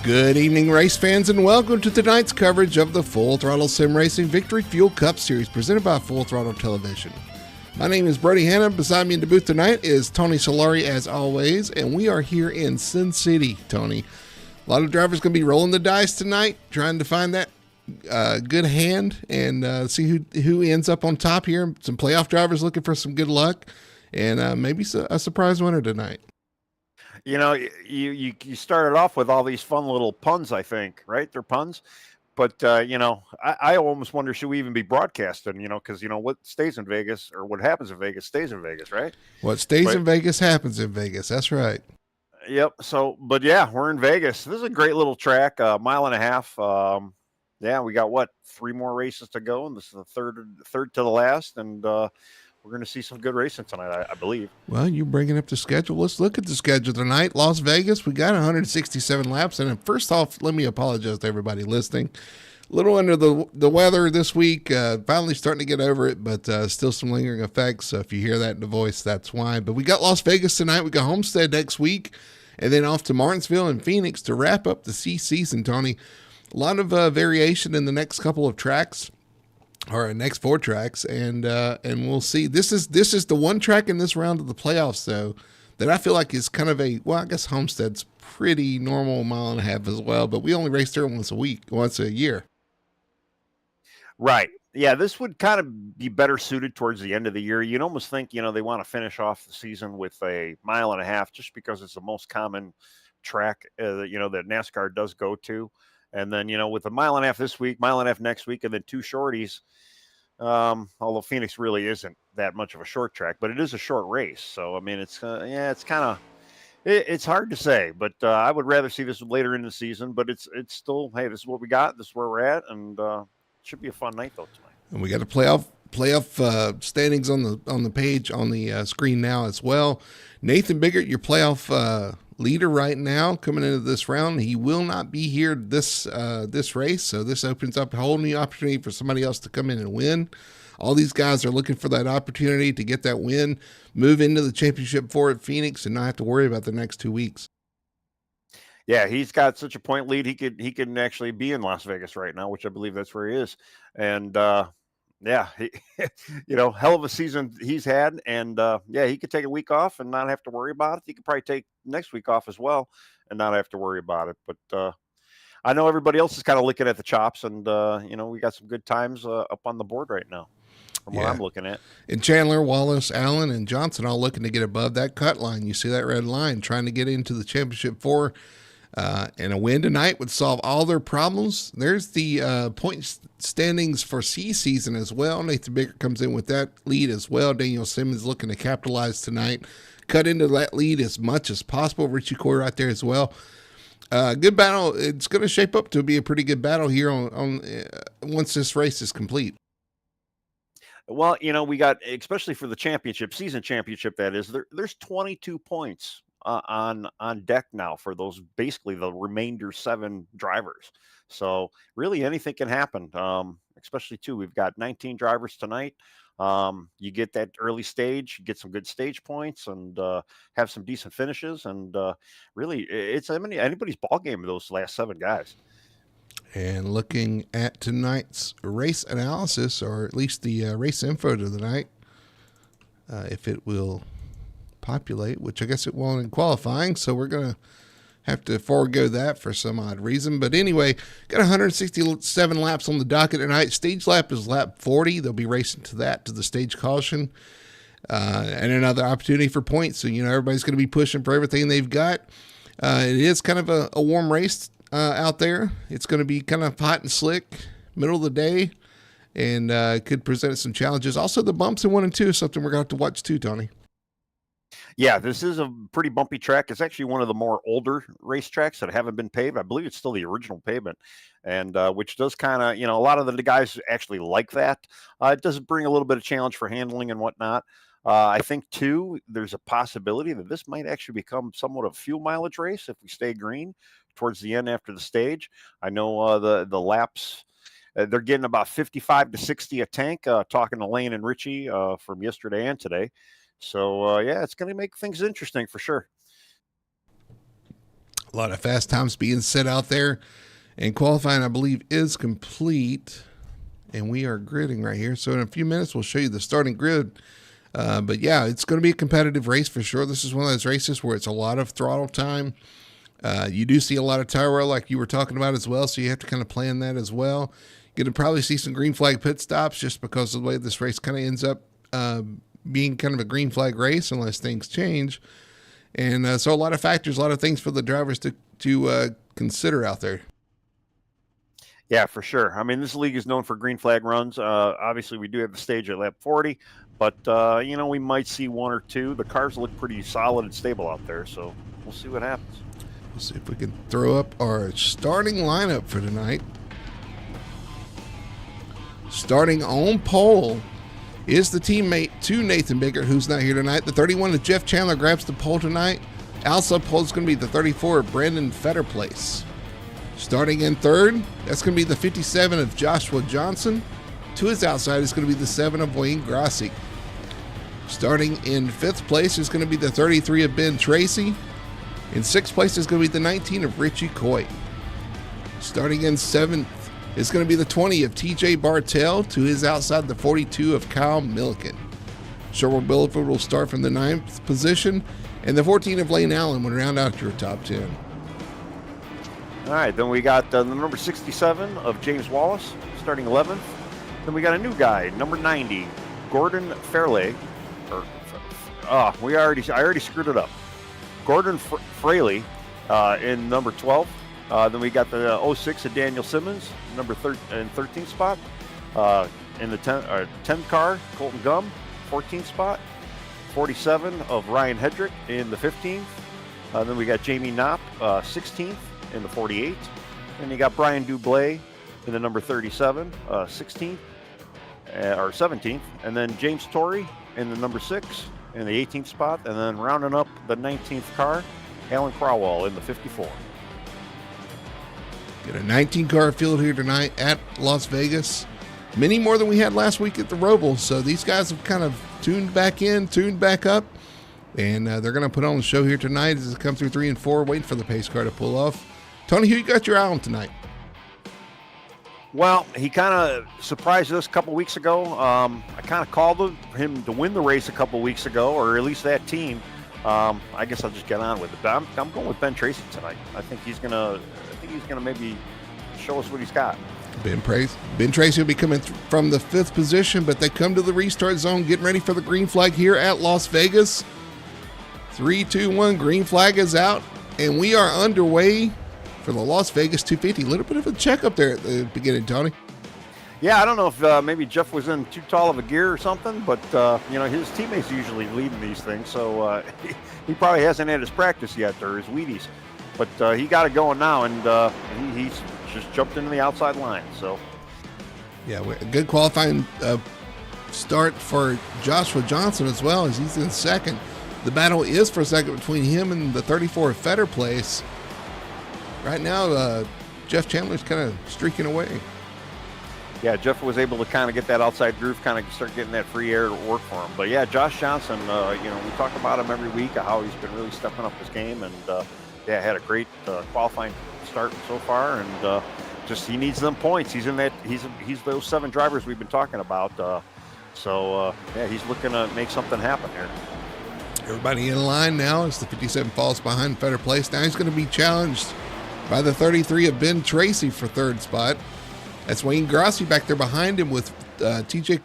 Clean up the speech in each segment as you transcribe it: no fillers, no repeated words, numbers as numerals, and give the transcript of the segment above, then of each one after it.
Good evening, race fans, and welcome to tonight's coverage of the Full Throttle Sim Racing Victory Fuel Cup Series presented by Full Throttle Television. My name is Brody Hanna. Beside me in the booth tonight is Tony Solari, as always, and we are here in Sin City, Tony. A lot of drivers going to be rolling the dice tonight, trying to find that good hand and see who ends up on top here. Some playoff drivers looking for some good luck, and maybe a surprise winner tonight. You know, you started off with all these fun little puns, I think, right? They're puns. But, I almost wonder, should we even be broadcasting, because, what stays in Vegas or what happens in Vegas stays in Vegas, right? What stays in Vegas happens in Vegas. That's right. Yep. So, but yeah, we're in Vegas. This is a great little track, a mile and a half. We got 3 more races to go, and this is the third to the last. And, we're going to see some good racing tonight, I believe. Well, you're bringing up the schedule. Let's look at the schedule tonight. Las Vegas, we got 167 laps. And first off, let me apologize to everybody listening. A little under the weather this week. Finally starting to get over it, but still some lingering effects. So if you hear that in the voice, that's why. But we got Las Vegas tonight. We got Homestead next week. And then off to Martinsville and Phoenix to wrap up the C season, Tony. A lot of variation in the next couple of tracks. Or next 4 tracks, and we'll see. This is the one track in this round of the playoffs, though, that I feel like is kind of I guess Homestead's pretty normal mile and a half as well, but we only race there once a year. Right. Yeah, this would kind of be better suited towards the end of the year. You'd almost think, they want to finish off the season with a mile and a half just because it's the most common track, that NASCAR does go to. And then, with a mile and a half this week, mile and a half next week, and then 2 shorties, although Phoenix really isn't that much of a short track, but it is a short race. So, I mean, it's hard to say, but I would rather see this later in the season, but it's still, hey, this is what we got. This is where we're at. And it should be a fun night, though, tonight. And we got a playoff standings on the page on the screen now as well. Nathan Biggert, your playoff leader right now coming into this round. He will not be here this race, so this opens up a whole new opportunity for somebody else to come in and win. All these guys are looking for that opportunity to get that win, move into the championship 4 at Phoenix, and not have to worry about the next 2 weeks. Yeah, he's got such a point lead. He could actually be in Las Vegas right now, which I believe that's where he is. And he, hell of a season he's had. And he could take a week off and not have to worry about it. He could probably take next week off as well and not have to worry about it. But I know everybody else is kind of licking at the chops, and we got some good times up on the board right now from what I'm looking at. And Chandler, Wallace, Allen, and Johnson all looking to get above that cut line. You see that red line, trying to get into the championship 4. And a win tonight would solve all their problems. There's the point standings for C season as well. Nathan Biggert comes in with that lead as well. Daniel Simmons looking to capitalize tonight, cut into that lead as much as possible. Richie Coy right there as well. Good battle. It's going to shape up to be a pretty good battle here on once this race is complete. Well, we got, especially for the season championship, that is, there's 22 points on deck now for those, basically the remainder 7 drivers. So really anything can happen. Especially too, we've got 19 drivers tonight. You get that early stage, get some good stage points, and have some decent finishes. And really, it's anybody's ball game of those last 7 guys. And looking at tonight's race analysis, or at least the race info to the night, if it will populate, which I guess it won't in qualifying, so we're going to have to forego that for some odd reason. But anyway, got 167 laps on the docket tonight. Stage lap is lap 40. They'll be racing to the stage caution, and another opportunity for points. So, everybody's going to be pushing for everything they've got. It is kind of a warm race out there. It's going to be kind of hot and slick, middle of the day, and could present some challenges. Also, the bumps in 1 and 2 is something we're going to have to watch too, Tony. Yeah, this is a pretty bumpy track. It's actually one of the more older racetracks that haven't been paved. I believe it's still the original pavement, and which does kind of, a lot of the guys actually like that. It does bring a little bit of challenge for handling and whatnot. I think, too, there's a possibility that this might actually become somewhat of a fuel mileage race if we stay green towards the end after the stage. I know the laps, they're getting about 55 to 60 a tank, talking to Lane and Richie from yesterday and today. So, it's going to make things interesting for sure. A lot of fast times being set out there. And qualifying, I believe, is complete. And we are gridding right here. So in a few minutes, we'll show you the starting grid. But yeah, it's going to be a competitive race for sure. This is one of those races where it's a lot of throttle time. You do see a lot of tire wear like you were talking about as well. So you have to kind of plan that as well. You're going to probably see some green flag pit stops just because of the way this race kind of ends up being kind of a green flag race unless things change. And so a lot of factors, a lot of things for the drivers to consider out there. Yeah, for sure. I mean, this league is known for green flag runs. Obviously, we do have the stage at lap 40, but, we might see one or two. The cars look pretty solid and stable out there, so we'll see what happens. We'll see if we can throw up our starting lineup for tonight. Starting on pole is the teammate to Nathan Biggert, who's not here tonight. The 31 of Jeff Chandler grabs the pole tonight. Also pole is going to be the 34 of Brandon Fetterplace. Starting in third, that's going to be the 57 of Joshua Johnson. To his outside is going to be the 7 of Wayne Grossi. Starting in fifth place is going to be the 33 of Ben Tracy. In sixth place is going to be the 19 of Richie Coy. Starting in seventh is going to be the 20 of TJ Bartell. To his outside, the 42 of Kyle Milliken. Sherwood Billiford will start from the 9th position, and the 14 of Lane Allen would round out your top 10. All right, then we got the number 67 of James Wallace, starting 11th. Then we got a new guy, number 90, Gordon Fairley. I already screwed it up. Gordon Fraley in number 12. Then we got the 06 of Daniel Simmons, number 13th spot. In the 10th car, Colton Gum, 14th spot. 47 of Ryan Hedrick in the 15th. Then we got Jamie Knopp, 16th in the 48th. And you got Brian Dublé in the number 37, 16th or 17th. And then James Torrey in the number 6 in the 18th spot. And then rounding up the 19th car, Alan Crowell in the 54. Got a 19-car field here tonight at Las Vegas. Many more than we had last week at the Roval. So these guys have kind of tuned back in, tuned back up. And they're going to put on the show here tonight as they come through 3 and 4, waiting for the pace car to pull off. Tony, who you got your eye on tonight? Well, he kind of surprised us a couple weeks ago. I kind of called him to win the race a couple weeks ago, or at least that team. I guess I'll just get on with it. But I'm going with Ben Tracy tonight. I think he's gonna maybe show us what he's got. Ben Tracy will be coming from the 5th position, but they come to the restart zone, getting ready for the green flag here at Las Vegas. 3, 2, 1, green flag is out, and we are underway for the Las Vegas 250. A little bit of a checkup there at the beginning, Tony. Yeah, I don't know if maybe Jeff was in too tall of a gear or something, but his teammates usually leading these things, so he probably hasn't had his practice yet or his Wheaties, but he got it going now, and he's just jumped into the outside line. So yeah, a good qualifying start for Joshua Johnson as well, as he's in second. The battle is for second between him and the 34 of Fetter Place. Right now, Jeff Chandler's kind of streaking away. Yeah, Jeff was able to kind of get that outside groove, kind of start getting that free air to work for him. But yeah, Josh Johnson, we talk about him every week, how he's been really stepping up his game, and had a great qualifying start so far, and just he needs them points. He's in that. He's those 7 drivers we've been talking about. He's looking to make something happen here. Everybody in line now as the 57 falls behind Fetter Place. Now he's going to be challenged by the 33 of Ben Tracy for 3rd spot. That's Wayne Grossi back there behind him with TJ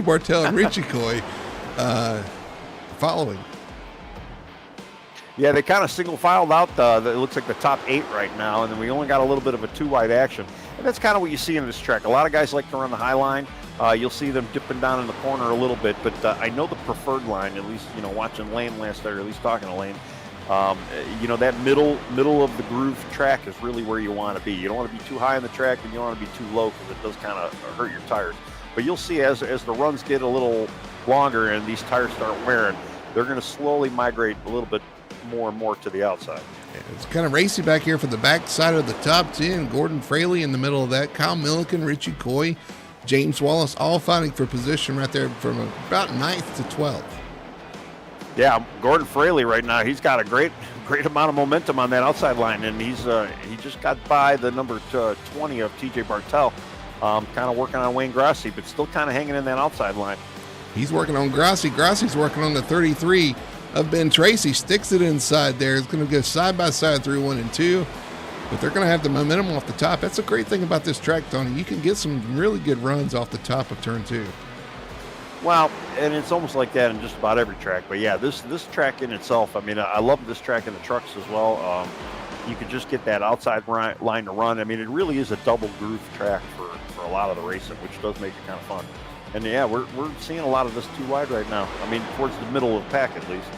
Bartell and Richie Coy following. Yeah, they kind of single filed out. It looks like the top 8 right now, and then we only got a little bit of a 2-wide action. And that's kind of what you see in this track. A lot of guys like to run the high line. You'll see them dipping down in the corner a little bit, but I know the preferred line, at least, watching Lane last night, or at least talking to Lane, that middle of the groove track is really where you want to be. You don't want to be too high in the track, and you don't want to be too low, because it does kind of hurt your tires. But you'll see as the runs get a little longer and these tires start wearing, they're going to slowly migrate a little bit more and more to the outside. It's kind of racy back here for the back side of the top 10. Gordon Fraley in the middle of that. Kyle Milliken, Richie Coy, James Wallace, all fighting for position right there from about 9th to 12th. Yeah, Gordon Fraley right now, he's got a great great amount of momentum on that outside line, and he just got by the number 20 of TJ Bartel, kind of working on Wayne Grassi, but still kind of hanging in that outside line. He's working on Grassi. Grassi's working on the 33 of Ben Tracy. Sticks it inside there. It's going to go side by side through 1 and 2. But they're going to have the momentum off the top. That's a great thing about this track, Tony. You can get some really good runs off the top of turn 2. Well, and it's almost like that in just about every track. But yeah, this track in itself, I mean, I love this track in the trucks as well. You can just get that outside line to run. I mean, it really is a double groove track for a lot of the racing, which does make it kind of fun. And yeah, we're seeing a lot of this 2 wide right now. I mean, towards the middle of the pack at least.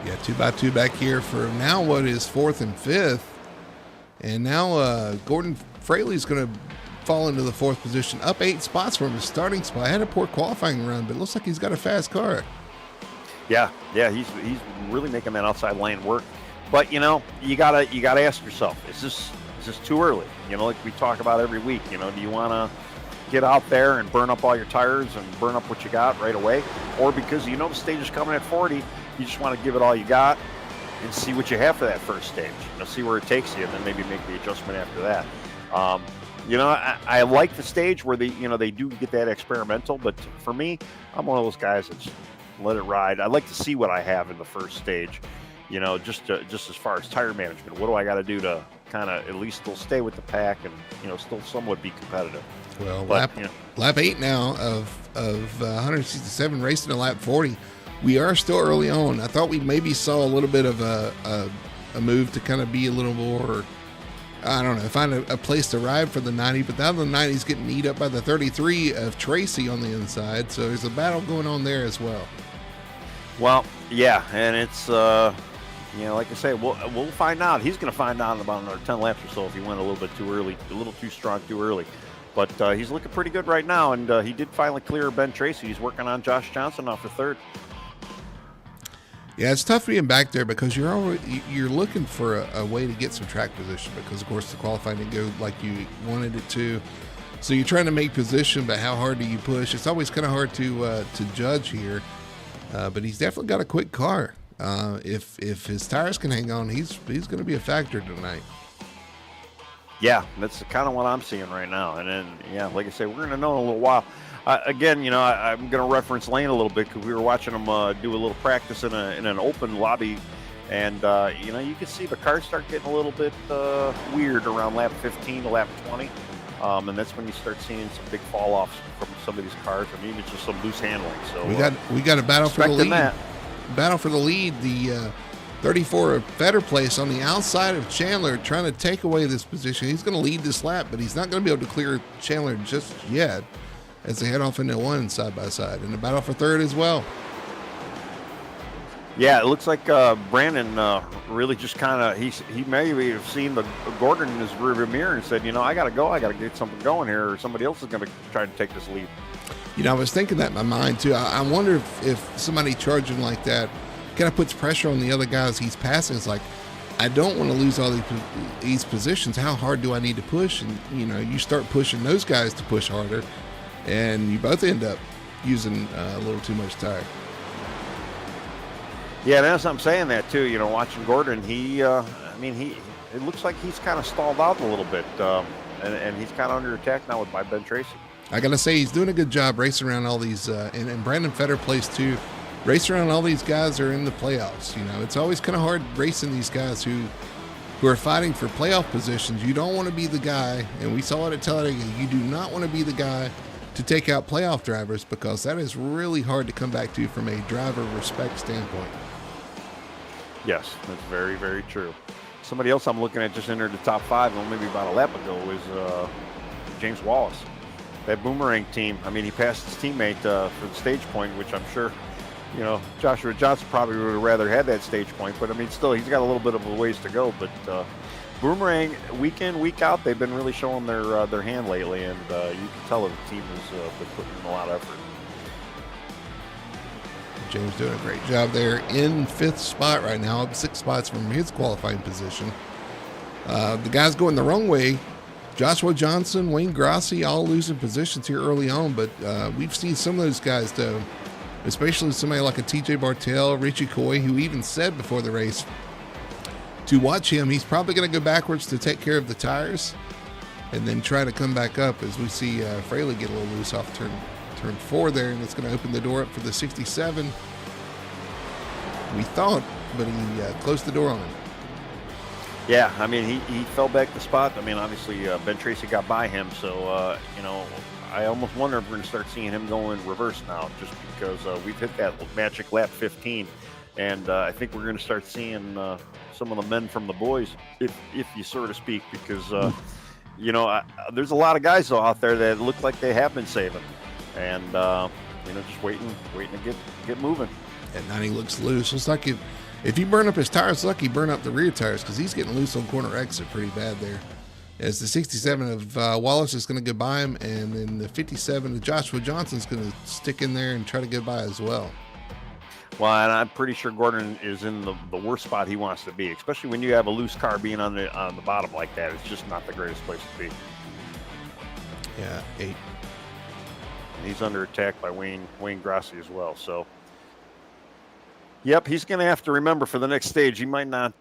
Yeah, 2x2 back here for now what is 4th and 5th. And now Gordon Fraley's going to fall into the 4th position, up 8 spots from his starting spot. Had a poor qualifying run, but it looks like he's got a fast car. Yeah, he's really making that outside lane work. But you know, you gotta ask yourself, is this too early? You know, like we talk about every week. You know, do you want to get out there and burn up all your tires and burn up what you got right away, or because you know the stage is coming at 40, you just want to give it all you got and see what you have for that first stage. You know, see where it takes you, and then maybe make the adjustment after that. You know, I like the stage where they do get that experimental, but for me, I'm one of those guys that just let it ride. I like to see what I have in the first stage. You know, just as far as tire management, what do I got to do to kind of at least still stay with the pack and, you know, still somewhat be competitive. Well, lap 8 now of 167 racing to lap 40. We are still early on. I thought we maybe saw a little bit of a move to kind of be a little more, I don't know, find a place to ride for the 90, but now the 90's getting eat up by the 33 of Tracy on the inside, so there's a battle going on there as well. Well, yeah, and it's, you know, like I say, we'll find out. He's going to find out in about another 10 laps or so if he went a little bit too early, a little too strong too early. But he's looking pretty good right now, and he did finally clear Ben Tracy. He's working on Josh Johnson now for 3rd. Yeah, it's tough being back there because you're looking for a way to get some track position because, of course, the qualifying didn't go like you wanted it to. So you're trying to make position, but how hard do you push? It's always kind of hard to judge here. But he's definitely got a quick car. If his tires can hang on, he's going to be a factor tonight. Yeah, that's kind of what I'm seeing right now. And then, yeah, like I say, we're going to know in a little while. Again, you know, I'm going to reference Lane a little bit because we were watching him do a little practice in an open lobby. And, you know, you can see the cars start getting a little bit weird around lap 15 to lap 20. And that's when you start seeing some big fall-offs from some of these cars. I mean, it's just some loose handling. So we got a battle for the lead. That. Battle for the lead. The 34 of Fetter Place on the outside of Chandler trying to take away this position. He's going to lead this lap, but he's not going to be able to clear Chandler just yet as they head off into 1 side by side. And the battle for 3rd as well. Yeah, it looks like Brandon really just kind of, he maybe have seen the Gordon in his rearview mirror and said, you know, I got to go. I got to get something going here, or somebody else is going to try to take this lead. You know, I was thinking that in my mind, too. I wonder if somebody charging like that kind of puts pressure on the other guys he's passing. It's like, I don't want to lose all these positions. How hard do I need to push? And, you know, you start pushing those guys to push harder, and you both end up using a little too much tire. Yeah, that's what I'm saying that, too. You know, watching Gordon, it looks like he's kind of stalled out a little bit, and he's kind of under attack now by Ben Tracy. I got to say, he's doing a good job racing around all these, and Brandon Fetter Place, too. Racing around all these guys are in the playoffs. You know, it's always kind of hard racing these guys who are fighting for playoff positions. You don't want to be the guy, and we saw it at Talladega, you do not want to be the guy to take out playoff drivers because that is really hard to come back to from a driver respect standpoint. Yes, that's very, very true. Somebody else I'm looking at just entered the top 5, well, maybe about a lap ago, was James Wallace. That Boomerang team, I mean, he passed his teammate for the stage point, which I'm sure, you know, Joshua Johnson probably would have rather had that stage point, but I mean, still, he's got a little bit of a ways to go. But Boomerang, week in, week out, they've been really showing their hand lately, and you can tell that the team has been putting in a lot of effort. James doing a great job there in 5th spot right now, up 6 spots from his qualifying position. The guys going the wrong way, Joshua Johnson, Wayne Grassi, all losing positions here early on, but we've seen some of those guys, though, especially somebody like a TJ Bartell, Richie Coy, who even said before the race to watch him, he's probably going to go backwards to take care of the tires and then try to come back up as we see Fraley get a little loose off turn 4 there, and it's going to open the door up for the 67. We thought, but he closed the door on him. Yeah, I mean, he fell back the spot. I mean, obviously, Ben Tracy got by him, so, I almost wonder if we're going to start seeing him go in reverse now, just because we've hit that magic lap 15, and I think we're going to start seeing some of the men from the boys, if you so to speak, because, there's a lot of guys out there that look like they have been saving, and, just waiting to get moving. At 90 looks loose. Looks like if you burn up his tires, it's like he burn up the rear tires because he's getting loose on corner exit pretty bad there. As the 67 of Wallace is going to go by him, and then the 57 of Joshua Johnson's going to stick in there and try to go by as well. Well, and I'm pretty sure Gordon is in the worst spot he wants to be, especially when you have a loose car being on the bottom like that. It's just not the greatest place to be. Yeah, 8. And he's under attack by Wayne Grassi as well. So, yep, he's going to have to remember for the next stage. He might not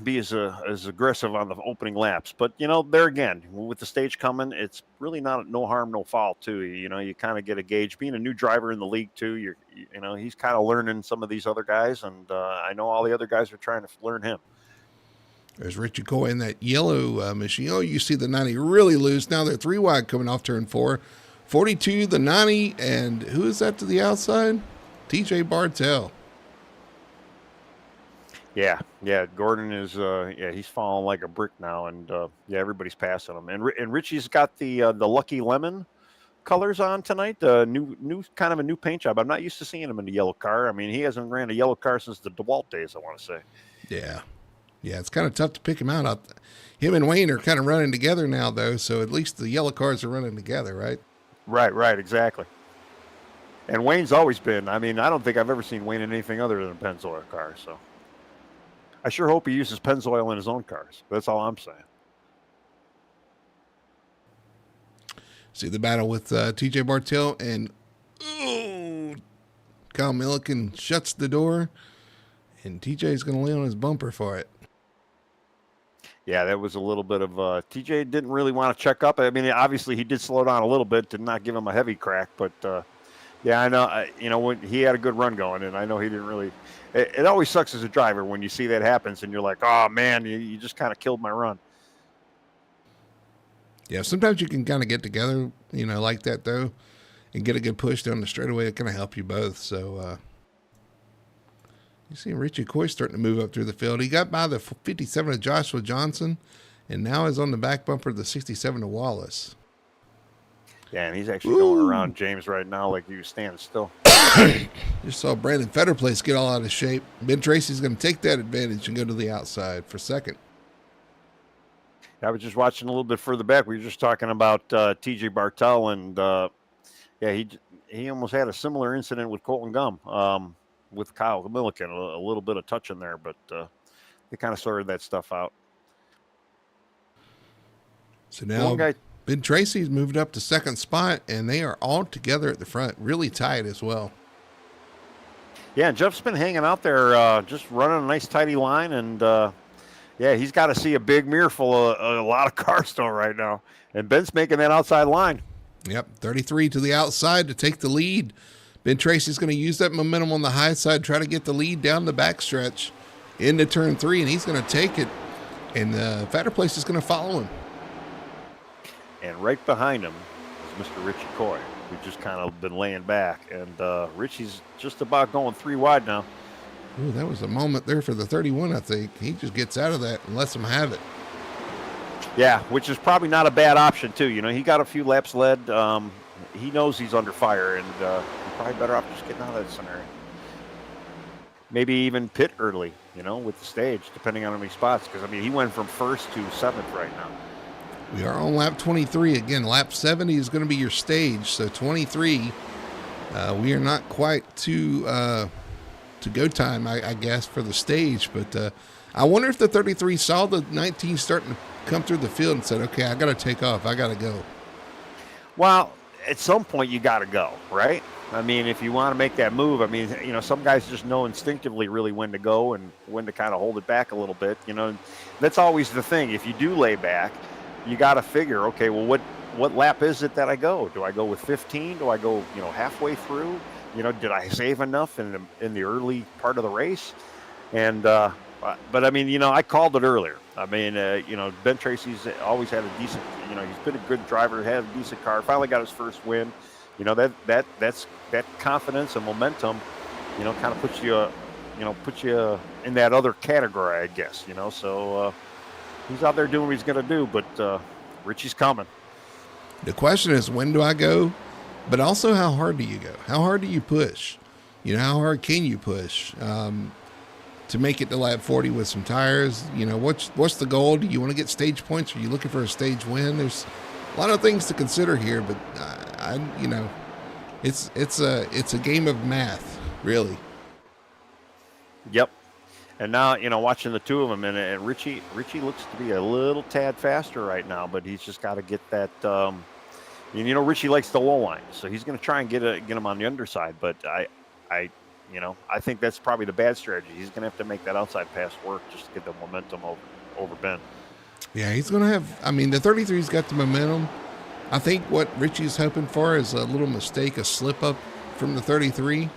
be as aggressive on the opening laps, but there again, with the stage coming, it's really no harm, no foul too. You kind of get a gauge. Being a new driver in the league too, he's kind of learning some of these other guys, and I know all the other guys are trying to learn him. There's Richie Coy in that yellow machine. Oh, you see the 90 really loose. Now they're 3 wide coming off turn 4. 42, the 90, and who is that to the outside? TJ Bartell. Yeah. Gordon is, he's falling like a brick now, and everybody's passing him. And Richie's got the Lucky Lemon colors on tonight. New kind of a new paint job. I'm not used to seeing him in the yellow car. I mean, he hasn't ran a yellow car since the DeWalt days, I want to say. Yeah, it's kind of tough to pick him out. Him and Wayne are kind of running together now, though, so at least the yellow cars are running together, right? Right, exactly. And Wayne's always been, I mean, I don't think I've ever seen Wayne in anything other than a Pennzoil car, so. I sure hope he uses Pennzoil in his own cars. That's all I'm saying. See the battle with TJ Bartell, and Kyle Milliken shuts the door, and TJ's going to lay on his bumper for it. Yeah, that was a little bit of TJ didn't really want to check up. I mean, obviously he did slow down a little bit, did not give him a heavy crack, but I know. When he had a good run going, and I know he didn't really. It always sucks as a driver when you see that happens, and you're like, "Oh man, you just kind of killed my run." Yeah, sometimes you can kind of get together, like that though, and get a good push down the straightaway. It kind of help you both. So you see Richie Coy starting to move up through the field. He got by the 57 of Joshua Johnson, and now is on the back bumper of the 67 of Wallace. Yeah, and he's actually going around James right now like he was standing still. Just saw Brandon Fetterplace get all out of shape. Ben Tracy's going to take that advantage and go to the outside for second. I was just watching a little bit further back. We were just talking about TJ Bartell, and he almost had a similar incident with Colton Gum with Kyle Milliken. A little bit of touch in there, but they kind of sorted that stuff out. So now Ben Tracy's moved up to second spot, and they are all together at the front, really tight as well. Yeah, Jeff's been hanging out there, just running a nice tidy line, and he's got to see a big mirror full of a lot of cars still right now. And Ben's making that outside line. Yep, 33 to the outside to take the lead. Ben Tracy's going to use that momentum on the high side, try to get the lead down the backstretch into turn 3, and he's going to take it. And Fetterplace is going to follow him. And right behind him is Mr. Richie Coy, who just kind of been laying back. And Richie's just about going 3 wide now. Ooh, that was a moment there for the 31, I think. He just gets out of that and lets him have it. Yeah, which is probably not a bad option, too. He got a few laps led. He knows he's under fire, and he's probably better off just getting out of that scenario. Maybe even pit early, with the stage, depending on how many spots. Because, he went from 1st to 7th right now. We are on lap 23. Again, lap 70 is going to be your stage. So 23, we are not quite to go time, I guess, for the stage. But I wonder if the 33 saw the 19 starting to come through the field and said, okay, I got to take off. I got to go. Well, at some point you got to go, right? I mean, if you want to make that move, I mean, some guys just know instinctively really when to go and when to kind of hold it back a little bit. That's always the thing. If you do lay back, you got to figure, okay, well, what lap is it that I go? Do I go with 15? Do I go, halfway through? Did I save enough in the early part of the race? And but I mean, I called it earlier. I mean, Ben Tracy's always had a decent, he's been a good driver, had a decent car. Finally got his first win. That's that confidence and momentum, kind of puts you in that other category, I guess. So he's out there doing what he's going to do, but Richie's coming. The question is, when do I go? But also, how hard do you go? How hard do you push? How hard can you push to make it to lap 40 with some tires? What's the goal? Do you want to get stage points? Are you looking for a stage win? There's a lot of things to consider here, but it's a game of math, really. Yep. And now, watching the two of them, and Richie looks to be a little tad faster right now, but he's just got to get that. Richie likes the low line, so he's going to try and get him on the underside. But I think that's probably the bad strategy. He's going to have to make that outside pass work just to get the momentum over Ben. Yeah, he's going to have. I mean, the 33's got the momentum. I think what Richie's hoping for is a little mistake, a slip up from the 33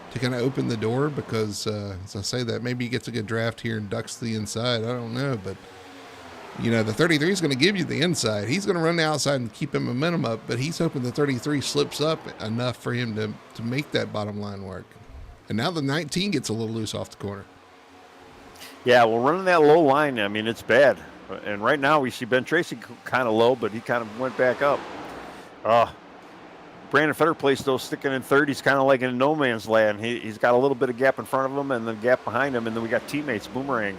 to kind of open the door, because as I say that, maybe he gets a good draft here and ducks the inside. I don't know, but the 33 is going to give you the inside. He's going to run the outside and keep him momentum up, but he's hoping the 33 slips up enough for him to make that bottom line work. And now the 19 gets a little loose off the corner. Yeah, well, running that low line, I mean, it's bad. And right now we see Ben Tracy kind of low, but he kind of went back up. Brandon Fetterplace, though, sticking in third. He's kind of like in no man's land. He's got a little bit of gap in front of him and then gap behind him. And then we got teammates boomerang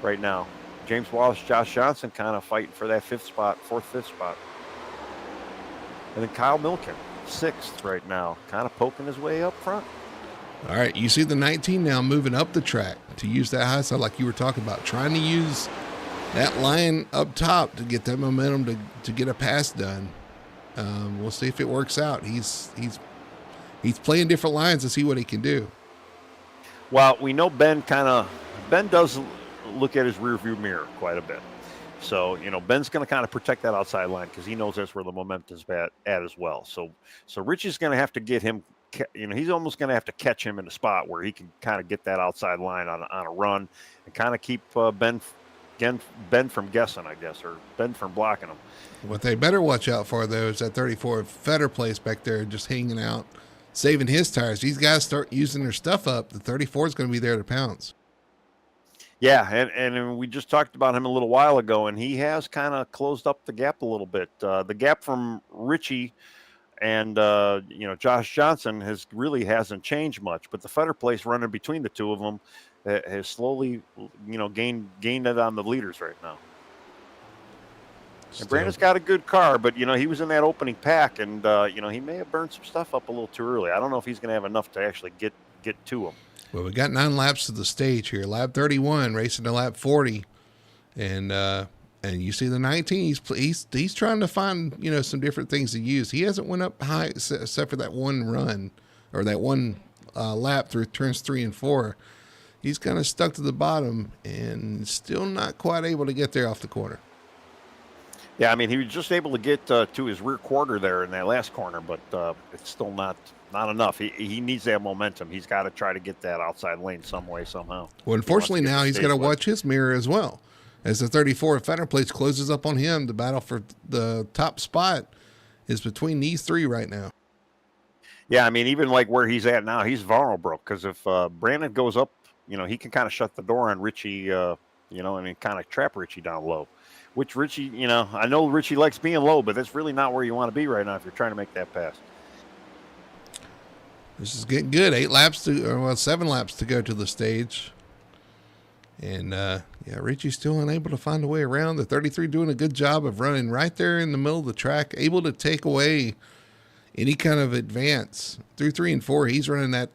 right now. James Wallace, Josh Johnson kind of fighting for that fifth, fifth spot. And then Kyle Milken, sixth right now, kind of poking his way up front. All right, you see the 19 now moving up the track to use that high side like you were talking about, trying to use that line up top to get that momentum to get a pass done. We'll see if it works out. He's playing different lines to see what he can do. Well, we know Ben does look at his rearview mirror quite a bit. So, Ben's going to kind of protect that outside line because he knows that's where the momentum's at as well. So Richie's going to have to get him, he's almost going to have to catch him in a spot where he can kind of get that outside line on a run and kind of keep Ben from guessing, I guess, or Ben from blocking him. What they better watch out for, though, is that 34 Fetterplace back there just hanging out, saving his tires. These guys start using their stuff up. The 34 is going to be there to pounce. Yeah, and we just talked about him a little while ago, and he has kind of closed up the gap a little bit. The gap from Richie and Josh Johnson hasn't changed much, but the Fetterplace running between the two of them has slowly gained it on the leaders right now. And Brandon's got a good car, but he was in that opening pack, and he may have burned some stuff up a little too early. I don't know if he's going to have enough to actually get to him. Well, we got 9 laps to the stage here. Lap 31 racing to lap 40, and you see the 19. He's trying to find some different things to use. He hasn't went up high except for that one run or that one lap through turns 3 and 4. He's kind of stuck to the bottom and still not quite able to get there off the corner. Yeah, I mean, he was just able to get to his rear quarter there in that last corner, but it's still not enough. He needs that momentum. He's got to try to get that outside lane some way, somehow. Well, unfortunately, now he's got to watch his mirror as well. As the 34 Fetterplace closes up on him, the battle for the top spot is between these three right now. Yeah, I mean, even like where he's at now, he's vulnerable because if Brandon goes up, he can kind of shut the door on Richie, and kind of trap Richie down low. Which Richie, I know Richie likes being low, but that's really not where you want to be right now if you're trying to make that pass. This is getting good. 7 laps to go to the stage. And, Richie's still unable to find a way around. The 33 doing a good job of running right there in the middle of the track, able to take away any kind of advance. Through 3 and 4, he's running that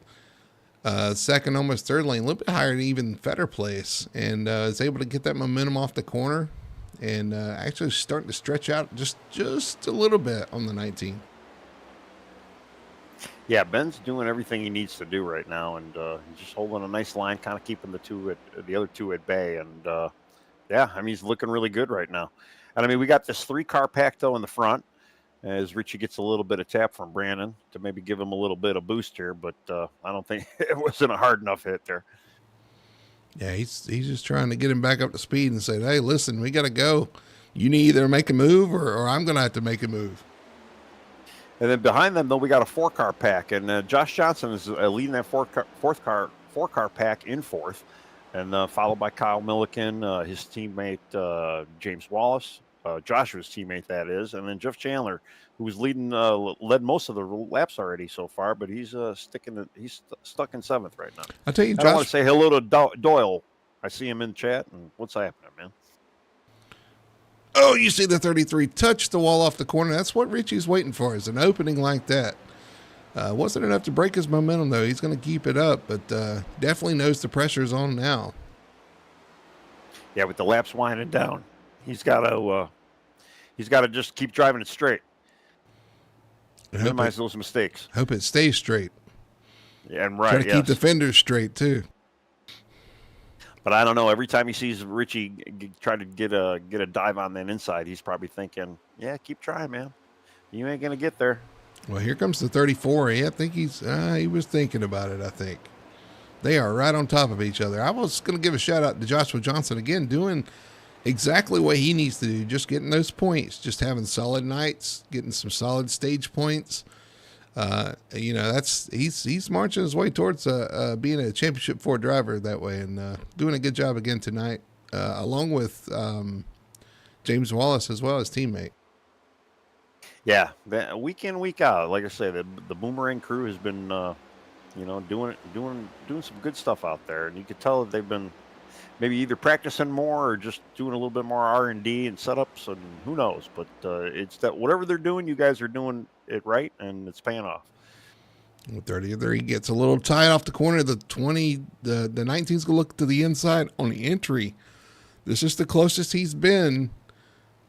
second, almost third lane, a little bit higher than even Fetterplace, and is able to get that momentum off the corner. and actually starting to stretch out just a little bit on the 19. Yeah, Ben's doing everything he needs to do right now, and he's just holding a nice line, kind of keeping the other two at bay. And yeah, I mean he's looking really good right now. And I mean we got this 3-car pack though in the front as Richie gets a little bit of tap from Brandon to maybe give him a little bit of boost here, but I don't think it wasn't a hard enough hit there. Yeah, he's just trying to get him back up to speed and say, hey, listen, we got to go. You need either make a move or I'm going to have to make a move. And then behind them, though, we got a 4-car pack, and Josh Johnson is leading that four-car pack in fourth, and followed by Kyle Milliken, his teammate James Wallace, Joshua's teammate that is, and then Jeff Chandler, who was led most of the laps already so far, but he's stuck in 7th right now. I'll tell you, I want to say hello to Doyle. I see him in chat, and what's happening, man? Oh, you see the 33 touch the wall off the corner. That's what Richie's waiting for, is an opening like that. Wasn't enough to break his momentum, though. He's going to keep it up, but definitely knows the pressure's on now. Yeah, with the laps winding down, he's got to just keep driving it straight. Minimize those mistakes. Hope it stays straight. Yeah, and right. Try to keep the fenders straight, too. But I don't know. Every time he sees Richie try to get a dive on that inside, he's probably thinking, "Yeah, keep trying, man. You ain't gonna get there." Well, here comes the 34. I think he was thinking about it. I think they are right on top of each other. I was gonna give a shout out to Joshua Johnson again, doing exactly what he needs to do, just getting those points, just having solid nights, getting some solid stage points. He's marching his way towards being a championship 4 driver that way, and doing a good job again tonight, along with James Wallace as well as teammate. Yeah, week in, week out. Like I say, the Boomerang crew has been doing some good stuff out there, and you could tell that they've been maybe either practicing more or just doing a little bit more R&D and setups, and who knows. But it's that whatever they're doing, you guys are doing it right, and it's paying off. 33 gets a little tight off the corner. The 19's going to look to the inside on the entry. This is the closest he's been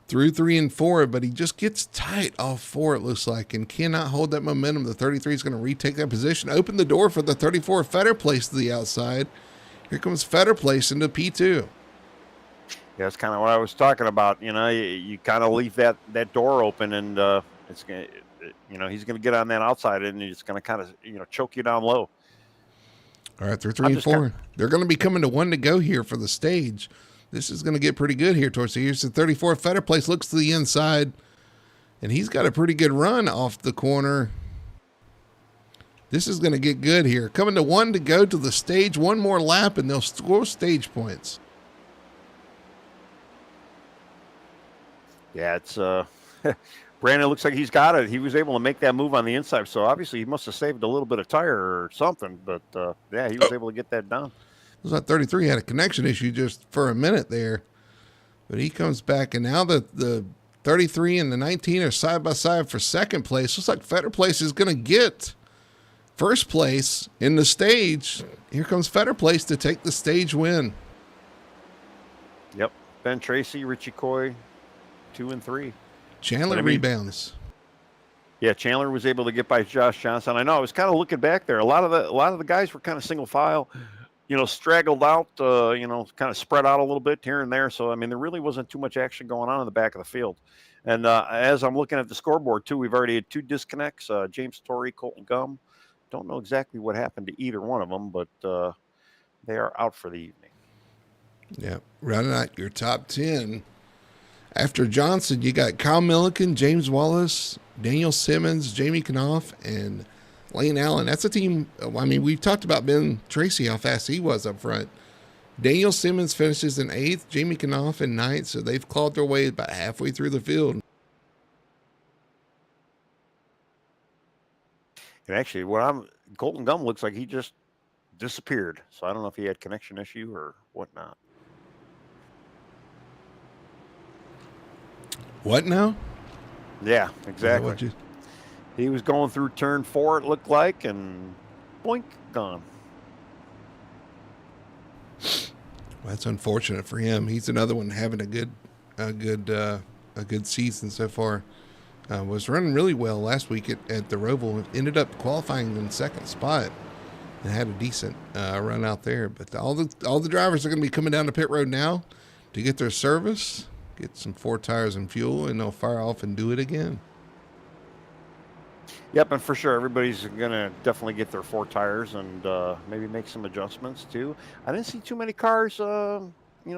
through 3 and 4, but he just gets tight off 4, it looks like, and cannot hold that momentum. The 33 is going to retake that position, open the door for the 34 Fetter Place to the outside. Here comes Fetter Place into P2. Yeah, that's kind of what I was talking about. You kind of leave that door open, and it's going to, he's going to get on that outside, and it's going to kind of, choke you down low. All right, they're 3 and 4. They're going to be coming to 1 to go here for the stage. This is going to get pretty good here towards the here's the 34 Fetter Place, looks to the inside, and he's got a pretty good run off the corner. This is going to get good here. Coming to 1 to go to the stage, 1 more lap, and they'll score stage points. Yeah, it's Brandon looks like he's got it. He was able to make that move on the inside, so obviously he must have saved a little bit of tire or something. But yeah, he was able to get that done. It was like 33 had a connection issue just for a minute there, but he comes back, and now the 33 and the 19 are side by side for second place. Looks like Fetter Place is going to get first place in the stage. Here comes Fetter Place to take the stage win. Yep, Ben Tracy, Richie Coy, 2 and 3. Chandler rebounds. Yeah, Chandler was able to get by Josh Johnson. I know. I was kind of looking back there. A lot of the guys were kind of single file, straggled out, kind of spread out a little bit here and there. So I mean, there really wasn't too much action going on in the back of the field. And as I'm looking at the scoreboard too, we've already had 2 disconnects. James Torrey, Colton Gum. Don't know exactly what happened to either one of them, but they are out for the evening. Yeah, rounding out your top 10. After Johnson, you got Kyle Milliken, James Wallace, Daniel Simmons, Jamie Knopf, and Lane Allen. That's a team. I mean, we've talked about Ben Tracy, how fast he was up front. Daniel Simmons finishes in 8th, Jamie Knopf in 9th, so they've clawed their way about halfway through the field. And actually, Colton Gum looks like he just disappeared. So I don't know if he had connection issue or whatnot. What now? Yeah, exactly. He was going through turn 4, it looked like, and boink, gone. Well, that's unfortunate for him. He's another one having a good a good season so far. Was running really well last week at the Roval. Ended up qualifying in second spot and had a decent run out there. But all the drivers are going to be coming down the pit road now to get their service, get some 4 tires and fuel, and they'll fire off and do it again. Yep, and for sure, everybody's going to definitely get their 4 tires and maybe make some adjustments too. I didn't see too many cars,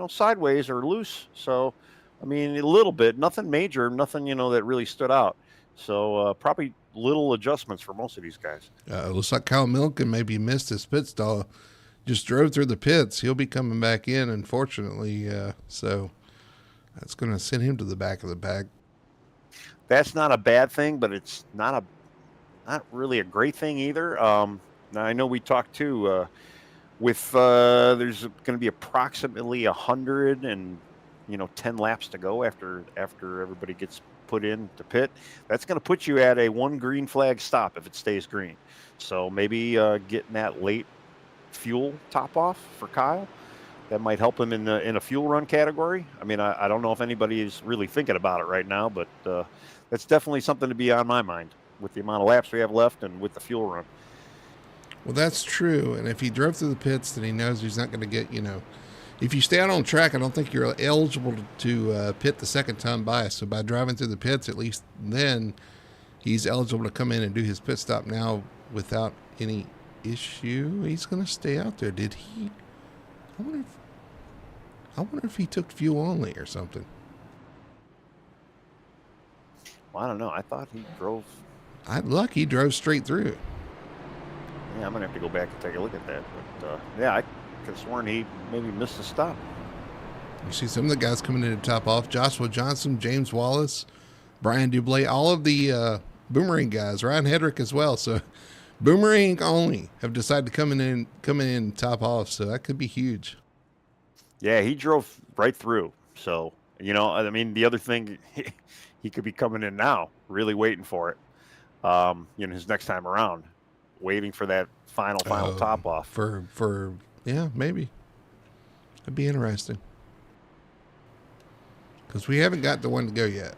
sideways or loose. So, I mean, a little bit, nothing major, nothing, that really stood out. So probably little adjustments for most of these guys. Looks like Kyle Milliken maybe missed his pit stall. Just drove through the pits. He'll be coming back in, unfortunately. So that's going to send him to the back of the pack. That's not a bad thing, but it's not really a great thing either. Now I know we talked too with there's going to be approximately 110 laps to go after everybody gets put in to pit. That's going to put you at a 1 green flag stop if it stays green. So maybe getting that late fuel top off for Kyle, that might help him in a fuel run category. I mean, I don't know if anybody is really thinking about it right now, but that's definitely something to be on my mind with the amount of laps we have left and with the fuel run. Well, that's true. And if he drove through the pits, then he knows he's not going to get, if you stay out on track, I don't think you're eligible to pit the second time by. So by driving through the pits, at least then he's eligible to come in and do his pit stop now without any issue. He's going to stay out there. Did he? I wonder if he took fuel only or something. Well, I don't know. I thought he drove. He drove straight through. Yeah, I'm going to have to go back and take a look at that. But, yeah, I could have sworn he maybe missed a stop. You see some of the guys coming in to top off. Joshua Johnson, James Wallace, Brian Dublé, all of the Boomerang guys, Ryan Hedrick as well. So Boomerang only have decided to come in and top off. So that could be huge. Yeah, he drove right through. So, I mean, the other thing, he could be coming in now, really waiting for it. His next time around, waiting for that final top off. For maybe. That'd be interesting. Because we haven't got the one to go yet.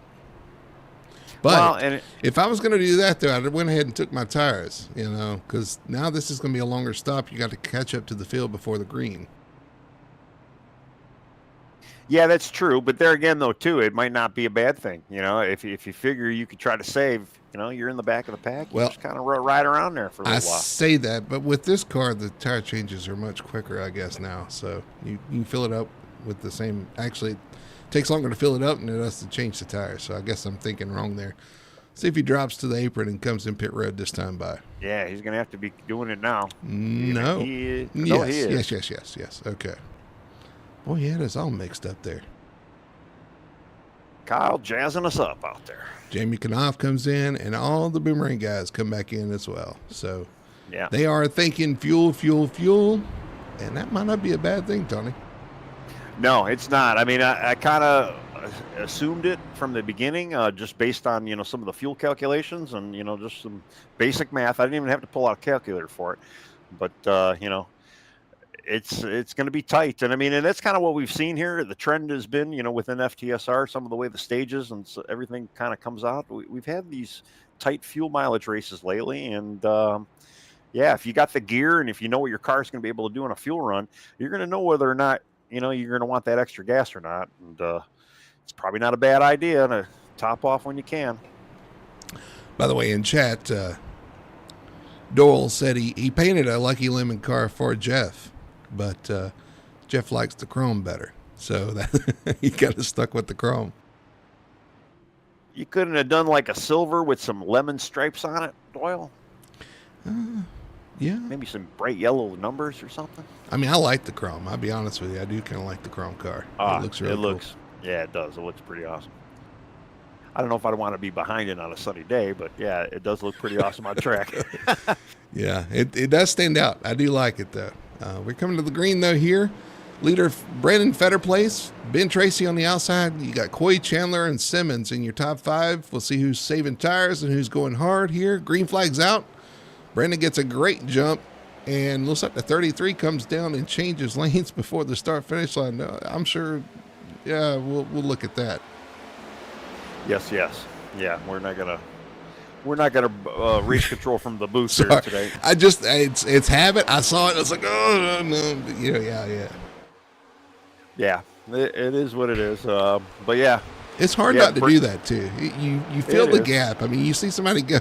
But if I was going to do that, though, I went ahead and took my tires, because now this is going to be a longer stop. You got to catch up to the field before the green. Yeah, that's true. But there again, though, too, it might not be a bad thing. If you figure you could try to save, you're in the back of the pack. You just kind of ride around there for a little while. I say that, but with this car, the tire changes are much quicker, I guess, now. So you can fill it up with the same. Actually, it takes longer to fill it up than it does to change the tires. So I guess I'm thinking wrong there. See if he drops to the apron and comes in pit road this time by. Yeah, he's going to have to be doing it now. No. He is. Yes. Okay. Boy, he had us all mixed up there. Kyle jazzing us up out there. Jamie Knopf comes in, and all the Boomerang guys come back in as well. So yeah, they are thinking fuel, and that might not be a bad thing, Tony. No, it's not. I mean, I kind of assumed it from the beginning, just based on, some of the fuel calculations and, just some basic math. I didn't even have to pull out a calculator for it. But, it's going to be tight. And I mean, and that's kind of what we've seen here. The trend has been, within FTSR, some of the way the stages and everything kind of comes out. We've had these tight fuel mileage races lately. And, if you got the gear and if you know what your car is going to be able to do on a fuel run, you're going to know whether or not, you're going to want that extra gas or not. And it's probably not a bad idea to top off when you can. By the way, in chat, Doyle said he painted a Lucky Lemon car for Jeff, but Jeff likes the chrome better. So that he kind of stuck with the chrome. You couldn't have done like a silver with some lemon stripes on it, Doyle? Yeah. Maybe some bright yellow numbers or something. I mean, I like the chrome. I'll be honest with you. I do kind of like the chrome car. It looks really cool. Yeah, it does. It looks pretty awesome. I don't know if I'd want to be behind it on a sunny day, but yeah, it does look pretty awesome on track. Yeah, it does stand out. I do like it, though. We're coming to the green, though, here. Leader Brandon Fetterplace, Ben Tracy on the outside. You got Coy, Chandler, and Simmons in your top 5. We'll see who's saving tires and who's going hard here. Green flag's out. Brandon gets a great jump, and looks like the 33 comes down and changes lanes before the start-finish line. I'm sure Yeah, we'll look at that. Yes, yes, yeah. We're not gonna race control from the booth here Sorry, today. it's habit. I saw it. I was like, oh no, no. But, yeah. Yeah, it is what it is. But yeah, It's hard yeah, not to do that too. You feel it the is. gap. I mean, you see somebody go,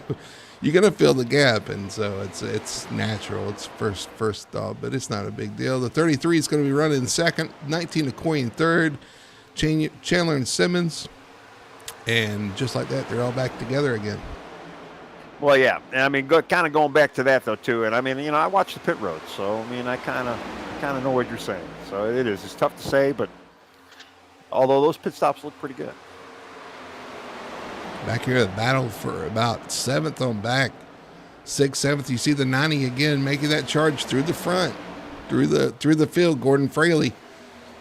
you're gonna feel the gap, and so it's natural. It's first thought, but it's not a big deal. The 33 is going to be running second, 19 to Coyne third, Chandler and Simmons, and just like that, they're all back together again. Well, yeah. I mean, kind of going back to that though too. And I mean, I watched the pit road, so I mean, I kind of know what you're saying. So it is. It's tough to say, but although those pit stops look pretty good. Back here, the battle for about seventh on back, sixth, seventh. You see the 90 again making that charge through the front, through the field. Gordon Fraley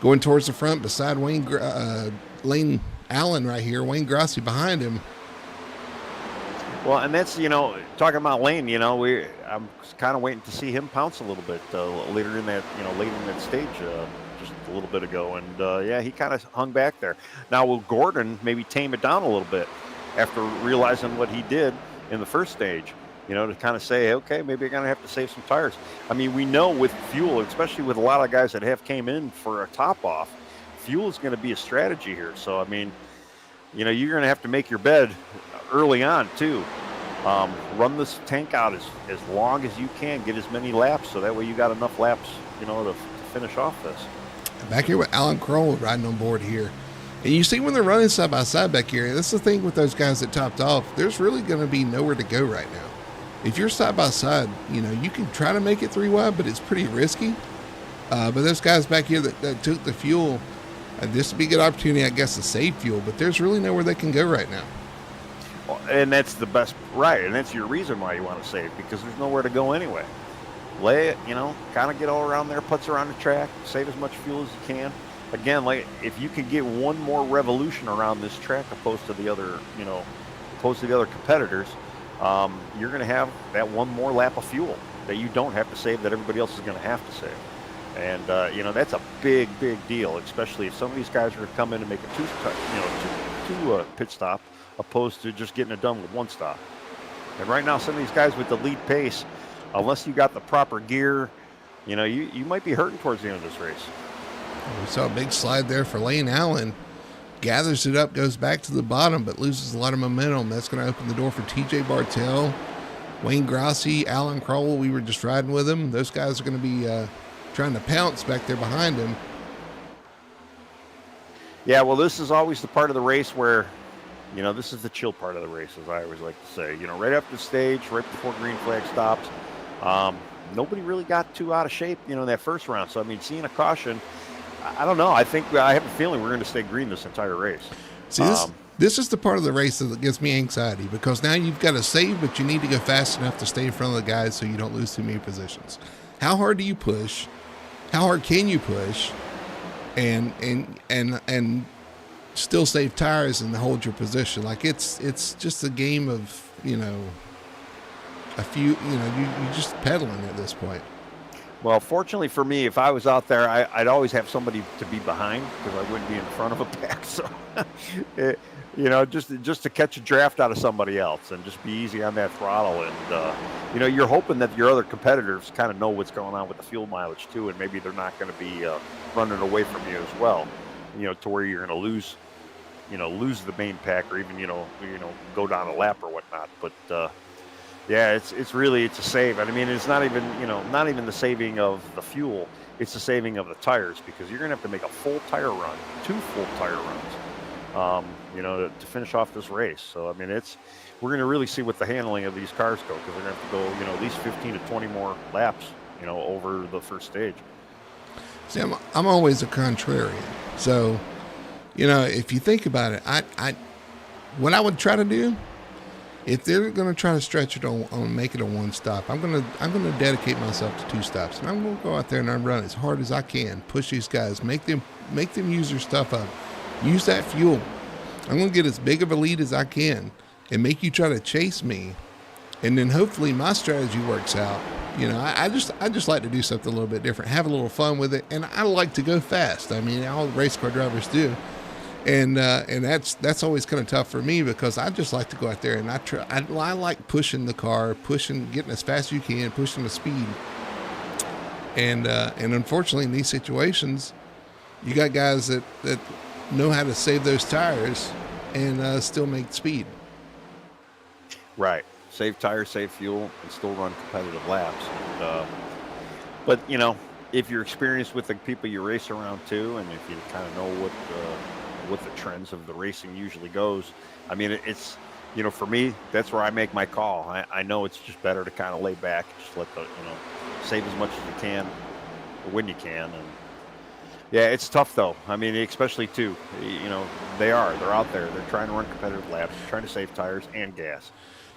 going towards the front beside Lane Allen right here. Wayne Grossi behind him. Well, and that's talking about Lane. I'm kind of waiting to see him pounce a little bit later in that late in that stage just a little bit ago, and yeah, he kind of hung back there. Now will Gordon maybe tame it down a little bit after realizing what he did in the first stage? To kind of say, okay, maybe you're going to have to save some tires. I mean, we know with fuel, especially with a lot of guys that have came in for a top off, fuel is going to be a strategy here. So I mean, you're going to have to make your bed early on too. Run this tank out as long as you can, get as many laps, so that way you got enough laps, to finish off this. Back here with Alan Kroll riding on board here. And you see when they're running side by side back here, that's the thing with those guys that topped off, there's really going to be nowhere to go right now. If you're side by side, you can try to make it 3 wide, but it's pretty risky. But those guys back here that took the fuel, this would be a good opportunity, I guess, to save fuel, but there's really nowhere they can go right now. And that's the best, right? And that's your reason why you want to save, because there's nowhere to go anyway. Lay it, kind of get all around there, putts around the track, save as much fuel as you can. Again, like if you can get one more revolution around this track opposed to the other, competitors, you're going to have that one more lap of fuel that you don't have to save that everybody else is going to have to save. And that's a big deal, especially if some of these guys are going to come in and make a two pit stop, opposed to just getting it done with one stop. And right now, some of these guys with the lead pace, unless you got the proper gear, you might be hurting towards the end of this race. We saw a big slide there for Lane Allen. Gathers it up, goes back to the bottom, but loses a lot of momentum. That's going to open the door for TJ Bartell, Wayne Grossi, Alan Crowell. We were just riding with him. Those guys are going to be trying to pounce back there behind him. Yeah, well, this is always the part of the race where, this is the chill part of the race, as I always like to say. Right after the stage, right before green flag stops, nobody really got too out of shape, in that first round. So, I mean, seeing a caution, I don't know. I have a feeling we're going to stay green this entire race. See, this is the part of the race that gives me anxiety, because now you've got to save, but you need to go fast enough to stay in front of the guys so you don't lose too many positions. How hard do you push? How hard can you push? And still save tires and hold your position. Like it's just a game of, a few, you're just pedaling at this point. Well, fortunately for me, if I was out there, I'd always have somebody to be behind, because I wouldn't be in front of a pack. So, just to catch a draft out of somebody else and just be easy on that throttle. And, you're hoping that your other competitors kind of know what's going on with the fuel mileage too, and maybe they're not going to be running away from you as well, to where you're going to lose the main pack, or even, go down a lap or whatnot. But, yeah, it's a save. I mean, it's not even the saving of the fuel. It's the saving of the tires, because you're going to have to make a full tire run, 2 full tire runs, to finish off this race. So, I mean, we're going to really see what the handling of these cars go, because they're going to have to go, at least 15 to 20 more laps, over the first stage. See, I'm always a contrarian. So, if you think about it, what I would try to do, if they're going to try to stretch it on make it a 1 stop, I'm going to dedicate myself to 2 stops, and I'm going to go out there and I'm run as hard as I can, push these guys, make them use their stuff up, use that fuel. I'm going to get as big of a lead as I can and make you try to chase me, and then hopefully my strategy works out, I just like to do something a little bit different, have a little fun with it, and I like to go fast. I mean, all race car drivers do, and that's always kind of tough for me because I just like to go out there and I like pushing the car, getting as fast as you can, pushing the speed, and unfortunately in these situations, you got guys that know how to save those tires and still make speed. Right. Save tires, save fuel, and still run competitive laps. But if you're experienced with the people you race around too, and if you kind of know what the trends of the racing usually goes, I mean, it's for me, that's where I make my call. I know it's just better to kind of lay back, just let save as much as you can when you can, and yeah, it's tough though. I mean, especially too, they're out there, they're trying to run competitive laps, trying to save tires and gas.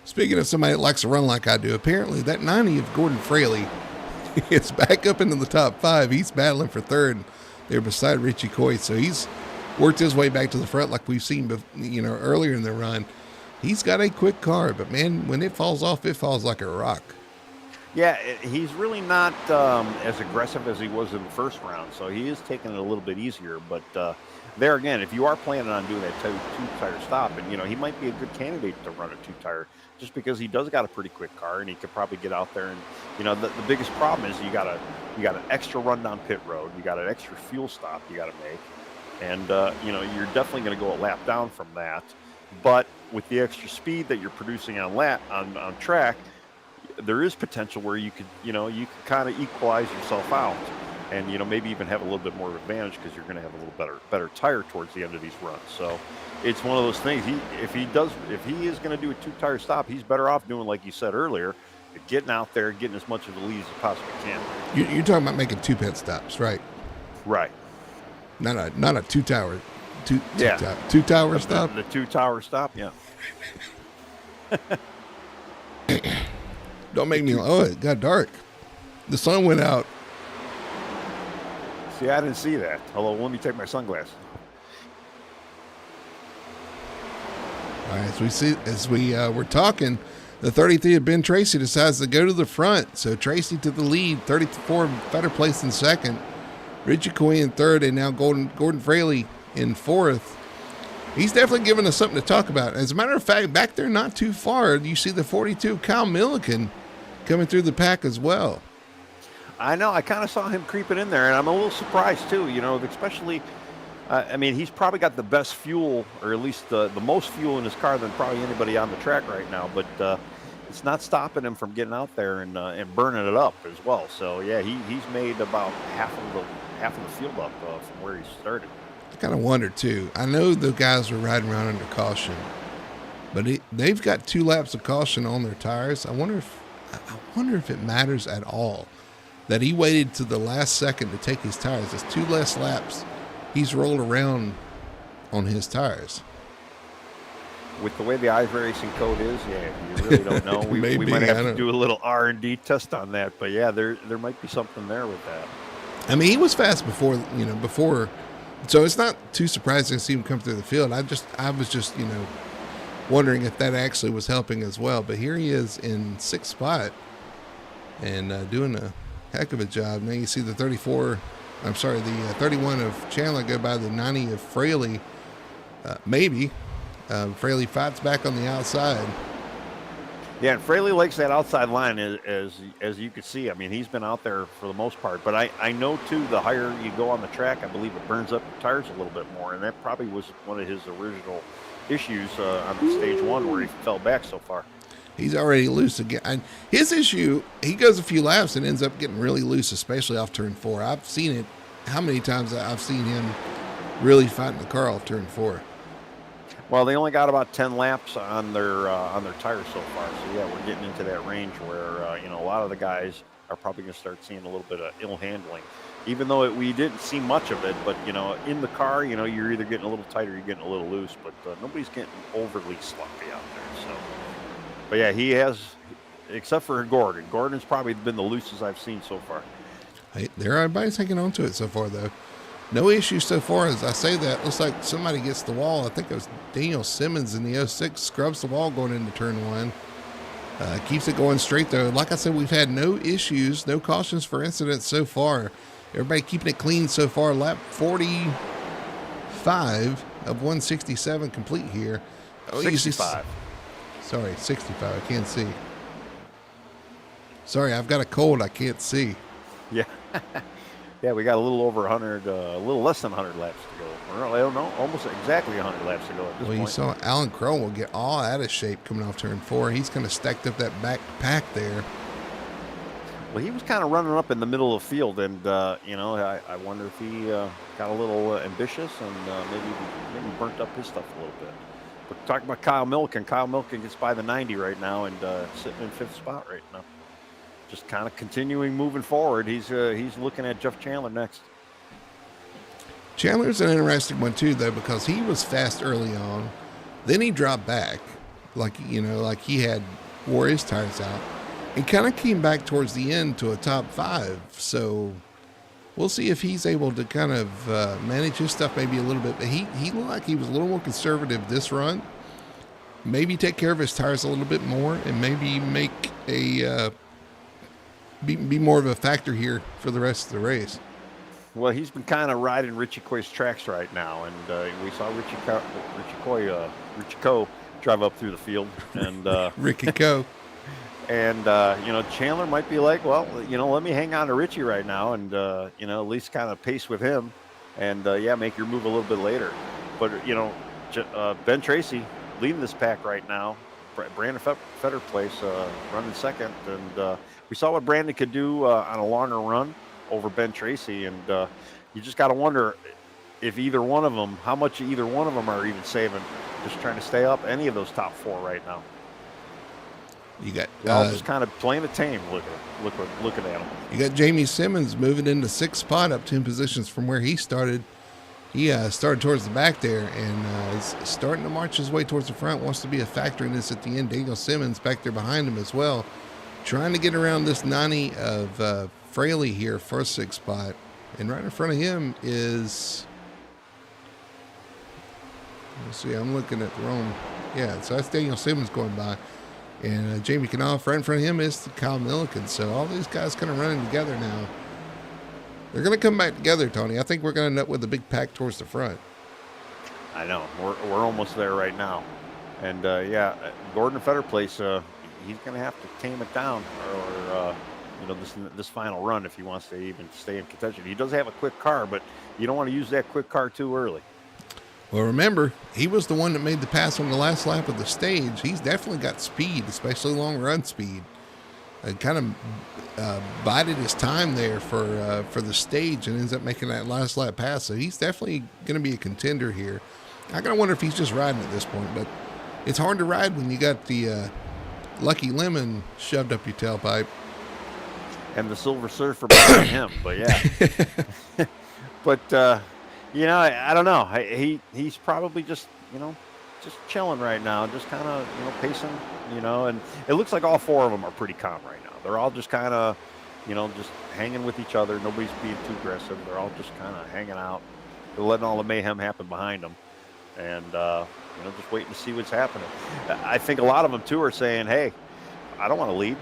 Speaking of somebody that likes to run like I do, apparently that 90 of Gordon Fraley is back up into the top 5. He's battling for third there beside Richie Coy. So he's worked his way back to the front like we've seen, earlier in the run. He's got a quick car, but man, when it falls off, it falls like a rock. Yeah, he's really not as aggressive as he was in the first round, so he is taking it a little bit easier. But there again, if you are planning on doing that two-tire stop, and he might be a good candidate to run a two-tire, just because he does got a pretty quick car, and he could probably get out there. And the biggest problem is you got an extra run down pit road, you got an extra fuel stop you got to make, and you're definitely going to go a lap down from that. But with the extra speed that you're producing on track, there is potential where you could kind of equalize yourself out, and maybe even have a little bit more of advantage because you're going to have a little better tire towards the end of these runs. So it's one of those things. If he is going to do a two-tire stop, he's better off doing like you said earlier, getting out there, getting as much of the lead as he possibly can. You're talking about making 2 pit stops, right? Right. Not a two-tower stop. The two-tower stop, yeah. Don't make me. Oh, it got dark. The sun went out. See, I didn't see that. Although, let me take my sunglasses. All right, as we were talking, the 33 of Ben Tracy decides to go to the front. So Tracy to the lead, 34 better place in second, Richie Coy in third, and now Gordon Fraley in fourth. He's definitely giving us something to talk about. As a matter of fact, back there not too far, you see the 42 Kyle Milliken coming through the pack as well. I know. I kind of saw him creeping in there, and I'm a little surprised too. Especially, I mean, he's probably got the best fuel, or at least the most fuel in his car than probably anybody on the track right now. But it's not stopping him from getting out there and burning it up as well. So yeah, he's made about half of the field up from where he started. I kind of wonder too. I know the guys were riding around under caution, but they've got 2 laps of caution on their tires. I wonder if it matters at all that he waited to the last second to take his tires. It's 2 less laps he's rolled around on his tires. With the way the iRacing code is, yeah, you really don't know. We might have to do a little R&D test on that, but yeah, there might be something there with that. I mean, he was fast before, so it's not too surprising to see him come through the field. I was just wondering if that actually was helping as well. But here he is in 6th spot and doing a heck of a job. Now you see the 31 of Chandler go by the 90 of Fraley. Fraley fights back on the outside. Yeah, and Fraley likes that outside line as you can see. I mean, he's been out there for the most part. But I know, too, the higher you go on the track, I believe it burns up your tires a little bit more. And that probably was one of his original issues on stage 1 where he fell back so far. He's already loose again. And his issue, he goes a few laps and ends up getting really loose, especially off turn 4. I've seen it. How many times I've seen him really fighting the car off turn 4. Well, they only got about 10 laps on their tires so far. So, yeah, we're getting into that range where, a lot of the guys are probably going to start seeing a little bit of ill handling. Even though we didn't see much of it, but, in the car, you're either getting a little tight or you're getting a little loose. But nobody's getting overly sloppy out there. So, but, yeah, he has, except for Gordon. Gordon's probably been the loosest I've seen so far. Hey, everybody's hanging on to it so far, though. No issues so far. As I say that, looks like somebody gets the wall. I think it was Daniel Simmons in the 06, scrubs the wall going into turn 1. Keeps it going straight, though. Like I said, we've had no issues, no cautions for incidents so far. Everybody keeping it clean so far. Lap 45 of 167 complete here. 65. Sorry, 65. I can't see. Sorry, I've got a cold. I can't see. Yeah. Yeah, we got a little over 100, a little less than 100 laps to go. Or, I don't know, almost exactly 100 laps to go at this point. You saw Alan Crowell get all out of shape coming off turn 4. He's kind of stacked up that back pack there. Well, he was kind of running up in the middle of the field, and, I wonder if he got a little ambitious and maybe burnt up his stuff a little bit. But talking about Kyle Milliken gets by the 90 right now and sitting in 5th spot right now. Just kind of continuing moving forward. He's looking at Jeff Chandler next. Chandler's an interesting one too, though, because he was fast early on, then he dropped back, like he had wore his tires out, and kind of came back towards the end to a top 5. So we'll see if he's able to kind of manage his stuff maybe a little bit. But he looked like he was a little more conservative this run. Maybe take care of his tires a little bit more, and maybe make a be more of a factor here for the rest of the race. Well, he's been kind of riding Richie Coy's tracks right now, and we saw Richie Coe drive up through the field, and Ricky Coe. And Chandler might be like, well, let me hang on to Richie right now, and at least kind of pace with him, and make your move a little bit later. But Ben Tracy leading this pack right now. Brandon Fetter place running second, and we saw what Brandon could do on a longer run over Ben Tracy, and you just got to wonder if either one of them, how much either one of them are even saving, just trying to stay up any of those top 4 right now. You got just kind of playing it tame. Looking at them. You got Jamie Simmons moving into 6th spot, up 10 positions from where he started. He started towards the back there and is starting to march his way towards the front. Wants to be a factor in this at the end. Daniel Simmons back there behind him as well, trying to get around this 90 of Fraley here for 6th spot. And right in front of him is, let's see, I'm looking at the wrong. Yeah, so that's Daniel Simmons going by. And Jamie Knopf, right in front of him is Kyle Milliken. So all these guys kind of running together now. They're going to come back together, Tony. I think we're going to end up with a big pack towards the front. I know. We're almost there right now. And, Gordon Fetter place, he's going to have to tame it down or this final run if he wants to even stay in contention. He does have a quick car, but you don't want to use that quick car too early. Well, remember, he was the one that made the pass on the last lap of the stage. He's definitely got speed, especially long run speed. Kind of bided his time there for the stage and ends up making that last lap pass. So he's definitely going to be a contender here. I gotta wonder if he's just riding at this point, but it's hard to ride when you got the Lucky Lemon shoved up your tailpipe. And the Silver Surfer behind him, but yeah. But I don't know. He's probably just chilling right now, just kind of pacing, and it looks like all 4 of them are pretty calm right now. They're all just kind of just hanging with each other. Nobody's being too aggressive. They're all just kind of hanging out. They're letting all the mayhem happen behind them, and just waiting to see what's happening. I think a lot of them too are saying, hey, I don't want to lead.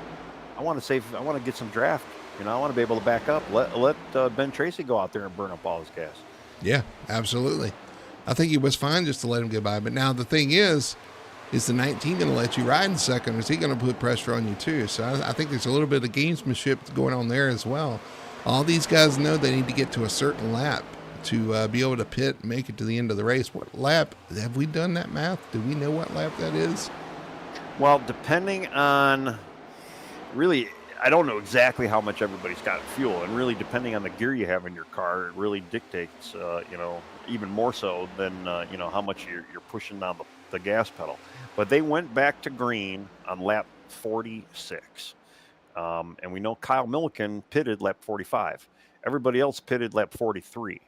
I want to get some draft. I want to be able to back up. Let Ben Tracy go out there and burn up all his gas. Yeah, absolutely. I think it was fine just to let him get by. But now the thing is the 19 going to let you ride in second, or is he going to put pressure on you too? So I think there's a little bit of gamesmanship going on there as well. All these guys know they need to get to a certain lap to be able to pit and make it to the end of the race. What lap? Have we done that math? Do we know what lap that is? Well, depending on really, I don't know exactly how much everybody's got in fuel, and really depending on the gear you have in your car, it really dictates, even more so than, how much you're pushing down the gas pedal. But they went back to green on lap 46. And we know Kyle Milliken pitted lap 45. Everybody else pitted lap 43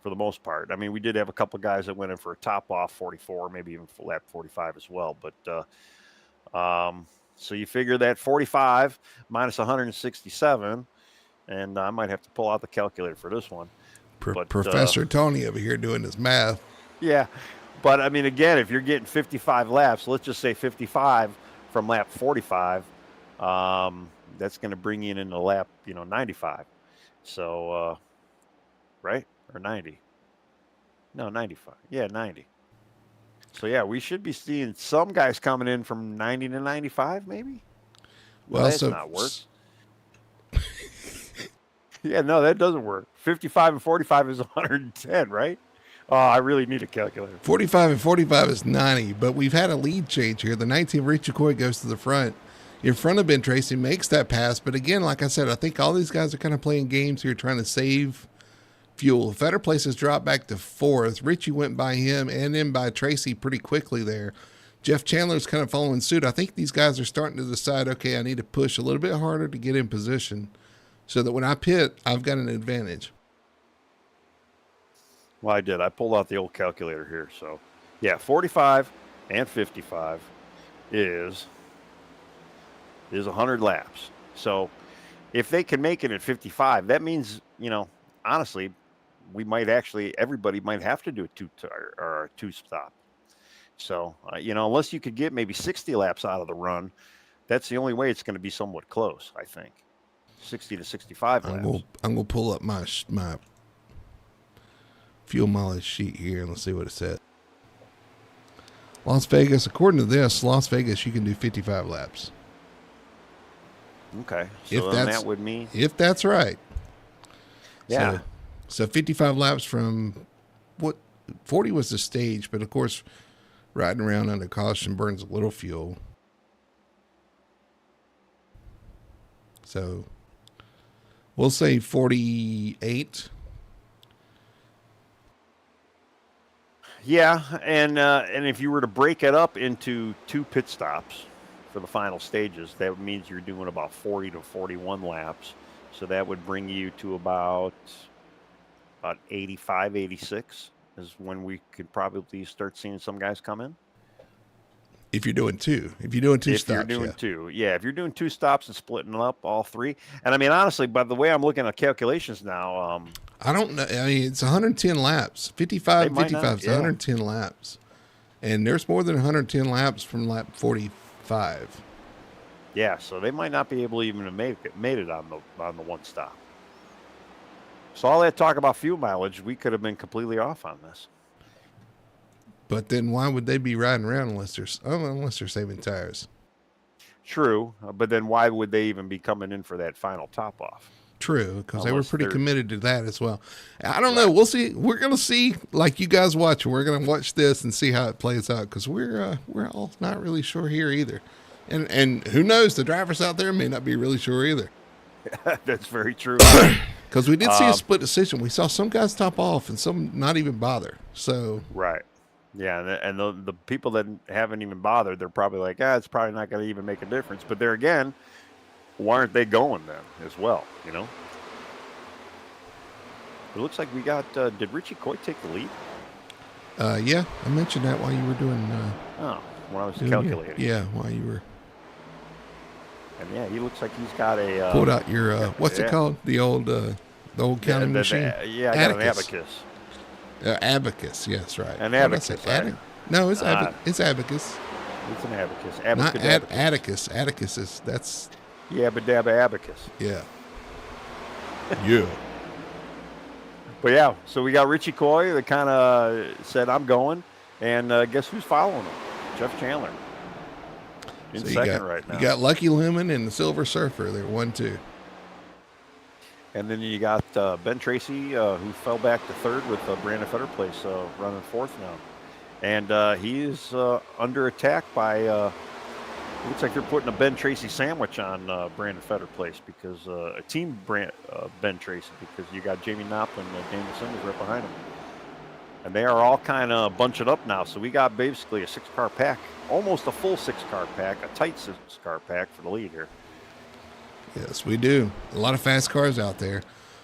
for the most part. I mean, we did have a couple of guys that went in for a top off 44, maybe even for lap 45 as well. But, so you figure that 45 minus 167, and I might have to pull out the calculator for this one. Professor Tony over here doing his math. Yeah, but I mean, again, if you're getting 55 laps, let's just say 55 from lap 45, That's going to bring you in the lap, 95. So, right? Or 90. No, 95. Yeah, 90. So, yeah, we should be seeing some guys coming in from 90 to 95, maybe? No, Well, that's so not work. Yeah, no, that doesn't work. 55 and 45 is 110, right? Oh, I really need a calculator. 45 and 45 is 90, but we've had a lead change here. The 19 Richie Coy goes to the front. In front of Ben Tracy, makes that pass. But again, like I said, I think all these guys are kind of playing games here, trying to save fuel. Fetter Place dropped back to fourth. Richie went by him and then by Tracy pretty quickly there. Jeff Chandler's kind of following suit. I think these guys are starting to decide, okay, I need to push a little bit harder to get in position so that when I pit, I've got an advantage. Well, I did. I pulled out the old calculator here. So, yeah, 45 and 55 is 100 laps. So, if they can make it at 55, that means, honestly, everybody might have to do a two stop. So, unless you could get maybe 60 laps out of the run, that's the only way it's going to be somewhat close, I think. 60 to 65 laps. I'm gonna pull up my fuel mileage sheet here and let's see what it says. Las Vegas, according to this, Las Vegas, you can do 55 laps. Okay, so then that would mean if that's right. Yeah. So 55 laps from 40 was the stage, but of course, riding around under caution burns a little fuel. So we'll say 48. Yeah, and if you were to break it up into two pit stops for the final stages, that means you're doing about 40 to 41 laps. So that would bring you to about 85, 86 is when we could probably start seeing some guys come in. If you're doing two. If you're doing two stops. If you're doing two. Yeah, if you're doing two stops and splitting up all three. And I mean, honestly, by the way I'm looking at calculations now, I don't know. I mean, it's 110 laps. 55 is 110 laps. And there's more than 110 laps from lap 45. Yeah, so they might not be able to even have made it on the one stop. So all that talk about fuel mileage, we could have been completely off on this. But then why would they be riding around unless they're saving tires? True, but then why would they even be coming in for that final top off? True, because they were pretty committed to that as well. I don't know. We'll see. We're going to see, like you guys watch. We're going to watch this and see how it plays out because we're all not really sure here either. And who knows? The drivers out there may not be really sure either. That's very true. Because we did see a split decision. We saw some guys top off and some not even bother. So right. Yeah, and the people that haven't even bothered, they're probably like, it's probably not going to even make a difference. But there again, why aren't they going then as well, It looks like we got, did Richie Coy take the lead? Yeah, I mentioned that while you were doing... when I was calculating. Yeah, while you were... And yeah, he looks like he's got a... pulled out your, what's it called? The old counting machine? I got an abacus. Abacus, yes, right. An abacus. No, it's abacus. It's an abacus. Not Atticus. Atticus is, that's... Yabba dabba abacus. Yeah. Yeah. But yeah, so we got Richie Coy that kind of said, I'm going. And guess who's following him? Jeff Chandler. In second right now. You got Lucky Lemon and the Silver Surfer. They're 1-2. And then you got Ben Tracy, who fell back to third with Brandon Fetter Place running fourth now. And he is under attack by, looks like they're putting a Ben Tracy sandwich on Brandon Fetter Place because a team Ben Tracy because you got Jamie Knopp and Daniel Simmons right behind him. And they are all kind of bunching up now. So we got basically a 6-car pack, almost a full 6-car pack, a tight 6-car pack for the lead here. Yes, we do. A lot of fast cars out there.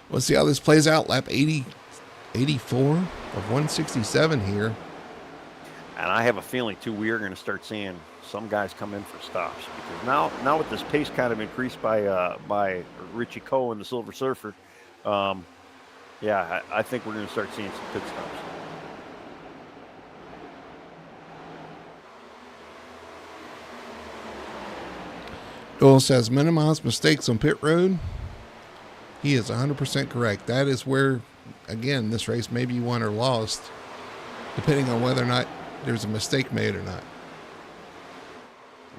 We'll see how this plays out. Lap 84 of 167 here. And I have a feeling, too, we are going to start seeing some guys come in for stops. Because now with this pace kind of increased by Richie Coe and the Silver Surfer, I think we're going to start seeing some pit stops. Doyle says minimize mistakes on pit road. He is 100% correct. That is where, again, this race may be won or lost, depending on whether or not there's a mistake made or not.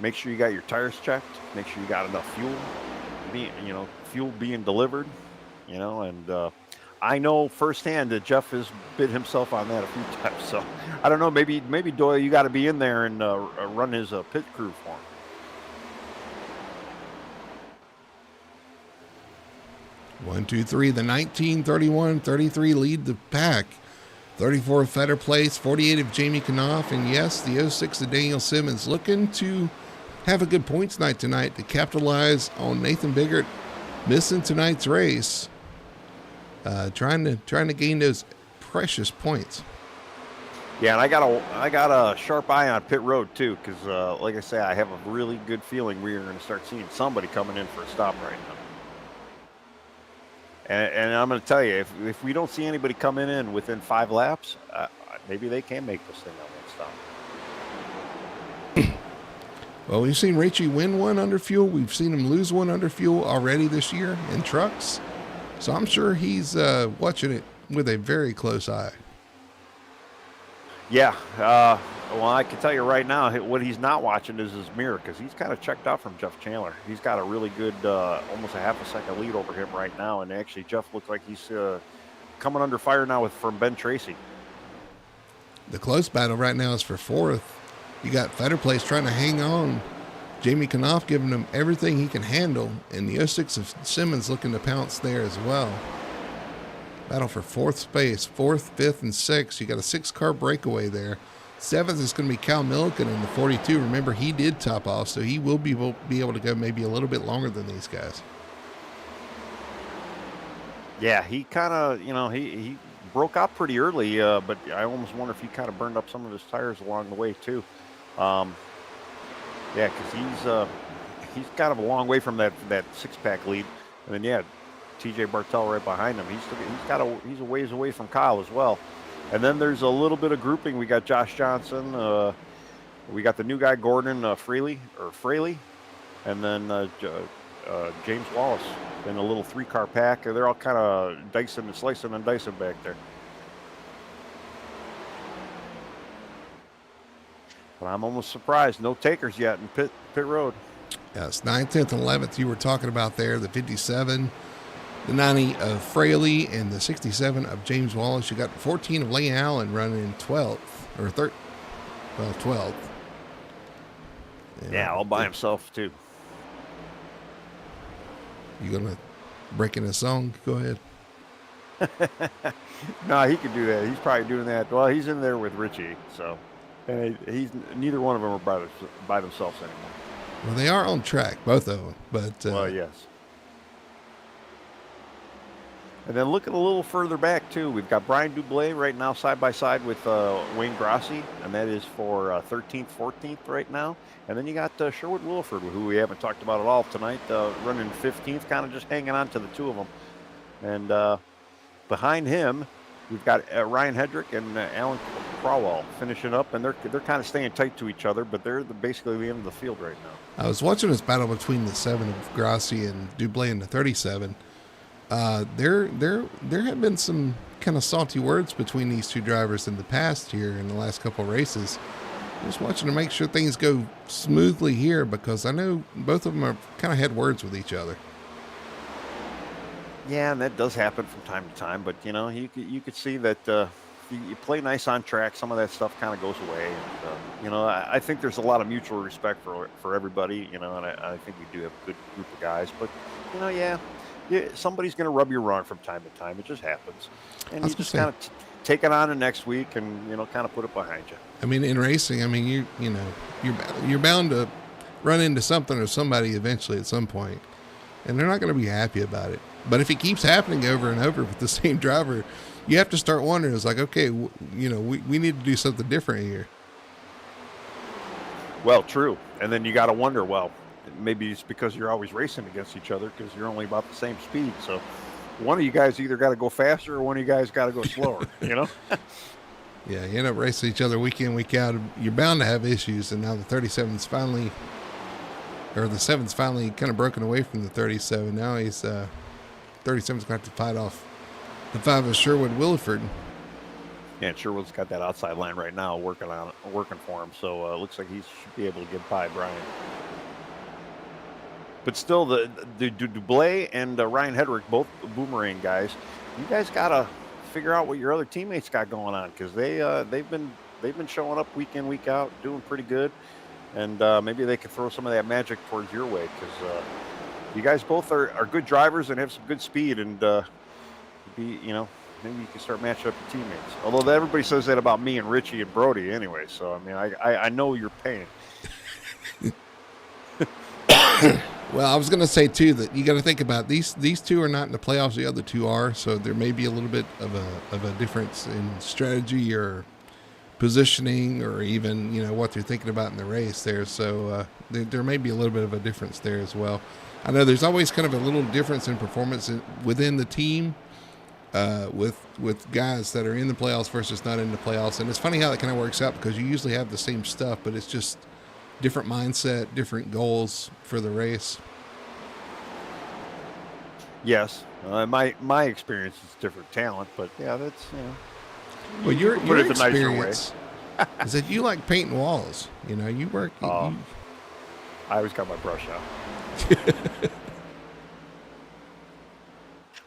Make sure you got your tires checked. Make sure you got enough fuel, fuel being delivered, and I know firsthand that Jeff has bid himself on that a few times. So I don't know. Maybe Doyle, you got to be in there and run his pit crew for him. 1, 2, 3. The 19-31-33 lead the pack. 34 of Fetter Place, 48 of Jamie Knopf, and yes, the 06 of Daniel Simmons looking to have a good points night tonight to capitalize on Nathan Biggert missing tonight's race. Trying to gain those precious points. Yeah, and I got a sharp eye on pit road too, because like I say, I have a really good feeling we are going to start seeing somebody coming in for a stop right now. And I'm going to tell you, if we don't see anybody coming in within 5 laps, maybe they can make this thing on one stop. Well, we've seen Richie win one under fuel. We've seen him lose one under fuel already this year in trucks. So I'm sure he's watching it with a very close eye. Yeah. Well, I can tell you right now, what he's not watching is his mirror, because he's kind of checked out from Jeff Chandler. He's got a really good, almost a half a second lead over him right now. And actually, Jeff looks like he's coming under fire now from Ben Tracy. The close battle right now is for 4th. You got Fetter Place trying to hang on. Jamie Knopf giving him everything he can handle. And the 06 of Simmons looking to pounce there as well. Battle for 4th space, 4th, 5th, and 6th. You got a 6-car breakaway there. 7th is going to be Cal Milliken in the 42. Remember, he did top off, so he will be able to go maybe a little bit longer than these guys. Yeah, he kind of, he broke out pretty early, but I almost wonder if he kind of burned up some of his tires along the way too. Yeah, because he's kind of a long way from that 6-pack lead, and then yeah, TJ Bartel right behind him. He's a ways away from Kyle as well. And then there's a little bit of grouping. We got Josh Johnson. We got the new guy, Gordon Fraley. And then James Wallace in a little 3-car pack. They're all kind of slicing and dicing back there. But I'm almost surprised. No takers yet in pit road. Yes, 9th, 10th, and 11th you were talking about there. The 57. The 90 of Fraley and the 67 of James Wallace. You got 14 of Lane Allen running in 12th or 12th. Yeah, all by himself too. You gonna break in a song? Go ahead. No, he could do that. He's probably doing that. Well, he's in there with Richie, so and he's neither one of them are by themselves anymore. Well, they are on track, both of them. But well, yes. And then looking a little further back, too, we've got Brian Dublé right now side by side with Wayne Grossi, and that is for 13th, 14th right now. And then you got Sherwood Williford, who we haven't talked about at all tonight, running 15th, kind of just hanging on to the two of them. And behind him, we've got Ryan Hedrick and Alan Crowell finishing up, and they're kind of staying tight to each other, but they're basically the end of the field right now. I was watching this battle between the 7 of Grossi and Dublé and the 37. There have been some kind of salty words between these two drivers in the past here in the last couple of races. Just watching to make sure things go smoothly here, because I know both of them have kind of had words with each other. Yeah, and that does happen from time to time, but you could see that you play nice on track, some of that stuff kind of goes away. And, I think there's a lot of mutual respect for everybody, and I think we do have a good group of guys, but yeah, somebody's going to rub you wrong from time to time. It just happens. And you just kind of take it on the next week and, kind of put it behind you. I mean, in racing, you're bound to run into something or somebody eventually at some point, and they're not going to be happy about it. But if it keeps happening over and over with the same driver, you have to start wondering, it's like, okay, we need to do something different here. Well, true. And then you got to wonder, well, maybe it's because you're always racing against each other because you're only about the same speed. So one of you guys either got to go faster or one of you guys got to go slower, Yeah, you end up racing each other week in, week out. You're bound to have issues, and now the 37's finally or the 7's finally kind of broken away from the 37. Now he's 37's going to have to fight off the 5 of Sherwood Williford. Yeah, and Sherwood's got that outside line right now working for him. So it looks like he should be able to get by Brian. But still, the Dublé and Ryan Hedrick, both Boomerang guys, you guys got to figure out what your other teammates got going on, because they've been showing up week in, week out, doing pretty good. And maybe they could throw some of that magic towards your way, because you guys both are good drivers and have some good speed, and maybe you can start matching up your teammates. Although everybody says that about me and Richie and Brody anyway, so I mean, I know your pain. Well, I was going to say too that you got to think about these two are not in the playoffs; the other two are. So there may be a little bit of a difference in strategy or positioning, or even what they're thinking about in the race there. So there may be a little bit of a difference there as well. I know there's always kind of a little difference in performance within the team with guys that are in the playoffs versus not in the playoffs, and it's funny how that kind of works out, because you usually have the same stuff, but it's just different mindset, different goals for the race. Yes, my experience is different talent, but yeah, that's Well, your experience is that you like painting walls. You work. I always got my brush out.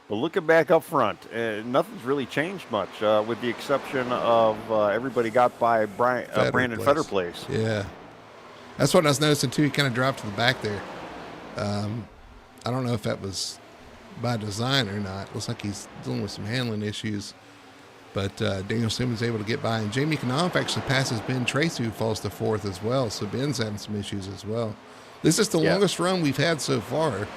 But looking back up front, nothing's really changed much, with the exception of everybody got by Brandon Fetterplace. Yeah. That's what I was noticing too. He kind of dropped to the back there. I don't know if that was by design or not. Looks like he's dealing with some handling issues. But Daniel Simmons able to get by. And Jamie Knopf actually passes Ben Tracy, who falls to 4th as well. So Ben's having some issues as well. This is the longest run we've had so far,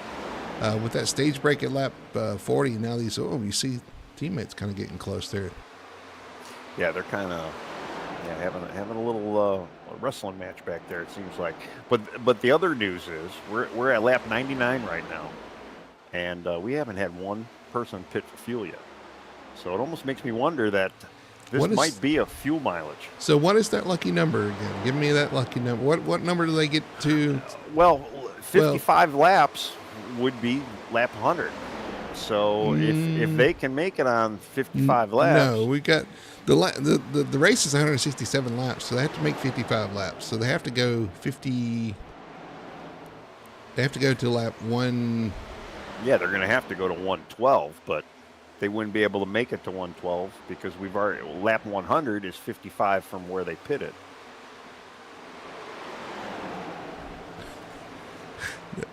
with that stage break at lap 40. And now you see teammates kind of getting close there. Yeah, they're kind of having a little wrestling match back there, it seems like. But the other news is we're at lap 99 right now, and we haven't had one person pit for fuel yet. So it almost makes me wonder that this might be a fuel mileage. So what is that lucky number again? Give me that lucky number. What number do they get to? Well, 55 laps would be lap 100. So if they can make it on 55 laps. No, we got the race is 167 laps, so they have to make 55 laps. So they have to go 50. They have to go to lap 1. Yeah, they're going to have to go to 112, but they wouldn't be able to make it to 112 because lap 100 is 55 from where they pitted.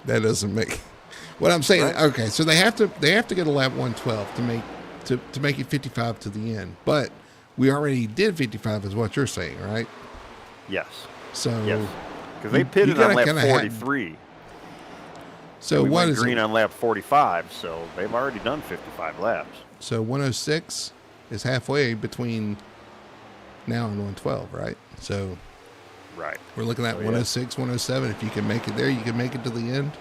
That doesn't make what I'm saying. Right? Okay, so they have to go to lap 112 to make it 55 to the end. But we already did 55, is what you're saying, right? Yes. So yes, because they pitted on lap 43. So what is green on lap 45? So they've already done 55 laps. So 106 is halfway between now and 112, right? So right, we're looking at 106, 107. If you can make it there, you can make it to the end.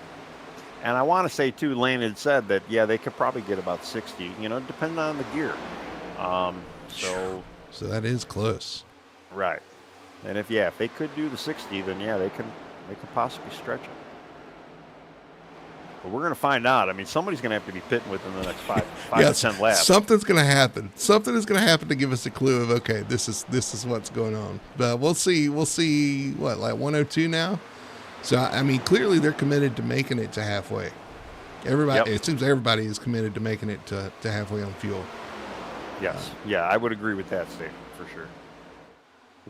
And I want to say too, Lane had said that they could probably get about 60. Depending on the gear. So that is close. Right. And if they could do the 60, then they can possibly stretch it. But we're going to find out. I mean, somebody's going to have to be pitting within the next 5 to 10 laps. Something's going to happen. Something is going to happen to give us a clue of, okay, this is what's going on. But we'll see. We'll see what, like 102 now. So I mean, clearly they're committed to making it to halfway. Everybody, It seems everybody is committed to making it to halfway on fuel. Yes. I would agree with that statement for sure.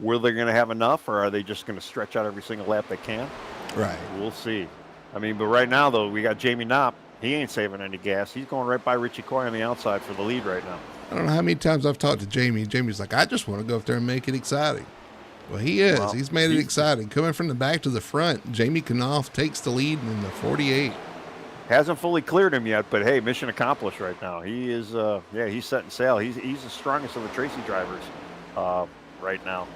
Were they going to have enough, or are they just going to stretch out every single lap they can? Right. We'll see. I mean, but right now, though, we got Jamie Knopp. He ain't saving any gas. He's going right by Richie Coy on the outside for the lead right now. I don't know how many times I've talked to Jamie. Jamie's like, I just want to go up there and make it exciting. Well, he is. Well, he's made it exciting. Coming from the back to the front, Jamie Knopf takes the lead in the 48. Hasn't fully cleared him yet, but hey, mission accomplished right now. He is, he's setting sail. He's the strongest of the Tracy drivers right now.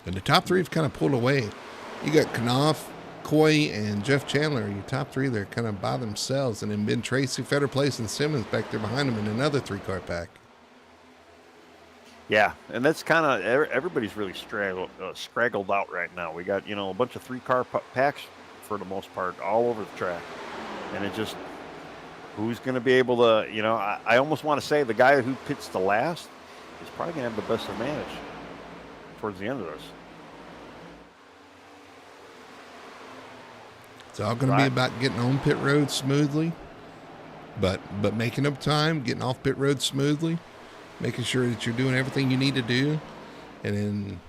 And the top three have kind of pulled away. You got Knopf, Coy, and Jeff Chandler. Your top three, they're kind of by themselves. And then Ben Tracy, Fetterplace, and Simmons back there behind them in another 3-car pack. Yeah, and that's kind of everybody's really straggled out right now. We got a bunch of three-car packs for the most part all over the track, and it just who's going to be able to I almost want to say the guy who pits the last is probably going to have the best advantage towards the end of this. It's all going to be about getting on pit road smoothly, but making up time, getting off pit road smoothly, making sure that you're doing everything you need to do, and then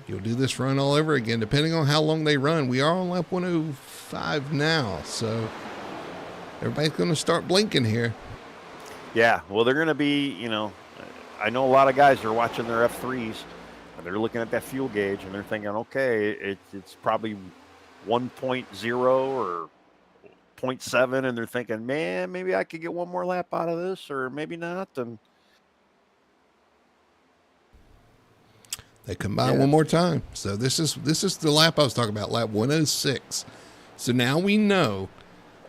you'll do this run all over again, depending on how long they run. We are on lap 105 now, so everybody's going to start blinking here. Yeah, well, they're going to be, I know a lot of guys are watching their F3s, and they're looking at that fuel gauge, and they're thinking, okay, it's probably 1.0 or 0.7, and they're thinking, man, maybe I could get one more lap out of this, or maybe not. And they combine one more time. So this is the lap I was talking about, lap 106. So now we know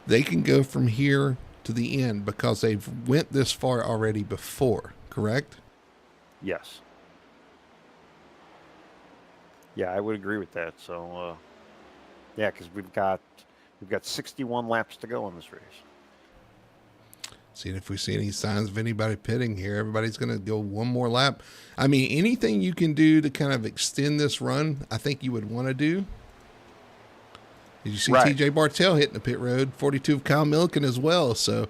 they can go from here to the end because they've went this far already before, correct? Yes. Yeah, I would agree with that. So, yeah, because we've got 61 laps to go in this race. Seeing if we see any signs of anybody pitting here. Everybody's going to go one more lap. I mean, anything you can do to kind of extend this run, I think you would want to do. Did you see TJ Bartell hitting the pit road? 42 of Kyle Milliken as well. So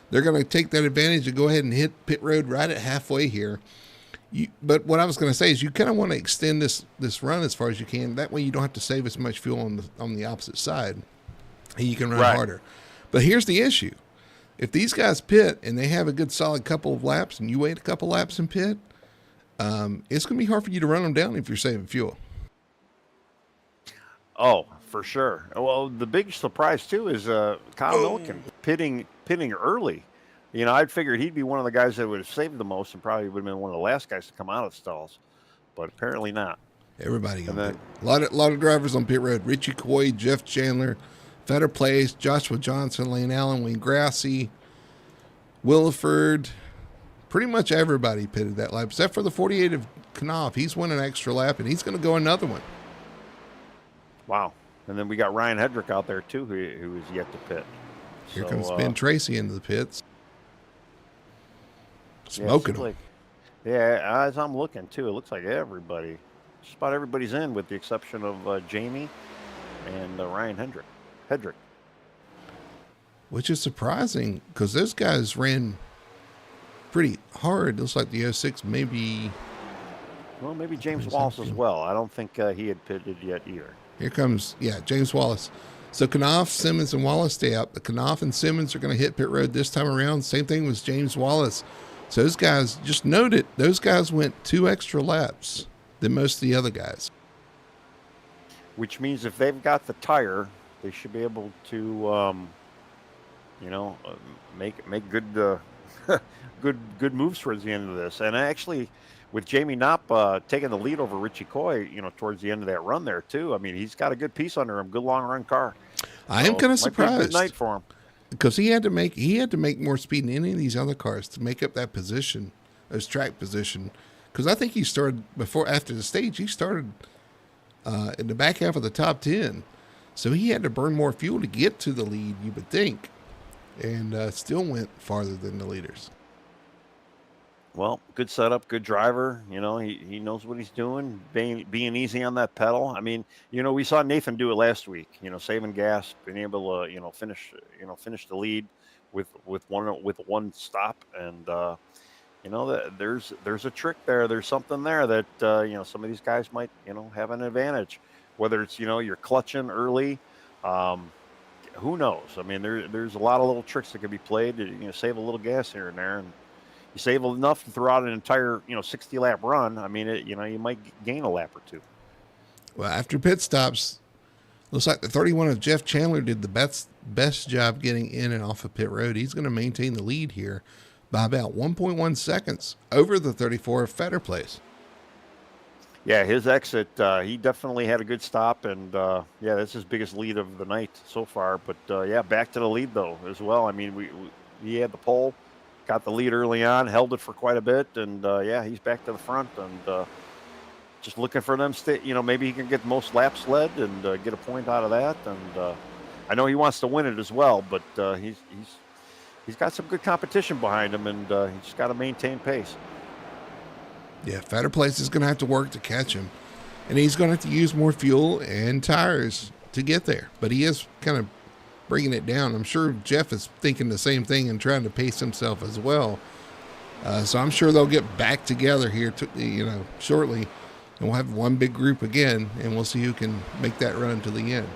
they're going to take that advantage to go ahead and hit pit road right at halfway here. But what I was going to say is you kind of want to extend this run as far as you can. That way you don't have to save as much fuel on the opposite side, and you can run harder. But here's the issue. If these guys pit and they have a good solid couple of laps and you wait a couple laps and pit, it's going to be hard for you to run them down if you're saving fuel. Oh, for sure. Well, the big surprise too is Kyle Milliken pitting early. I'd figured he'd be one of the guys that would have saved the most and probably would have been one of the last guys to come out of the stalls, but apparently not. Everybody on pit. A lot of drivers on pit road. Richie Coy, Jeff Chandler, Fetter Place, Joshua Johnson, Lane Allen, Wayne Grassy, Williford. Pretty much everybody pitted that lap, except for the 48 of Knopf. He's won an extra lap, and he's going to go another one. Wow. And then we got Ryan Hedrick out there, too, who is yet to pit. Here comes Ben Tracy into the pits. Smoking them. As I'm looking, too, it looks like everybody, just about everybody's in with the exception of Jamie and Ryan Hedrick. Which is surprising because those guys ran pretty hard. Looks like the 06 maybe. Well, maybe James Wallace as well. I don't think he had pitted yet either. Here comes, James Wallace. So Knopf, Simmons, and Wallace stay out. The Knopf and Simmons are going to hit pit road this time around. Same thing with James Wallace. So those guys, just note it, those guys went 2 extra laps than most of the other guys. Which means if they've got the tire, they should be able to, make good good moves towards the end of this. And actually, with Jamie Knopp taking the lead over Richie Coy, towards the end of that run there too. I mean, he's got a good piece under him, good long run car. I am kind of surprised. Good night for him because he had to make more speed than any of these other cars to make up that position, his track position. Because I think he started after the stage, he started in the back half of the top 10, so he had to burn more fuel to get to the lead, you would think, and still went farther than the leaders. Well, good setup, good driver. He knows what he's doing, being easy on that pedal. I mean, we saw Nathan do it last week. Saving gas, being able to finish the lead with one stop, and there's a trick there. There's something there that some of these guys might have an advantage. Whether it's you're clutching early, who knows? I mean, there's a lot of little tricks that can be played to save a little gas here and there, and you save enough to throw out an entire 60 lap run. I mean, you might gain a lap or two. Well, after pit stops, looks like the 31 of Jeff Chandler did the best job getting in and off of pit road. He's going to maintain the lead here by about 1.1 seconds over the 34 of Fetter Place. Yeah, his exit, he definitely had a good stop, and that's his biggest lead of the night so far. But back to the lead though as well. I mean, he had the pole got the lead early on, held it for quite a bit, and yeah, he's back to the front and just looking for them. Maybe he can get the most laps led and get a point out of that. And I know he wants to win it as well, but he's got some good competition behind him, and he's just got to maintain pace. Yeah, Fatter Place is going to have to work to catch him, and he's going to have to use more fuel and tires to get there. But he is kind of bringing it down. I'm sure Jeff is thinking the same thing and trying to pace himself as well. So I'm sure they'll get back together here, shortly, and we'll have one big group again, and we'll see who can make that run to the end.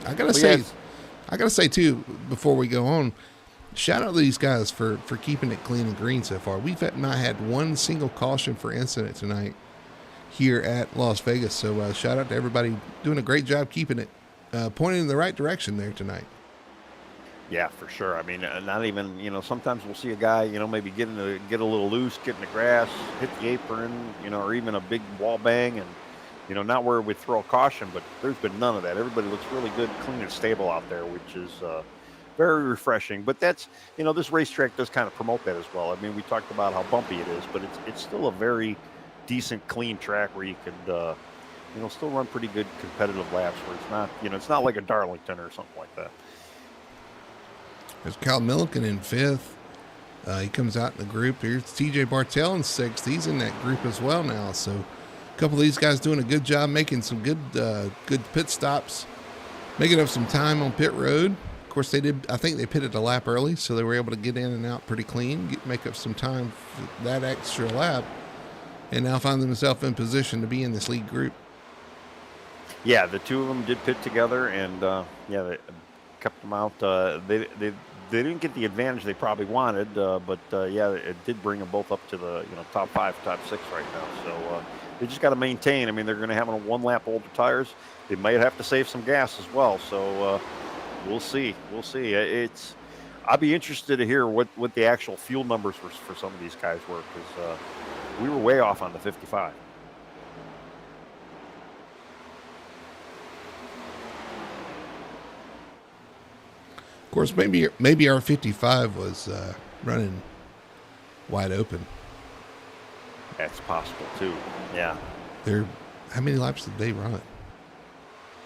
I gotta say too, before we go on, shout out to these guys for keeping it clean and green so far. We've not had one single caution for incident tonight here at Las Vegas. So shout out to everybody doing a great job keeping it pointing in the right direction there tonight. Yeah, for sure. I mean, not even, sometimes we'll see a guy, maybe get a little loose, get in the grass, hit the apron, or even a big wall bang, and, not where we'd throw a caution, but there's been none of that. Everybody looks really good, clean and stable out there, which is very refreshing. But that's, this racetrack does kind of promote that as well. I mean, we talked about how bumpy it is, but it's still a very decent, clean track where you could, still run pretty good competitive laps where it's not, it's not like a Darlington or something like that. There's Kyle Milliken in 5th. He comes out in the group. Here's TJ Bartell in 6th. He's in that group as well now. So a couple of these guys doing a good job making some good pit stops, making up some time on pit road. Of course, they did. I think they pitted a lap early, so they were able to get in and out pretty clean, make up some time for that extra lap, and now find themselves in position to be in this lead group. Yeah, the two of them did pit together, and they kept them out. They didn't get the advantage they probably wanted, but it did bring them both up to the top 5, top 6 right now. So they just got to maintain. I mean, they're going to have on 1 lap older tires. They might have to save some gas as well. So we'll see. I'll be interested to hear what the actual fuel numbers for some of these guys were, because we were way off on the 55. Of course, maybe our 55 was running wide open. That's possible too. Yeah. How many laps did they run?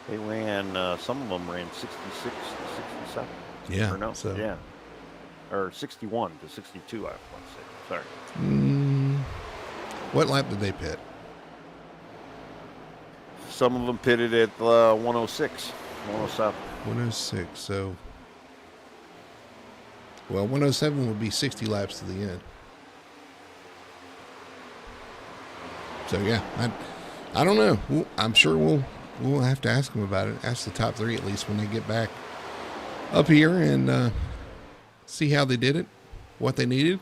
They ran. Some of them ran 66 to 67. Yeah. Or no. So. Yeah. Or 61 to 62. I want to say. Sorry. What lap did they pit? Some of them pitted at 106, 107. 106. So. Well, 107 would be 60 laps to the end. So yeah, I don't know. I'm sure we'll have to ask them about it. Ask the top 3 at least when they get back up here and see how they did it, what they needed,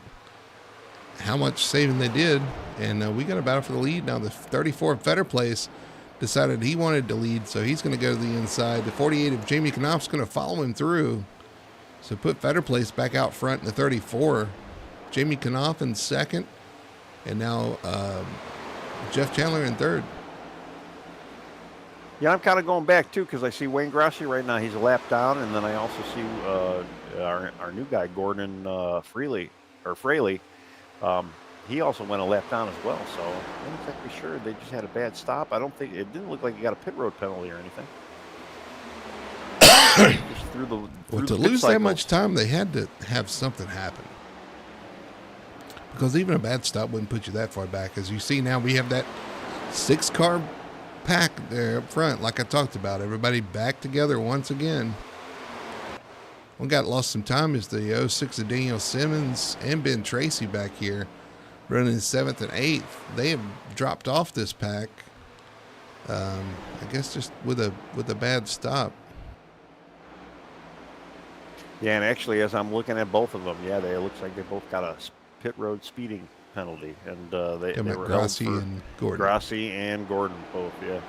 how much saving they did, and we got a battle for the lead now. The 34 Fetter Place decided he wanted to lead, so he's going to go to the inside. The 48 of Jamie Knopf's going to follow him through. So put Fetter Place back out front in the 34. Jamie Knopf in 2nd. And now Jeff Chandler in 3rd. Yeah, I'm kind of going back, too, because I see Wayne Grossi right now. He's a lap down. And then I also see our new guy, Gordon Fraley. He also went a lap down as well. So I'm not exactly sure. They just had a bad stop. It didn't look like he got a pit road penalty or anything. To lose that much time, they had to have something happen. Because even a bad stop wouldn't put you that far back. As you see now, we have that 6-car pack there up front, like I talked about. Everybody back together once again. One guy that lost some time is the 06 of Daniel Simmons and Ben Tracy back here, running 7th and 8th. They have dropped off this pack. I guess just with a bad stop. Yeah, and actually, as I'm looking at both of them, it looks like they both got a pit road speeding penalty, and they were Grossi and Gordon. Grossi and Gordon both, yeah.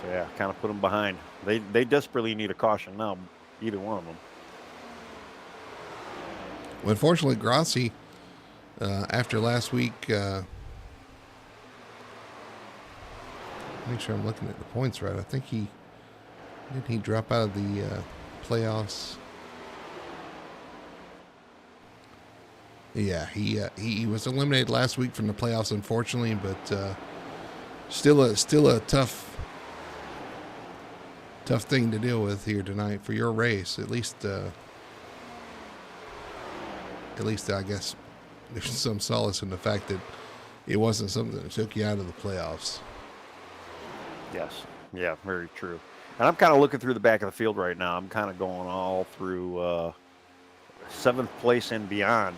So yeah, kind of put them behind. They desperately need a caution now, either one of them. Well, unfortunately, Grossi, after last week, make sure I'm looking at the points right. I think did he drop out of the playoffs? Yeah, he was eliminated last week from the playoffs, unfortunately, but still a tough thing to deal with here tonight for your race. At least I guess there's some solace in the fact that it wasn't something that took you out of the playoffs. Yes. Yeah, very true. And I'm kind of looking through the back of the field right now. I'm kind of going all through seventh place and beyond,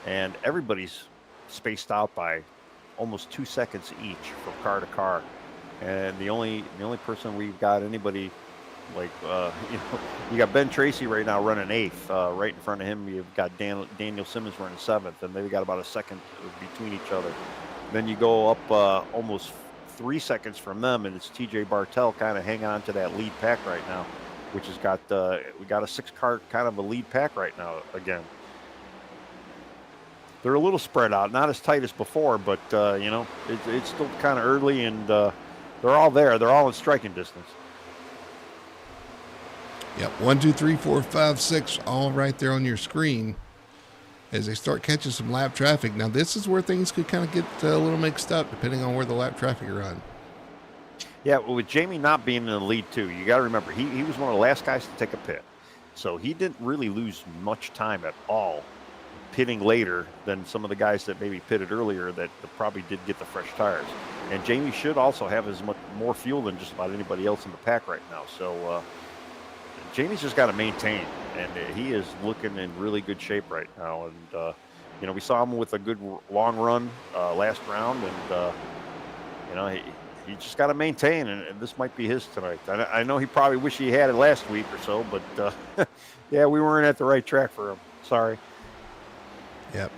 and everybody's spaced out by almost 2 seconds each from car to car. And the only person we've got anybody like you got Ben Tracy right now running eighth. Right in front of him, you've got Daniel Simmons running seventh, and they've got about a second between each other. Then you go up almost 3 seconds from them, and it's TJ Bartell kind of hanging on to that lead pack right now, which has got we got a 6-car kind of a lead pack right now again. They're a little spread out, not as tight as before, but it's still kind of early, and they're all there. They're all in striking distance. Yep, 1, 2, 3, 4, 5, 6, all right there on your screen as they start catching some lap traffic. Now, this is where things could kind of get a little mixed up depending on where the lap traffic run. Yeah, well, with Jamie not being in the lead, too, you got to remember, he was one of the last guys to take a pit. So he didn't really lose much time at all pitting later than some of the guys that maybe pitted earlier that probably did get the fresh tires. And Jamie should also have as much more fuel than just about anybody else in the pack right now. So Jamie's just got to maintain, and he is looking in really good shape right now. And we saw him with a good long run last round, and he just got to maintain, and this might be his tonight. I know he probably wish he had it last week or so, but yeah, we weren't at the right track for him. Sorry. Yep,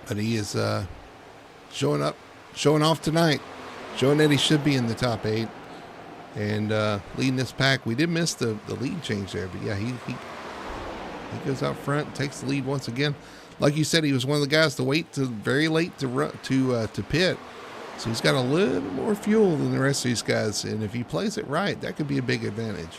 but he is showing off tonight, showing that he should be in the top 8. And leading this pack. We did miss the lead change there, but yeah, he goes out front and takes the lead once again. Like you said, he was one of the guys to wait to very late to pit, so he's got a little bit more fuel than the rest of these guys. And if he plays it right, that could be a big advantage.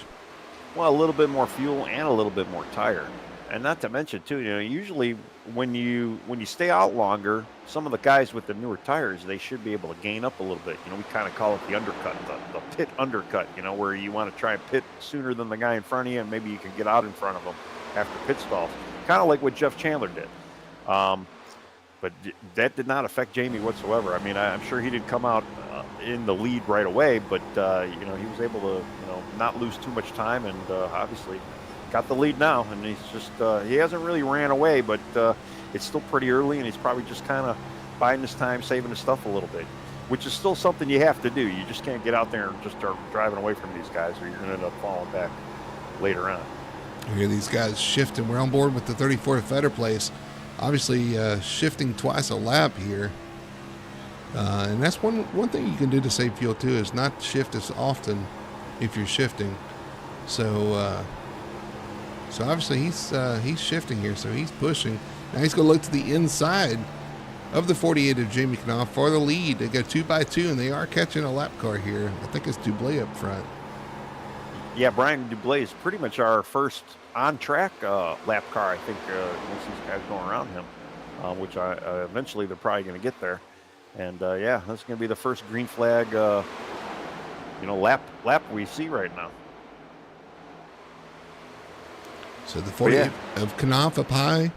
Well, a little bit more fuel and a little bit more tire, and not to mention too, usually when you stay out longer, some of the guys with the newer tires, they should be able to gain up a little bit. We kind of call it the undercut, the pit undercut, where you want to try and pit sooner than the guy in front of you, and maybe you can get out in front of him after pit stalls. Kind of like what Jeff Chandler did. But that did not affect Jamie whatsoever. I mean, I'm sure he didn't come out in the lead right away, but, he was able to, not lose too much time, and obviously got the lead now, and he's just he hasn't really ran away, but it's still pretty early, and he's probably just kind of biding his time, saving his stuff a little bit, which is still something you have to do. You just can't get out there and just start driving away from these guys, or you're going to end up falling back later on. You hear these guys shifting. We're on board with the 34th fetter place, obviously shifting twice a lap here, and that's one thing you can do to save fuel too, is not shift as often if you're shifting. So obviously he's shifting here, so he's pushing. Now he's going to look to the inside of the 48 of Jamie Knopf for the lead. They go 2 by 2, and they are catching a lap car here. I think it's Dublé up front. Yeah, Brian Dublé is pretty much our first on-track lap car, I think, once these guys going around him, which eventually they're probably going to get there. And, yeah, that's going to be the first green flag, lap we see right now. So the 48 of Knopf up high,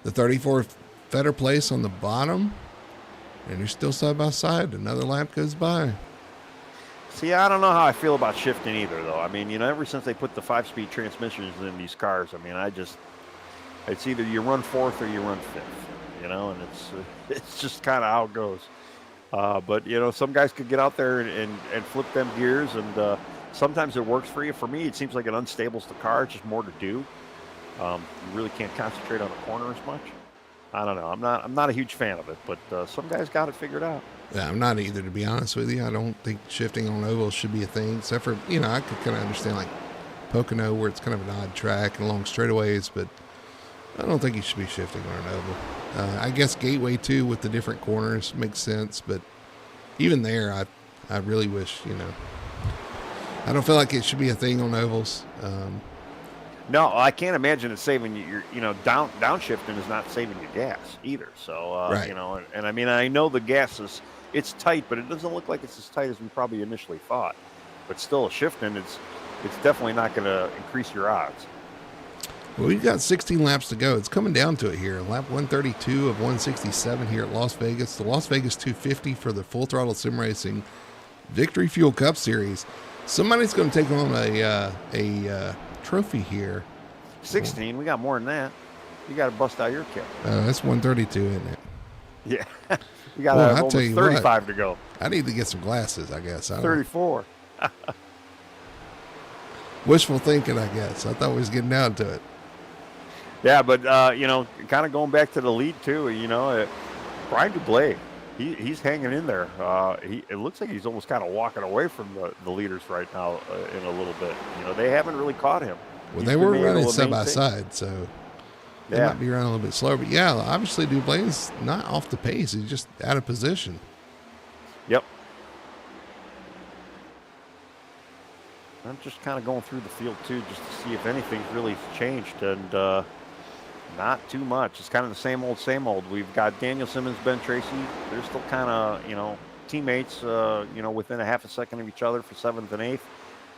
the 34 fetter place on the bottom, and they're still side by side. Another lap goes by. See, I don't know how I feel about shifting either, though. I mean, ever since they put the 5-speed transmissions in these cars, I mean, it's either you run 4th or you run 5th, and it's just kind of how it goes. But, some guys could get out there and flip them gears, and sometimes it works for you. For me, it seems like it unstables the car. It's just more to do. You really can't concentrate on the corner as much. I don't know. I'm not a huge fan of it, but some guys got it figured out. Yeah, I'm not either, to be honest with you. I don't think shifting on ovals should be a thing, except for, I could kind of understand like Pocono, where it's kind of an odd track and long straightaways, but I don't think you should be shifting on an oval. I guess Gateway too, with the different corners, makes sense, but even there, I really wish, I don't feel like it should be a thing on ovals. No, I can't imagine it saving you. Downshifting is not saving you gas either. So, Right. and I mean, I know the gas it's tight, but it doesn't look like it's as tight as we probably initially thought. But still, shifting, it's definitely not going to increase your odds. Well, we've got 16 laps to go. It's coming down to it here. Lap 132 of 167 here at Las Vegas. The Las Vegas 250 for the Full Throttle Sim Racing Victory Fuel Cup Series. Somebody's going to take on a trophy here. 16, we got more than that. You got to bust out your kit. That's 132, isn't it? Yeah. You got Well, almost 35 to go. I need to get some glasses, I guess. 34. Wishful thinking, I guess. I thought we was getting down to it. Yeah, but, kind of going back to the lead, too, Brian Dublé, he's hanging in there. It looks like he's almost kind of walking away from the leaders right now in a little bit. They haven't really caught him. Well, they were running side by side, so they might be running a little bit slower. But, yeah, obviously Dublay's not off the pace. He's just out of position. Yep. I'm just kind of going through the field, too, just to see if anything's really changed. And not too much. It's kind of the same old, same old. We've got Daniel Simmons, Ben Tracy. They're still kind of, teammates, within a half a second of each other for 7th and 8th.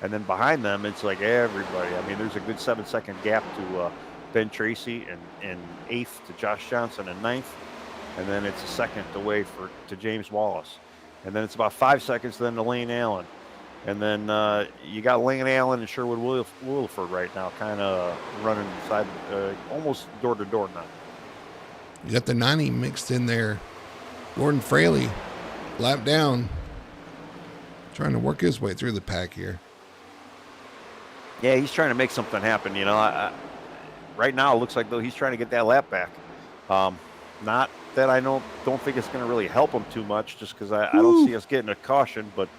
And then behind them, it's like everybody. I mean, there's a good 7-second gap to Ben Tracy and 8th to Josh Johnson and 9th. And then it's a second away to James Wallace. And then it's about 5 seconds then to Lane Allen. And then you got Lane Allen and Sherwood Williford right now, kind of running side, almost door to door now. You got the 90 mixed in there. Gordon Fraley, lap down, trying to work his way through the pack here. Yeah, he's trying to make something happen. Right now it looks like though he's trying to get that lap back. Not that I don't think it's going to really help him too much, just because I don't see us getting a caution, but.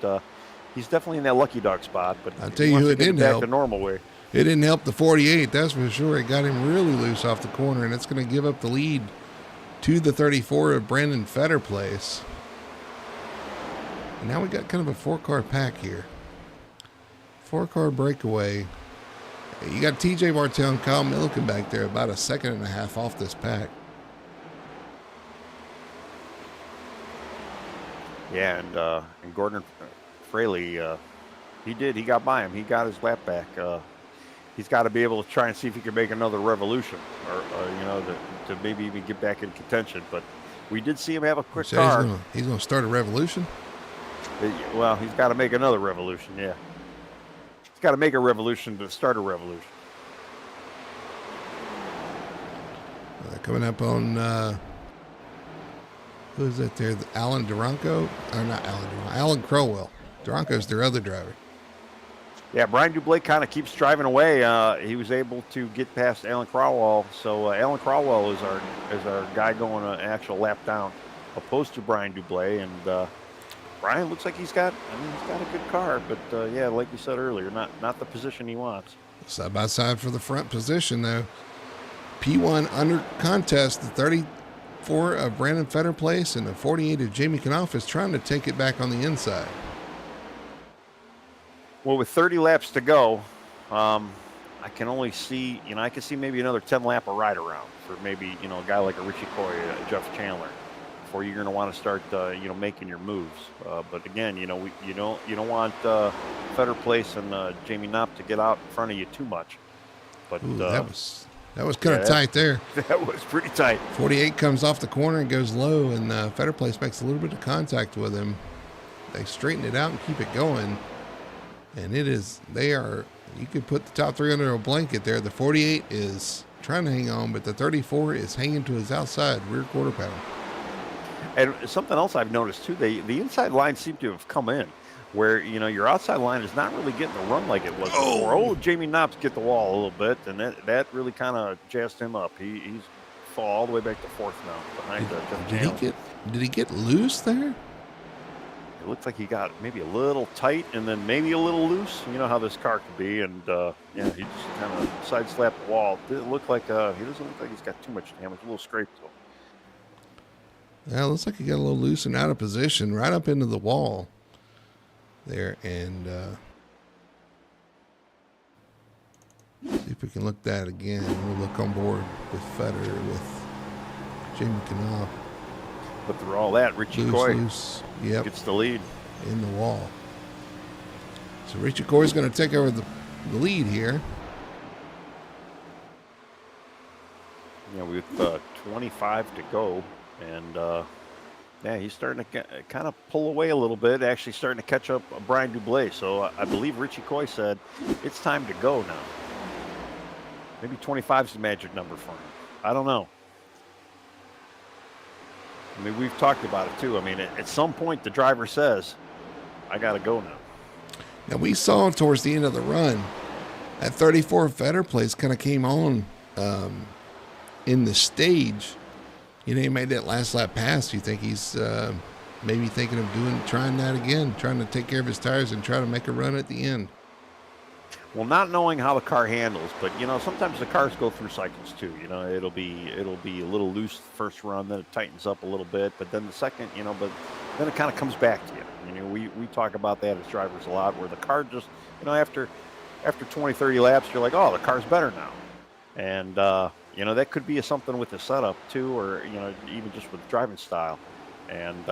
He's definitely in that lucky dog spot, but I'll tell you who it didn't help. The normal way. It didn't help the 48, that's for sure. It got him really loose off the corner, and it's going to give up the lead to the 34 of Brandon Fetterplace. And now we got kind of a 4-car pack here. 4-car breakaway. You got TJ Bartel and Kyle Milliken back there, about 1.5 seconds off this pack. Yeah, and Gordon Fraley, he got by him. He got his lap back. He's got to be able to try and see if he can make another revolution, or to maybe even get back in contention. But we did see him have a quick car. He's going to start a revolution? Well, he's got to make another revolution, yeah. He's got to make a revolution to start a revolution. Coming up on... who's that there? Alan Duranco? Or not Alan Duranco. Alan Crowell. Duranco's their other driver. Yeah, Brian Dublé kind of keeps driving away. He was able to get past Alan Crowell. So Alan Crowell is our guy going an actual lap down, opposed to Brian Dublé. And Brian looks like he's got a good car. But, yeah, like you said earlier, not the position he wants. Side by side for the front position, though. P1 under contest, the 34 of Brandon Fetterplace and the 48 of Jamie Knopf is trying to take it back on the inside. Well, with 30 laps to go, I can only see, I can see maybe another 10 lap of ride around for maybe, a guy like a Richie Coy, Jeff Chandler, before you're going to want to start, making your moves. But again, you don't want Fetterplace and Jamie Knopf to get out in front of you too much. But ooh, that was kind of tight there. That was pretty tight. 48 comes off the corner and goes low, and Fetterplace makes a little bit of contact with him. They straighten it out and keep it going. And you could put the top three under a blanket there. The 48 is trying to hang on, but the 34 is hanging to his outside rear quarter panel. And something else I've noticed too, the inside lines seem to have come in, where your outside line is not really getting the run like it was before. Oh, Jamie Knopf get the wall a little bit, and that really kind of jazzed him up. He's fall all the way back to fourth now behind Did he get loose there? It looked like he got maybe a little tight and then maybe a little loose. You know how this car can be, and he just kind of side-slapped the wall. He doesn't look like he's got too much damage. A little scrape to him. Yeah, it looks like he got a little loose and out of position, right up into the wall there. And see if we can look that again. We'll look on board with Fetter, with Jamie Knopf. But through all that, Richie Coy Yep, gets the lead. in the wall. So Richie Coy's going to take over the lead here. Yeah, with 25 to go, and yeah, he's starting to kind of pull away a little bit. Actually, starting to catch up Brian Dublé. So I believe Richie Coy said it's time to go now. Maybe 25 is the magic number for him. I don't know. I mean, we've talked about it too. I mean, at some point, the driver says, "I got to go now." Now, we saw towards the end of the run, that 34 Fetter place kind of came on in the stage. You know, he made that last lap pass. You think he's maybe thinking of trying that again, trying to take care of his tires and try to make a run at the end. Well, not knowing how the car handles, but you know, sometimes the cars go through cycles too. You know, it'll be a little loose the first run, then it tightens up a little bit, but then the second, you know, but then it kind of comes back to you. You know, we talk about that as drivers a lot, where the car just, you know, after 20, 30 laps, you're like, oh, the car's better now, and you know, that could be something with the setup too, or you know, even just with driving style, and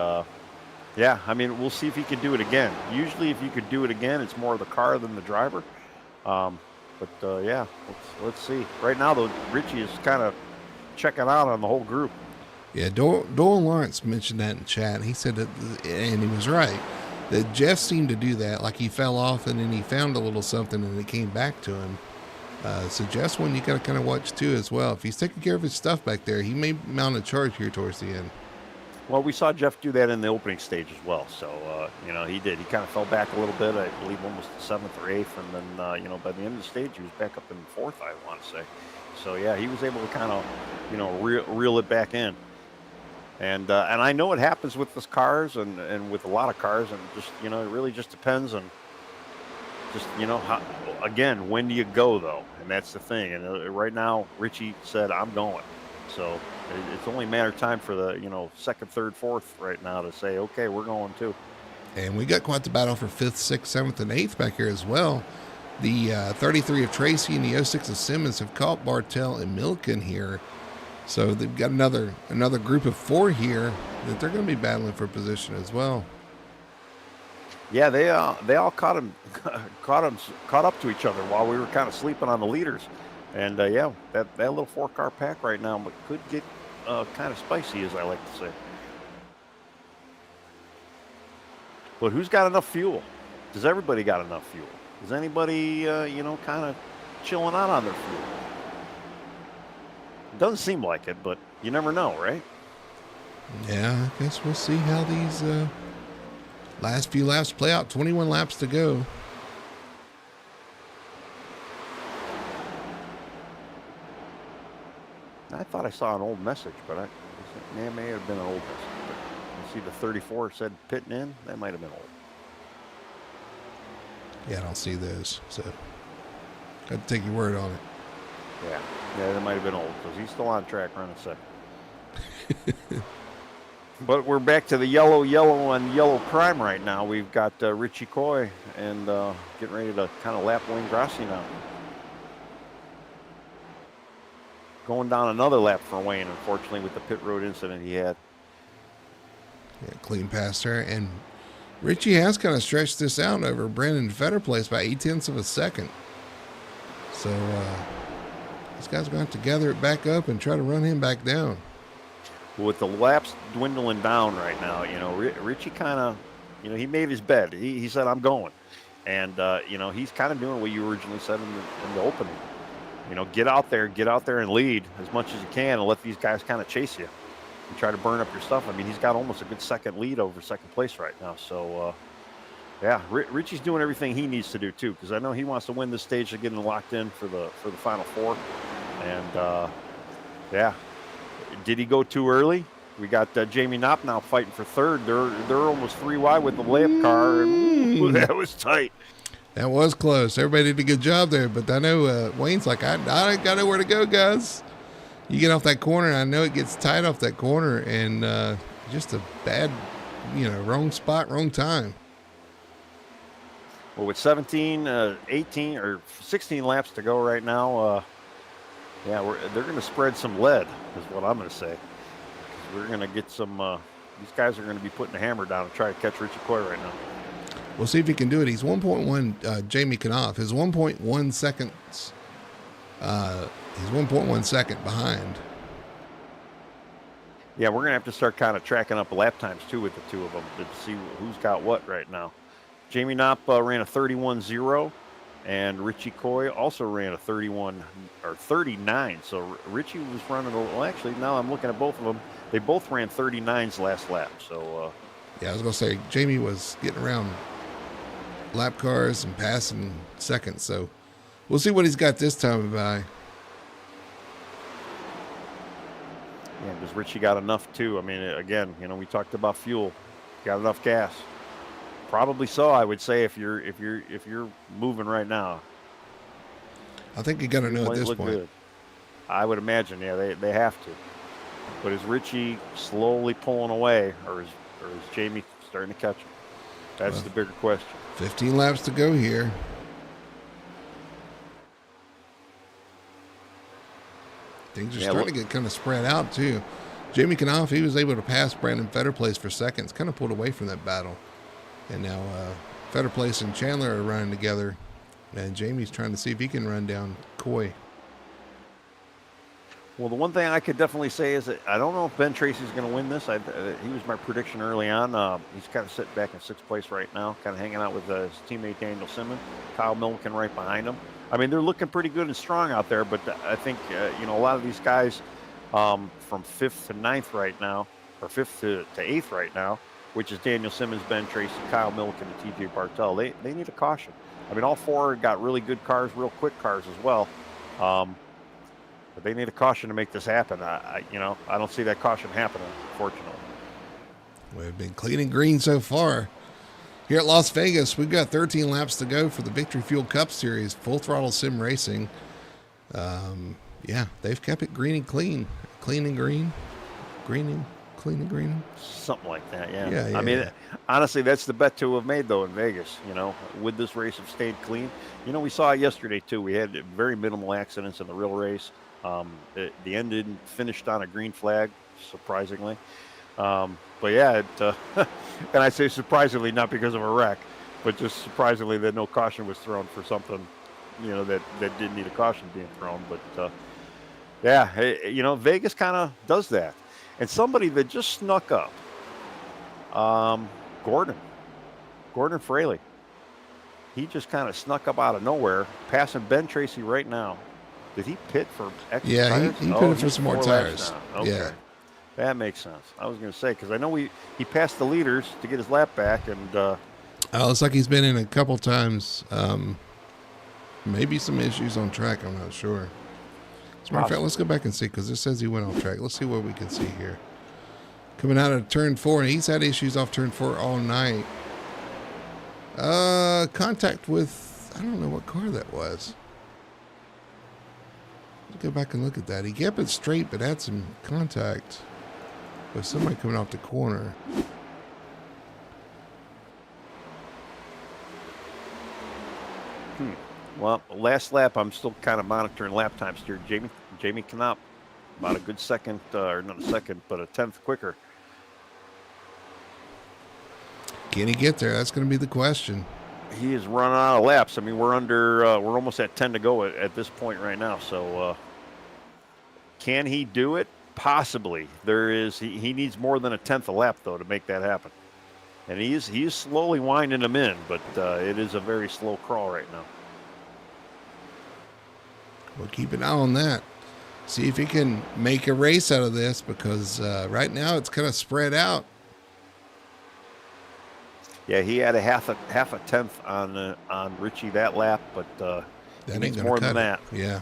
yeah, I mean, we'll see if he can do it again. Usually, if you could do it again, it's more the car than the driver. But yeah, let's see. Right now, though, Richie is kind of checking out on the whole group. Yeah, Doyle Lawrence mentioned that in chat. He said that, and he was right, that Jeff seemed to do that. Like he fell off and then he found a little something and it came back to him. So Jeff's one you got to kind of watch too as well. If he's taking care of his stuff back there, he may mount a charge here towards the end. Well, we saw Jeff do that in the opening stage as well. So, you know, he did. He kind of fell back a little bit. I believe almost the 7th or 8th. And then, you know, by the end of the stage, he was back up in 4th, I want to say. So, yeah, he was able to kind of, you know, reel it back in. And I know it happens with these cars and with a lot of cars. And just, you know, it really just depends on just, you know, how, again, when do you go, though? And that's the thing. And right now, Richie said, I'm going. So it's only a matter of time for the, you know, 2nd, 3rd, 4th right now to say, okay, we're going too. And we got quite the battle for 5th, 6th, 7th, and 8th back here as well. The 33 of Tracy and the 06 of Simmons have caught Bartell and Milken here. So they've got another group of 4 here that they're going to be battling for position as well. Yeah, they all caught up to each other while we were kind of sleeping on the leaders. And yeah, that little 4-car pack right now could get kind of spicy, as I like to say. But who's got enough fuel? Does everybody got enough fuel? Is anybody, you know, kind of chilling out on their fuel? It doesn't seem like it, but you never know, right? Yeah, I guess we'll see how these last few laps play out. 21 laps to go. I thought I saw an old message, but it may have been an old message. But you see the 34 said pitting in? That might have been old. Yeah, I don't see those, so got to take your word on it. Yeah, that might have been old because he's still on track running 2nd. But we're back to the yellow, and yellow prime right now. We've got Richie Coy and getting ready to kind of lap Wayne Grossi now. Going down another lap for Wayne, unfortunately, with the pit road incident he had. Yeah, clean past her. And Richie has kind of stretched this out over Brandon Fetter place by 0.8 of a second. So these guys are going to have to gather it back up and try to run him back down. With the laps dwindling down right now, you know, Richie kind of, you know, he made his bed. He said, I'm going. And, you know, he's kind of doing what you originally said in the opening. You know, get out there and lead as much as you can and let these guys kind of chase you and try to burn up your stuff. I mean, he's got almost a good second lead over 2nd place right now. So, yeah, Richie's doing everything he needs to do, too, because I know he wants to win this stage to get locked in for the Final 4. And, yeah, did he go too early? We got Jamie Knopp now fighting for 3rd. They're almost 3 wide with the layup car, and ooh, that was tight. That was close. Everybody did a good job there, but I know Wayne's like, I got nowhere to go, guys. You get off that corner, and I know it gets tight off that corner, and just a bad, you know, wrong spot, wrong time. Well, with 17, 18, or 16 laps to go right now, yeah, they're going to spread some lead, is what I'm going to say. We're going to get some. These guys are going to be putting the hammer down and try to catch Richie Coy right now. We'll see if he can do it. He's 1.1. Jamie Knopf is 1.1 seconds. He's 1.1 second behind. Yeah, we're going to have to start kind of tracking up lap times too with the two of them to see who's got what right now. Jamie Knopf ran a 31.0, and Richie Coy also ran a 31 or 39. So Richie was running. Well, actually, now I'm looking at both of them. They both ran 39s last lap. So yeah, I was gonna say Jamie was getting around lap cars and passing seconds. So we'll see what he's got this time by. Yeah, because Richie got enough too. I mean, again, we talked about fuel. Got enough gas. Probably so, I would say, if you're moving right now. I think you got to know at this point. Good. I would imagine, yeah, they have to. But is Richie slowly pulling away, or is Jamie starting to catch him? That's the bigger question. 15 laps to go here. Things are starting to get kind of spread out, too. Jamie Knopf, he was able to pass Brandon Fetterplace for seconds, kind of pulled away from that battle. And now Fetterplace and Chandler are running together. And Jamie's trying to see if he can run down Coy. Well, the one thing I could definitely say is that I don't know if Ben Tracy's going to win this. He was my prediction early on. He's kind of sitting back in sixth place right now, kind of hanging out with his teammate Daniel Simmons, Kyle Milliken right behind him. I mean, they're looking pretty good and strong out there, but I think, a lot of these guys from 5th to 9th right now, or 5th to 8th right now, which is Daniel Simmons, Ben Tracy, Kyle Milliken, and TJ Bartel, they need a caution. I mean, all four got really good cars, real quick cars as well. But they need a caution to make this happen. I don't see that caution happening, unfortunately. We've been clean and green so far. Here at Las Vegas, we've got 13 laps to go for the Victory Fuel Cup Series, Full Throttle Sim Racing. Yeah, they've kept it green and clean. Clean and green. Clean and green. Something like that, yeah. I mean, honestly, that's the bet to have made, though, in Vegas. Would this race have stayed clean? We saw it yesterday, too. We had very minimal accidents in the real race. The end didn't finished on a green flag, surprisingly. But yeah, and I say surprisingly not because of a wreck, but just surprisingly that no caution was thrown for something, that didn't need a caution being thrown. But yeah, Vegas kind of does that. And somebody that just snuck up, Gordon Fraley. He just kind of snuck up out of nowhere, passing Ben Tracy right now. Did he pit for extra tires? He pitted for some more tires. Okay. Yeah. That makes sense. I was going to say, because I know he passed the leaders to get his lap back. And it's like he's been in a couple times. Maybe some issues on track. I'm not sure. As a matter of fact, let's go back and see, because it says he went off track. Let's see what we can see here. Coming out of turn 4, and he's had issues off turn 4 all night. Contact with, I don't know what car that was. Let's go back and look at that. He kept it straight, but had some contact with somebody coming off the corner. Well, last lap, I'm still kind of monitoring lap times here. Jamie Knopf, about a good second, or not a second, but a 10th quicker. Can he get there? That's going to be the question. He is running out of laps. I mean, we're almost at 10 to go at this point right now. So, can he do it? Possibly. He needs more than a 10th a lap though to make that happen. And he is slowly winding them in, but it is a very slow crawl right now. We'll keep an eye on that. See if he can make a race out of this, because right now it's kind of spread out. Yeah, he had a half a tenth on Richie that lap, but he needs more than that. Yeah.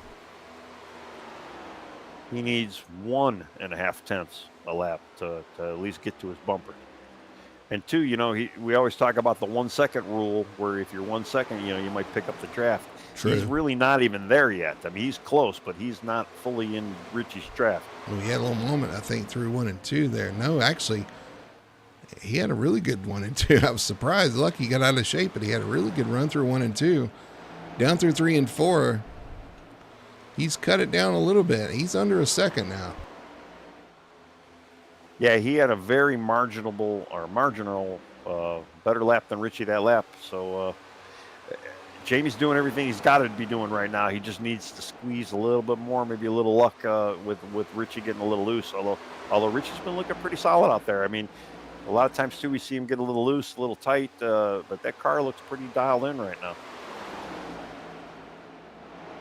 He needs 1.5 tenths a lap to at least get to his bumper. And 2, we always talk about the 1 second rule, where if you're 1 second, you might pick up the draft. True. He's really not even there yet. I mean, he's close, but he's not fully in Richie's draft. Well, he had a little moment, I think, through 1 and 2 there. No, actually, He had a really good 1 and 2. I was surprised. Lucky he got out of shape, but he had a really good run through 1 and 2. Down through 3 and 4. He's cut it down a little bit. He's under a second now. Yeah, he had a very marginal better lap than Richie that lap. So Jamie's doing everything he's got to be doing right now. He just needs to squeeze a little bit more, maybe a little luck with Richie getting a little loose. Although Richie's been looking pretty solid out there. I mean, a lot of times too we see him get a little loose, a little tight, but that car looks pretty dialed in right now.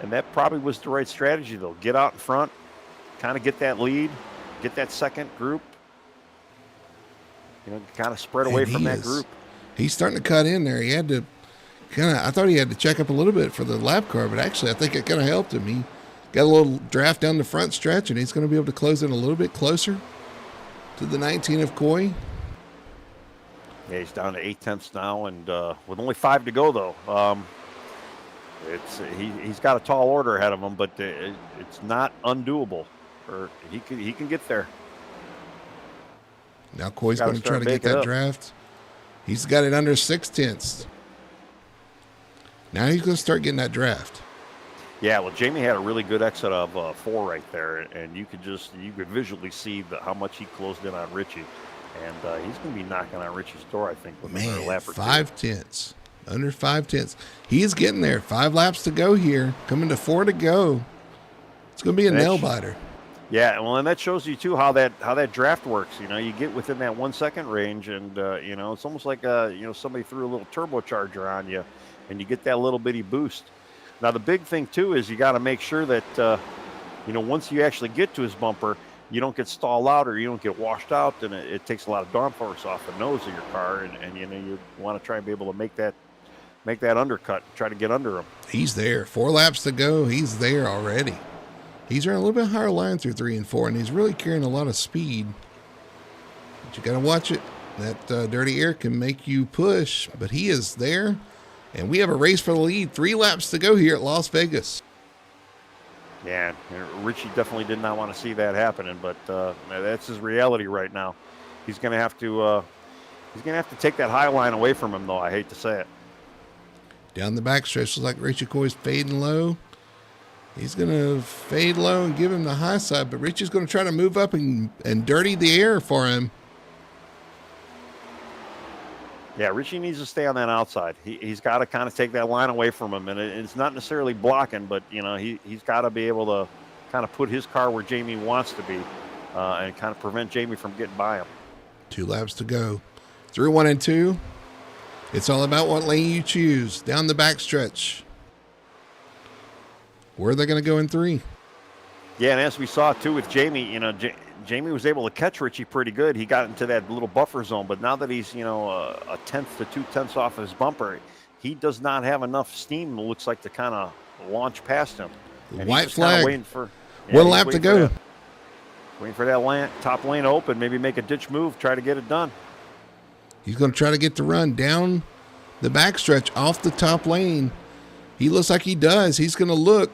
And that probably was the right strategy, though. Get out in front, kind of get that lead, get that second group. Kind of spread away from that group. He's starting to cut in there. He had to I thought he had to check up a little bit for the lap car, but actually I think it kind of helped him. He got a little draft down the front stretch, and he's going to be able to close in a little bit closer to the 19 of Coy. Yeah, he's down to 8/10 now, and with only 5 to go, though. He's got a tall order ahead of him, but it's not undoable. Or he can get there. Now Coy's going to try to get that draft. He's got it under 6/10. Now he's going to start getting that draft. Yeah, well, Jamie had a really good exit of 4 right there, and you could visually see how much he closed in on Richie, and he's going to be knocking on Richie's door, I think, with another lap or 5/10, under 5/10. He's getting there. 5 laps to go here, coming to 4 to go. It's going to be a nail biter. Yeah, well, and that shows you too how that draft works. You get within that 1 second range, and it's almost like somebody threw a little turbocharger on you, and you get that little bitty boost. Now the big thing too is you got to make sure that once you actually get to his bumper, you don't get stalled out or you don't get washed out, and it takes a lot of downforce off the nose of your car, and you want to try and be able to make that undercut, try to get under him. He's there. 4 laps to go. He's there already. He's running a little bit higher line through 3 and 4, and he's really carrying a lot of speed. But you got to watch it. That dirty air can make you push, but he is there. And we have a race for the lead. 3 laps to go here at Las Vegas. Yeah, Richie definitely did not want to see that happening, but that's his reality right now. He's going to have to take that high line away from him, though. I hate to say it. Down the backstretch, looks like Richie Coy's fading low. He's going to fade low and give him the high side, but Richie's going to try to move up and dirty the air for him. Yeah, Richie needs to stay on that outside. He's got to kind of take that line away from him, and it's not necessarily blocking, but he's got to be able to kind of put his car where Jamie wants to be, and kind of prevent Jamie from getting by him. 2 laps to go. Through 1 and 2. It's all about what lane you choose. Down the backstretch. Where are they going to go in 3? Yeah, and as we saw too with Jamie, Jamie was able to catch Richie pretty good. He got into that little buffer zone, but now that he's a 1/10 to 2/10 off his bumper, he does not have enough steam. It looks like to kind of launch past him. And white flag. Waiting for 1 lap to go. Waiting for that top lane open, maybe make a ditch move, try to get it done. He's going to try to get the run down the backstretch off the top lane. He looks like he does. He's going to look.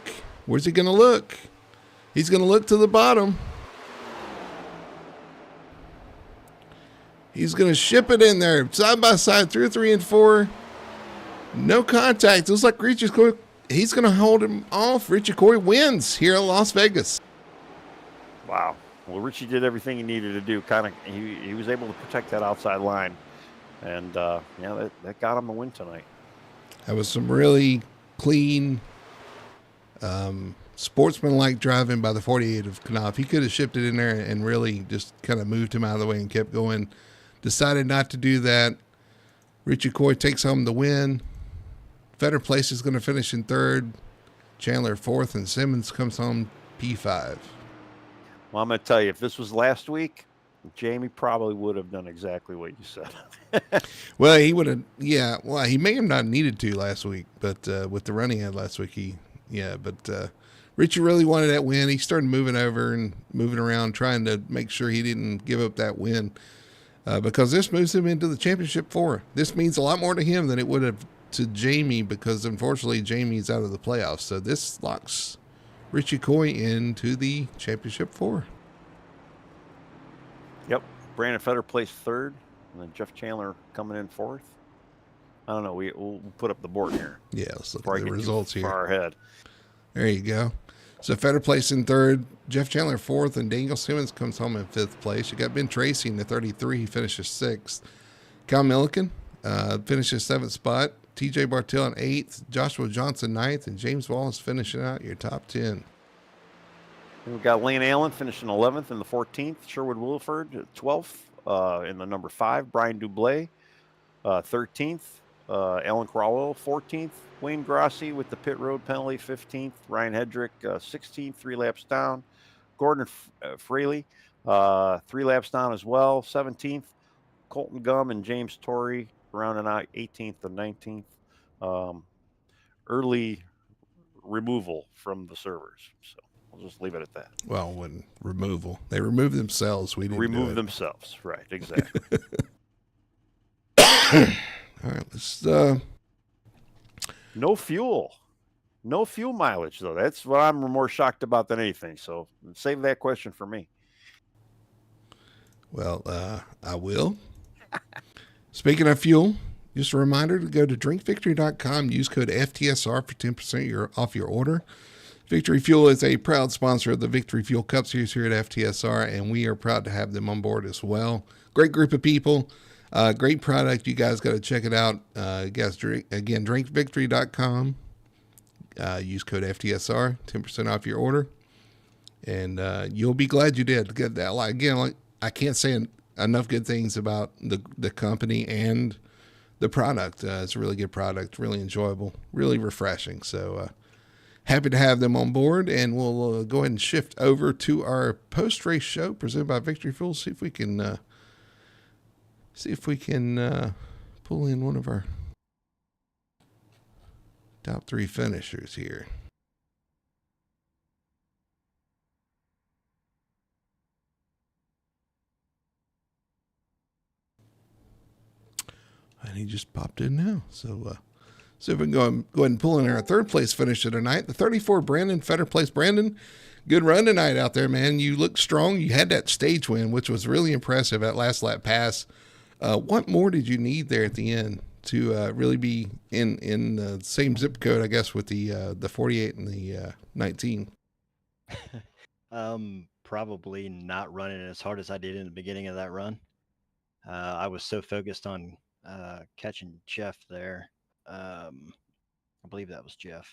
Where's he going to look? He's going to look to the bottom. He's going to ship it in there, side by side, through 3 and 4. No contact. Looks like Richie Coy. He's going to hold him off. Richie Coy wins here in Las Vegas. Wow. Well, Richie did everything he needed to do. He was able to protect that outside line, and that got him the win tonight. That was some really clean, sportsmanlike driving by the 48 of Knopf. He could have shipped it in there and really just kind of moved him out of the way and kept going. Decided not to do that. Richie Coy takes home the win. Fetter Place is going to finish in 3rd. Chandler 4th, and Simmons comes home P5. Well, I'm going to tell you, if this was last week, Jamie probably would have done exactly what you said. Well, he would have, yeah. Well, he may have not needed to last week, but with the run he had last week, Richie really wanted that win. He started moving over and moving around, trying to make sure he didn't give up that win, because this moves him into the championship 4. This means a lot more to him than it would have to Jamie, because unfortunately Jamie's out of the playoffs. So this locks Richie Coy into the championship 4. Yep. Brandon Fetter placed 3rd. And then Jeff Chandler coming in fourth. I don't know. We'll put up the board here Yeah, let's look at before I the get too results here. far ahead. There you go. So Feder placed in third, Jeff Chandler fourth, and Daniel Simmons comes home in fifth place. You got Ben Tracy in the 33. He finishes sixth. Cal Milliken finishes seventh spot. TJ Bartell in eighth. Joshua Johnson ninth. And James Wallace finishing out your top 10. And we've got Lane Allen finishing 11th in the 14th. Sherwood Williford 12th in the number 5. Brian Dublé 13th. Alan Crowell 14th. Wayne Grossi with the pit road penalty 15th. Ryan Hedrick 16th, 3 laps down. Gordon Fraley 3 laps down as well, 17th. Colton Gum and James Torrey rounding out 18th and 19th. Early removal from the servers. So I'll just leave it at that. Well, when removal. They removed themselves. We didn't Remove do it. themselves. Right, exactly. All right, let's No fuel. No fuel mileage, though. That's what I'm more shocked about than anything. So save that question for me. Well, I will. Speaking of fuel, just a reminder to go to drinkvictory.com, use code FTSR for 10% off your order. Victory Fuel is a proud sponsor of the Victory Fuel Cup Series here at FTSR, and we are proud to have them on board as well. Great group of people, great product. You guys got to check it out. Again, drinkvictory.com. Use code FTSR, 10% off your order, and you'll be glad you did. Get that. Again, I can't say enough good things about the company and the product. It's a really good product, really enjoyable, really refreshing. So happy to have them on board, and we'll go ahead and shift over to our post-race show presented by Victory Fuel. See if we can pull in one of our top 3 finishers here. And he just popped in now. So if we can go ahead and pull in our third place finisher tonight, the 34 Brandon Feder place. Brandon, good run tonight out there, man. You looked strong. You had that stage win, which was really impressive at last lap pass. What more did you need there at the end to really be in the same zip code, I guess, with the 48 and the 19? Probably not running as hard as I did in the beginning of that run. I was so focused on catching Jeff there. I believe that was Jeff.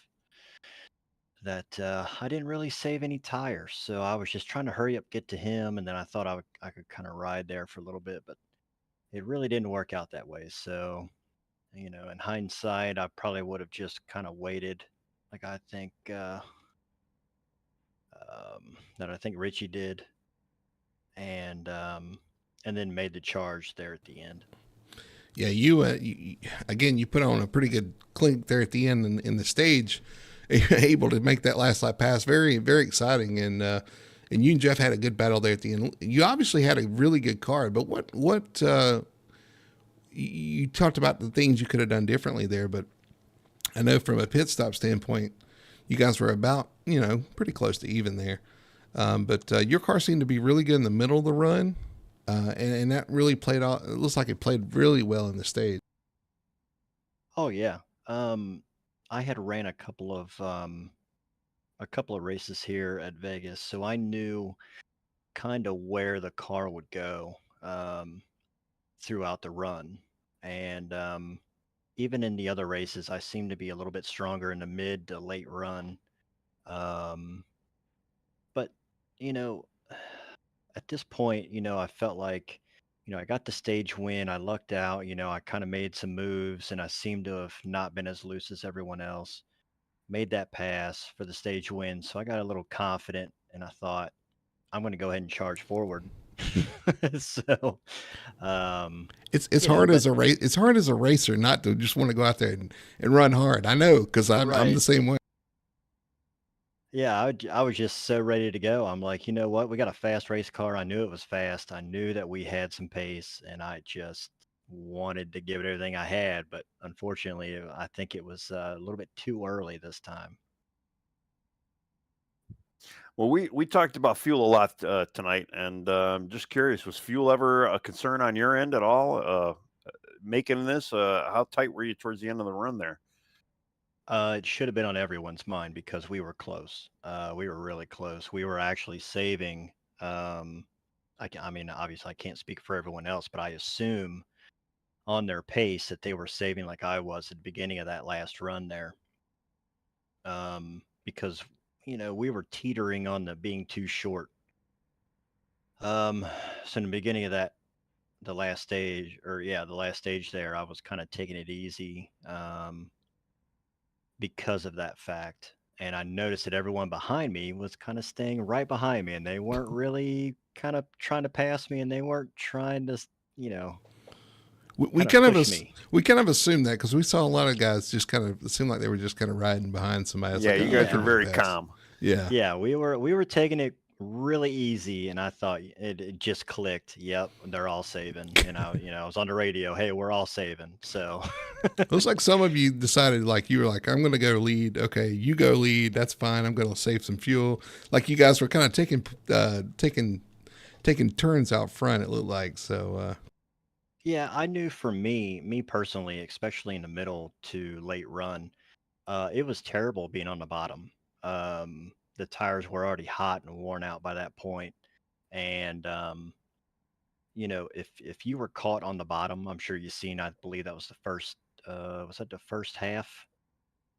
That I didn't really save any tires, so I was just trying to hurry up, get to him, and then I thought I could kind of ride there for a little bit, but it really didn't work out that way. So, in hindsight, I probably would have just kind of waited, like I think Richie did, and then made the charge there at the end. Yeah, you again, you put on a pretty good clink there at the end in the stage, able to make that last lap pass. Very, very exciting. And you and Jeff had a good battle there at the end. You obviously had a really good car, but what you talked about the things you could have done differently there, but I know from a pit stop standpoint, you guys were about, pretty close to even there. But your car seemed to be really good in the middle of the run. And that really played out. It looks like it played really well in the stage. Oh yeah. I had ran a couple of races here at Vegas, so I knew kind of where the car would go throughout the run. And even in the other races, I seemed to be a little bit stronger in the mid to late run. But at this point, I felt like, I got the stage win. I lucked out. I kind of made some moves, and I seemed to have not been as loose as everyone else. Made that pass for the stage win, so I got a little confident, and I thought, I'm going to go ahead and charge forward. So, it's hard as a race. It's hard as a racer not to just want to go out there and run hard. I know, because I'm the same way. Yeah, I was just so ready to go. I'm like, you know what? We got a fast race car. I knew it was fast. I knew that we had some pace, and I just wanted to give it everything I had. But unfortunately, I think it was a little bit too early this time. Well, we talked about fuel a lot tonight, and I'm just curious, was fuel ever a concern on your end at all? Making this, how tight were you towards the end of the run there? It should have been on everyone's mind because we were close. We were really close. We were actually saving. Um, I mean, obviously, I can't speak for everyone else, but I assume on their pace that they were saving like I was at the beginning of that last run there. Because we were teetering on the being too short. So in the beginning of the last stage, or yeah, the last stage there, I was kind of taking it easy. Because of that fact. And I noticed that everyone behind me was kind of staying right behind me, and they weren't really kind of trying to pass me, and they weren't trying to, you know, We kind of kind of push me. we kind of assumed that because we saw a lot of guys just kind of, it seemed like they were just kind of riding behind somebody. It's Yeah, like, you oh, I guys Yeah, were can just very pass. calm. Yeah. yeah, we were taking it really easy, and I thought it just clicked. Yep, they're all saving. I was on the radio. Hey, we're all saving. So Looks like some of you decided, like, you were like, I'm going to go lead. Okay, you go lead. That's fine. I'm going to save some fuel. Like you guys were kind of taking turns out front. It looked like so. yeah, I knew for me personally, especially in the middle to late run, it was terrible being on the bottom. The tires were already hot and worn out by that point, and if you were caught on the bottom, I'm sure you've seen. I believe that was the first. Was that the first half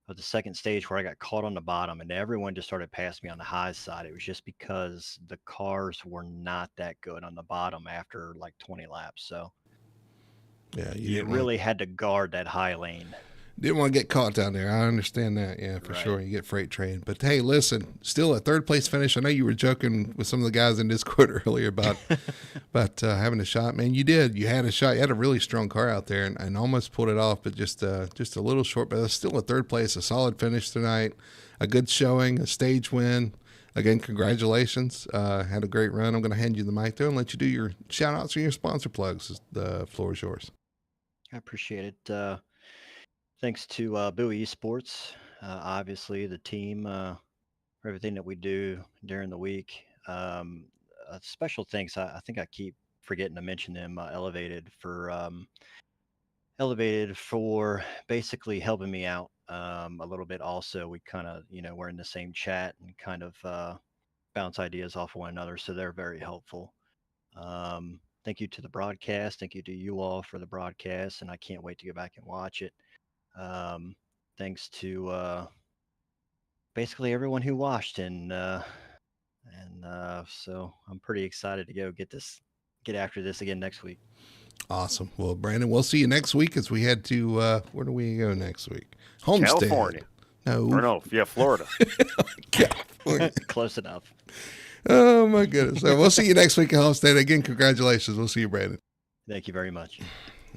of the second stage where I got caught on the bottom, and everyone just started passing me on the high side? It was just because the cars were not that good on the bottom after like 20 laps. So Yeah, you you really had to guard that high lane. didn't want to get caught down there. I understand that. Yeah, for Right. sure. You get freight trained. But hey, listen, still a third place finish. I know you were joking with some of the guys in Discord earlier about having a shot. Man, you did. You had a shot. You had a really strong car out there and almost pulled it off, but just a little short. But it's still a third place, a solid finish tonight, a good showing, a stage win. Again, congratulations. Had a great run. I'm going to hand you the mic there and let you do your shout outs or your sponsor plugs. The floor is yours. I appreciate it. Thanks to Bowie Esports, obviously the team, for everything that we do during the week. Special thanks. I think I keep forgetting to mention them. Elevated for basically helping me out a little bit. Also, we kind of we're in the same chat and kind of bounce ideas off of one another, so they're very helpful. Thank you to the broadcast. Thank you to you all for the broadcast, and I can't wait to go back and watch it. Um, Thanks to basically everyone who watched, and so I'm pretty excited to get after this again next week. Awesome. Well, Brandon, we'll see you next week as we head to where do we go next week? Homestead. California. No. Or no, yeah, Florida. California. Close enough. Oh my goodness. So we'll see you next week at Homestead. Again, congratulations. We'll see you, Brandon. Thank you very much.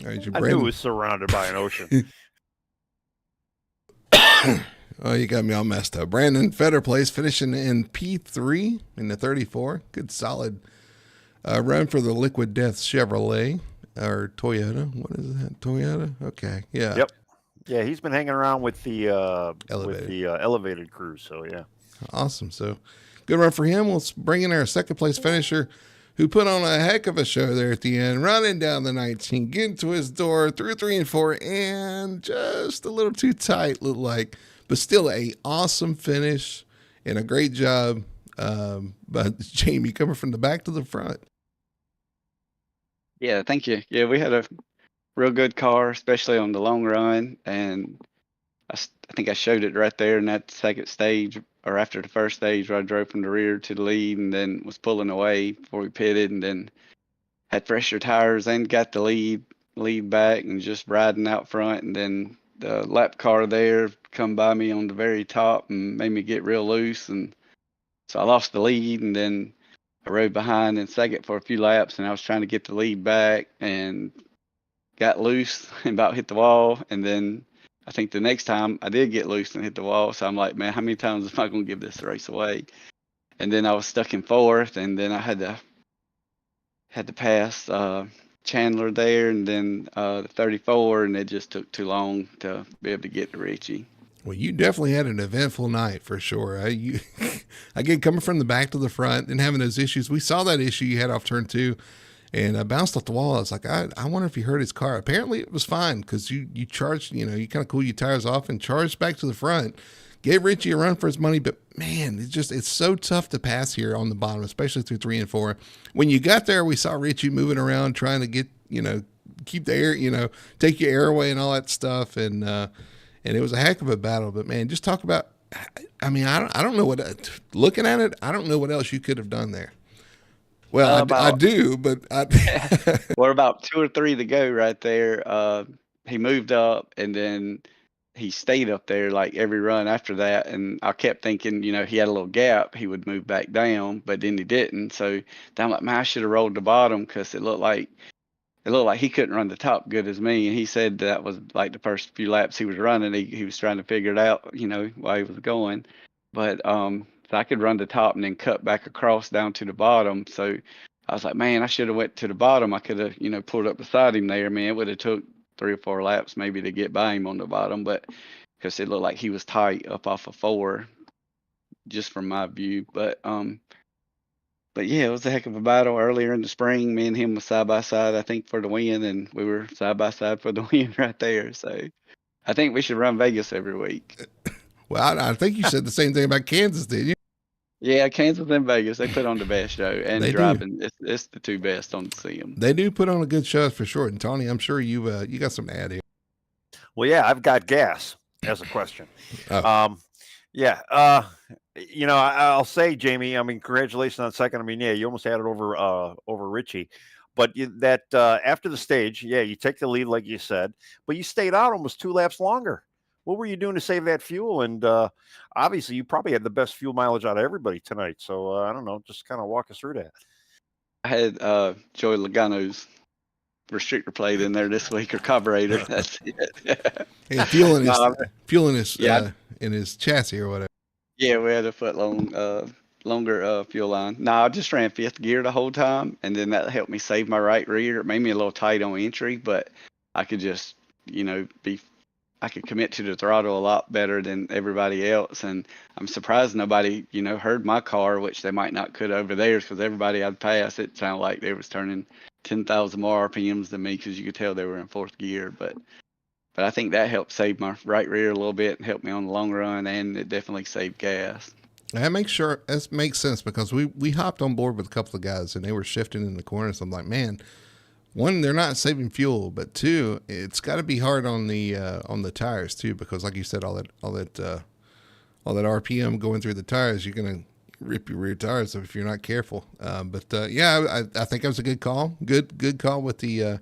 All right, I knew it Brandon. was surrounded by an ocean. Oh, you got me all messed up. Brandon Feder Place finishing in P3 in the 34. Good solid run for the Liquid Death Chevrolet or Toyota. What is that? Toyota? Okay. Yeah. Yep. Yeah, he's been hanging around with the Elevated. elevated crew. So yeah. Awesome. So good run for him. We'll bring in our second place finisher who put on a heck of a show there at the end, running down the 19, getting to his door through 3 and 4, and just a little too tight, looked like, but still a awesome finish and a great job. But Jamie coming from the back to the front. Yeah, thank you. Yeah, we had a real good car, especially on the long run, and I think I showed it right there in that second stage, or after the first stage, where I drove from the rear to the lead, and then was pulling away before we pitted, and then had fresher tires and got the lead back, and just riding out front, and then the lap car there come by me on the very top and made me get real loose, and so I lost the lead, and then I rode behind in second for a few laps, and I was trying to get the lead back and got loose and about hit the wall. And then I think the next time I did get loose and hit the wall. So I'm like, man, how many times am I going to give this race away? And then I was stuck in fourth, and then I had to pass Chandler there, and then the 34, and it just took too long to be able to get to Richie. Well, you definitely had an eventful night for sure. Again, coming from the back to the front and having those issues. We saw that issue you had off turn 2 and bounced off the wall. I was like, I wonder if he hurt his car. Apparently it was fine because you charged, you kind of cool your tires off and charged back to the front. Gave Richie a run for his money, but man, it's so tough to pass here on the bottom, especially through 3 and 4. When you got there, we saw Richie moving around trying to get, keep the air, take your air away and all that stuff. And it was a heck of a battle. But man, just talk about, I mean, I don't know what, looking at it, I don't know what else you could have done there. Well, I do, but we're about 2 or 3 to go right there. He moved up and then he stayed up there like every run after that. And I kept thinking, he had a little gap, he would move back down, but then he didn't. So then I'm like, man, I should have rolled the bottom because it looked like he couldn't run the top good as me. And he said that was like the first few laps he was running. He was trying to figure it out, while he was going. But so I could run the top and then cut back across down to the bottom. So I was like, man, I should have went to the bottom. I could have, pulled up beside him there. Man, it would have took 3 or 4 laps maybe to get by him on the bottom, but because it looked like he was tight up off of 4, just from my view. But yeah, it was a heck of a battle earlier in the spring. Me and him was side by side, I think, for the win, and we were side by side for the win right there. So I think we should run Vegas every week. Well, I think you said the same thing about Kansas, didn't you? Yeah, Kansas and Vegas, they put on the best show, and They driving, it's the 2 best on the sim. They do put on a good show for sure. And Tony, I'm sure you got some to add here. Well, yeah, I've got gas as a question. Oh. Yeah. I'll say, Jamie, I mean, congratulations on second. I mean, yeah, you almost had it over Richie. But after the stage, yeah, you take the lead, like you said, but you stayed out almost 2 laps longer. What were you doing to save that fuel? And obviously, you probably had the best fuel mileage out of everybody tonight. So I don't know, just kind of walk us through that. I had Joey Logano's restrictor plate in there this week, or carburetor. That's it. And fuel in his in his chassis or whatever. Yeah, we had a foot longer fuel line. No, I just ran 5th gear the whole time, and then that helped me save my right rear. It made me a little tight on entry, but I could just, I could commit to the throttle a lot better than everybody else. And I'm surprised nobody, heard my car, which they might not could over theirs, because everybody I'd pass, it sounded like they was turning 10,000 more RPMs than me, because you could tell they were in 4th gear. But I think that helped save my right rear a little bit and helped me on the long run, and it definitely saved gas. That makes sense, because we hopped on board with a couple of guys and they were shifting in the corners. I'm like, man, 1, they're not saving fuel, but 2, it's got to be hard on the tires too, because like you said, all that RPM going through the tires, you're gonna rip your rear tires if you're not careful. Yeah, I think it was a good call. Good call with the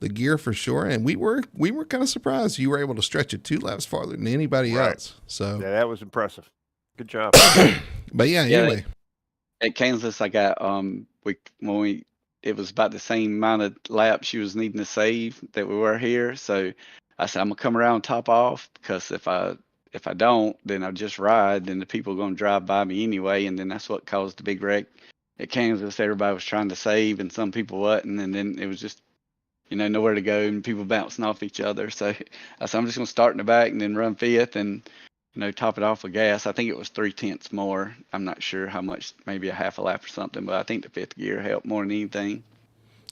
gear for sure. And we were kind of surprised you were able to stretch it 2 laps farther than anybody else. So yeah, that was impressive. Good job. But anyway. At Kansas, I got it was about the same amount of laps she was needing to save that we were here. So I said, I'm gonna come around top off, because if I don't, then I'll just ride, then the people are gonna drive by me anyway. And then that's what caused the big wreck at Kansas. Everybody was trying to save and some people wasn't, and then it was just, nowhere to go and people bouncing off each other. So I said, I'm just gonna start in the back and then run 5th and top it off with gas. I think it was 0.3 more. I'm not sure how much, maybe a half a lap or something, but I think the 5th gear helped more than anything.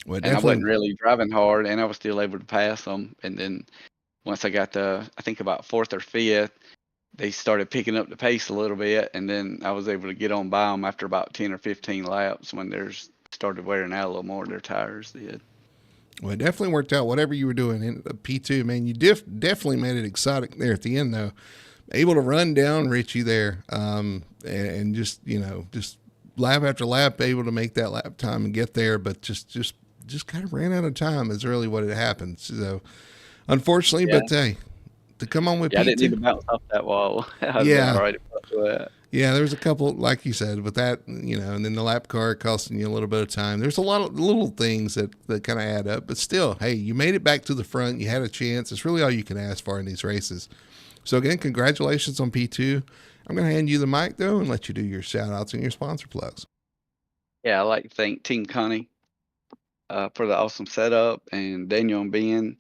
Well, and I wasn't really driving hard, and I was still able to pass them. And then once I got to, I think about 4th or 5th, they started picking up the pace a little bit, and then I was able to get on by them after about 10 or 15 laps when theirs started wearing out a little more, their tires did. Well, it definitely worked out, whatever you were doing in P2. Man, you definitely made it exciting there at the end, though. Able to run down Richie there, and just lap after lap, able to make that lap time and get there, but just kind of ran out of time is really what had happened. So, unfortunately, but hey, to come on with P2, I didn't need to bounce off that wall. Yeah, all right. Yeah, there was a couple, like you said, with that, and then the lap car costing you a little bit of time. There's a lot of little things that kind of add up, but still, hey, you made it back to the front. You had a chance. It's really all you can ask for in these races. So again, congratulations on P2. I'm going to hand you the mic, though, and let you do your shout-outs and your sponsor plugs. Yeah, I'd like to thank Team Connie for the awesome setup, and Daniel and Ben.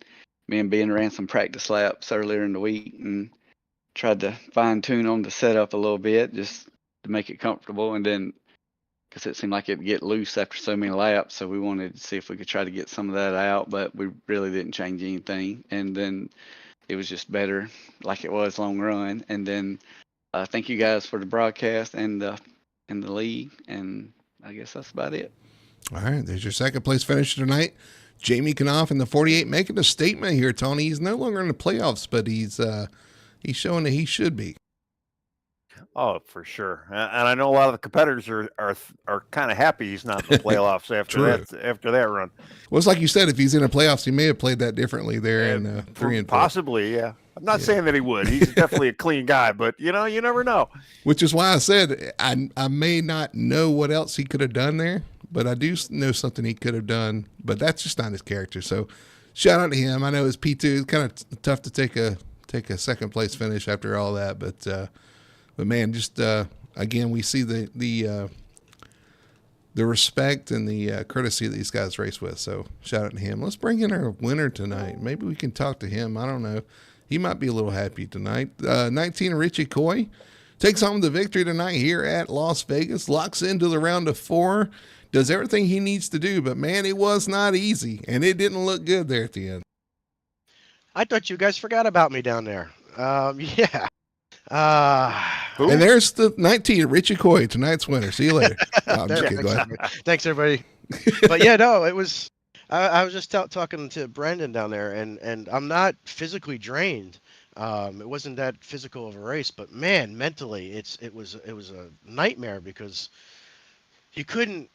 Me and Ben ran some practice laps earlier in the week, and tried to fine tune on the setup a little bit just to make it comfortable, and then because it seemed like it'd get loose after so many laps, so we wanted to see if we could try to get some of that out, but we really didn't change anything. And then it was just better like it was long run. And then thank you guys for the broadcast and the league, and I guess that's about it. All right, there's your second place finisher tonight. Jamie Knopf in the 48 making a statement here, Tony. He's no longer in the playoffs, but he's showing that he should be. Oh, for sure. And I know a lot of the competitors are kind of happy he's not in the playoffs after that run. Well, it's like you said, if he's in the playoffs, he may have played that differently there in 3 and 4. Possibly, yeah. I'm not saying that he would. He's definitely a clean guy, but you never know. Which is why I said I may not know what else he could have done there, but I do know something he could have done. But that's just not his character. So shout out to him. I know his P2 is kind of tough to take a second place finish after all that, but man, just again, we see the respect and the courtesy that these guys race with. So shout out to him. Let's bring in our winner tonight. Maybe we can talk to him. I don't know. He might be a little happy tonight. 19 Richie Coy takes home the victory tonight here at Las Vegas. Locks into the round of 4. Does everything he needs to do, but man, it was not easy, and it didn't look good there at the end. I thought you guys forgot about me down there. Yeah. And there's the 19 Richie Coy, tonight's winner. See you later. I'm just kidding. Go ahead. Thanks, everybody. But yeah, no, it was. I was just talking to Brandon down there, and I'm not physically drained. It wasn't that physical of a race, but man, mentally, it was a nightmare because you couldn't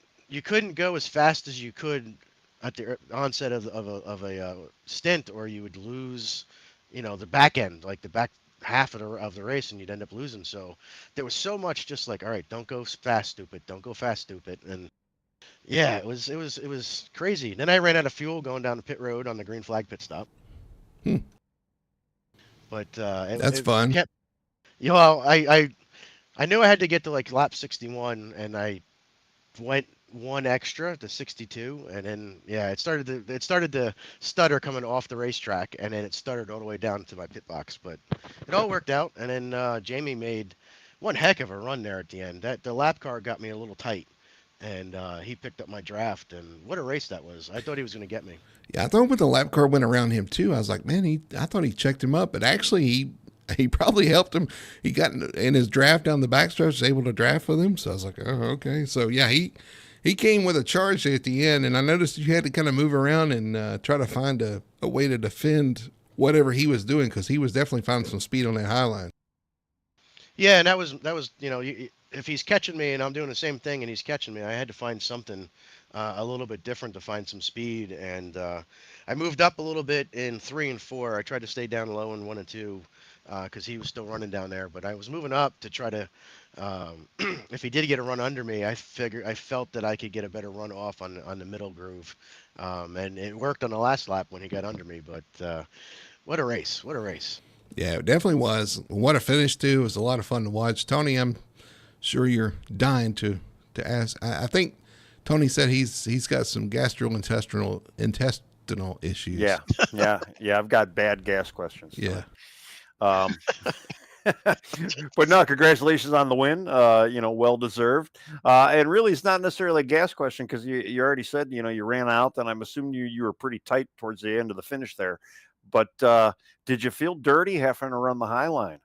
go as fast as you could at the onset of a stint, or you would lose, the back end, like the back half of the race, and you'd end up losing. So there was so much just like, all right, don't go fast, stupid. Don't go fast, stupid. And yeah, it was crazy. Then I ran out of fuel going down the pit road on the green flag pit stop. But that's fun. I knew I had to get to like lap 61, and I went one extra to 62, and then it started to stutter coming off the racetrack, and then it stuttered all the way down to my pit box. But it all worked out, and then Jamie made one heck of a run there at the end. That the lap car got me a little tight, and he picked up my draft, and what a race that was. I thought he was going to get me. Yeah, I thought when the lap car went around him too, I was like, man, I thought he checked him up, but actually he probably helped him. He got in his draft down the backstretch, was able to draft with him. So I was like, oh, okay. So yeah, he came with a charge at the end, and I noticed you had to kind of move around and try to find a way to defend whatever he was doing, because he was definitely finding some speed on that high line. Yeah, and that was if he's catching me and I'm doing the same thing and he's catching me, I had to find something a little bit different to find some speed. And I moved up a little bit in 3 and 4. I tried to stay down low in 1 and 2 because he was still running down there. But I was moving up to try to, if he did get a run under me, I felt that I could get a better run off on the middle groove. And it worked on the last lap when he got under me. But what a race. What a race. Yeah, it definitely was. What a finish, too. It was a lot of fun to watch. Tony, I'm sure you're dying to ask. I think Tony said he's got some gastrointestinal issues. Yeah. I've got bad gas questions. Yeah. But no, congratulations on the win. Well deserved. And really, it's not necessarily a gas question because you already said you ran out, and I'm assuming you were pretty tight towards the end of the finish there. But did you feel dirty having to run the high line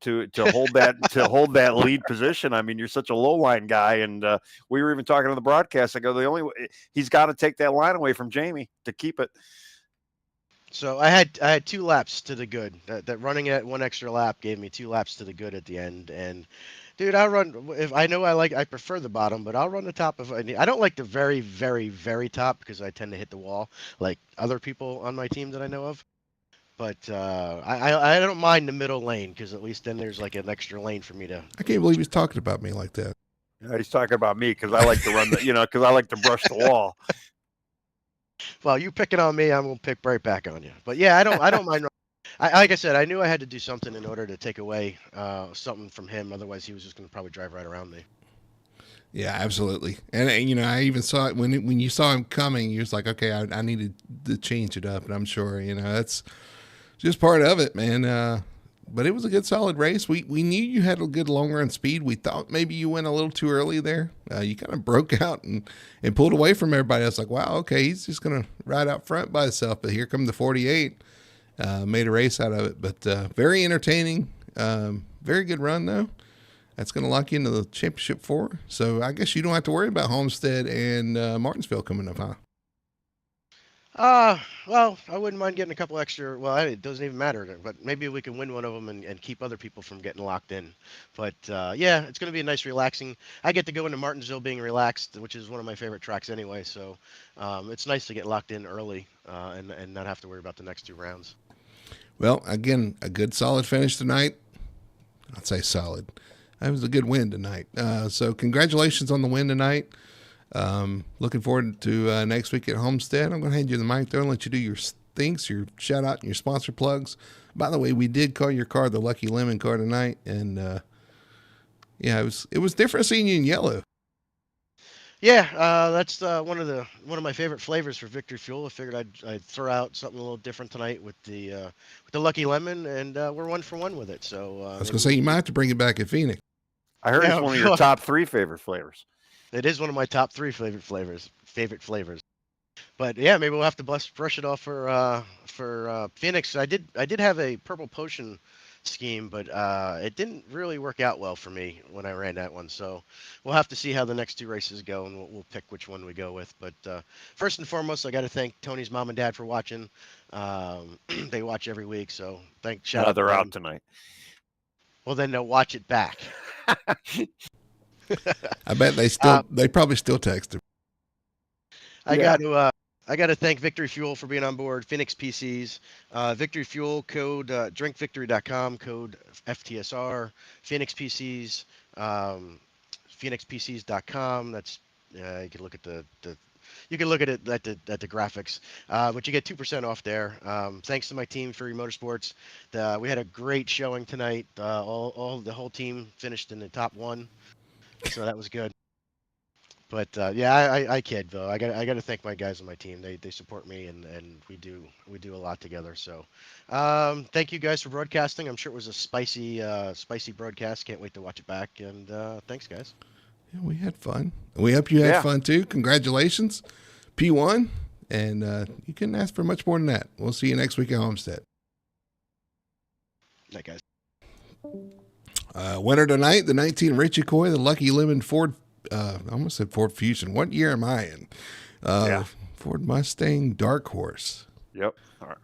to hold that lead position? I mean, you're such a low line guy, and we were even talking on the broadcast. I go, the only way he's got to take that line away from Jamie to keep it. So I had 2 laps to the good. That running at 1 extra lap gave me 2 laps to the good at the end. And dude, I prefer the bottom, but I'll run the top if I need. I don't like the very, very, very top because I tend to hit the wall like other people on my team that I know of. But I don't mind the middle lane because at least then there's like an extra lane for me to. I can't believe he's talking about me like that. Yeah, he's talking about me because I like to run because I like to brush the wall. Well, you picking on me, I'm gonna pick right back on you. But yeah, I don't mind. Like I said, I knew I had to do something in order to take away something from him. Otherwise, he was just gonna probably drive right around me. Yeah, absolutely. And I even saw it when you saw him coming. You was like, okay, I needed to change it up, and I'm sure that's just part of it, man. but it was a good solid race. We knew you had a good long run speed. We thought maybe you went a little too early there. You kind of broke out and pulled away from everybody. I was like, wow, okay, he's just going to ride out front by himself. But here come the 48. Made a race out of it. But very entertaining. Very good run, though. That's going to lock you into the championship 4. So I guess you don't have to worry about Homestead and Martinsville coming up, huh? Well, I wouldn't mind getting a couple extra. Well, it doesn't even matter, but maybe we can win one of them and keep other people from getting locked in. But yeah, it's going to be a nice, relaxing. I get to go into Martinsville being relaxed, which is one of my favorite tracks anyway. So it's nice to get locked in early and not have to worry about the next 2 rounds. Well, again, a good solid finish tonight. I'd say solid. That was a good win tonight. So congratulations on the win tonight. Looking forward to next week at Homestead. I'm going to hand you the mic there and let you do your things, your shout out and your sponsor plugs. By the way, we did call your car the Lucky Lemon car tonight, and yeah, it was different seeing you in yellow. Yeah, that's one of my favorite flavors for Victory Fuel. I figured I'd throw out something a little different tonight with the Lucky Lemon, and we're 1 for 1 with it. So I was going to say you might have to bring it back at Phoenix. I heard it's one of your top 3 favorite flavors. It is one of my top 3 favorite flavors. But yeah, maybe we'll have to brush it off for Phoenix. I did have a purple potion scheme, but it didn't really work out well for me when I ran that one. So we'll have to see how the next 2 races go, and we'll pick which one we go with. But first and foremost, I got to thank Tony's mom and dad for watching. They watch every week, so shout out. They're out tonight. Well, then they'll watch it back. I bet they probably still text him. I got to thank Victory Fuel for being on board. Phoenix PCs, Victory Fuel code drinkvictory.com code FTSR. Phoenix PCs, phoenixpcs.com. That's you can look at you can look at it at the graphics, but you get 2% off there. Thanks to my team, Fury Motorsports. We had a great showing tonight. The whole team finished in the top 1. So that was good. But yeah, I kid though. I got to thank my guys on my team. They support me and we do a lot together. So thank you guys for broadcasting. I'm sure it was a spicy broadcast. Can't wait to watch it back. And thanks guys. Yeah, we had fun. We hope you had fun too. Congratulations, P1. And you couldn't ask for much more than that. We'll see you next week at Homestead. Night guys. Winner tonight, the 19 Richie Coy, the Lucky Lemon Ford. I almost said Ford Fusion. What year am I in? Ford Mustang Dark Horse. Yep. All right.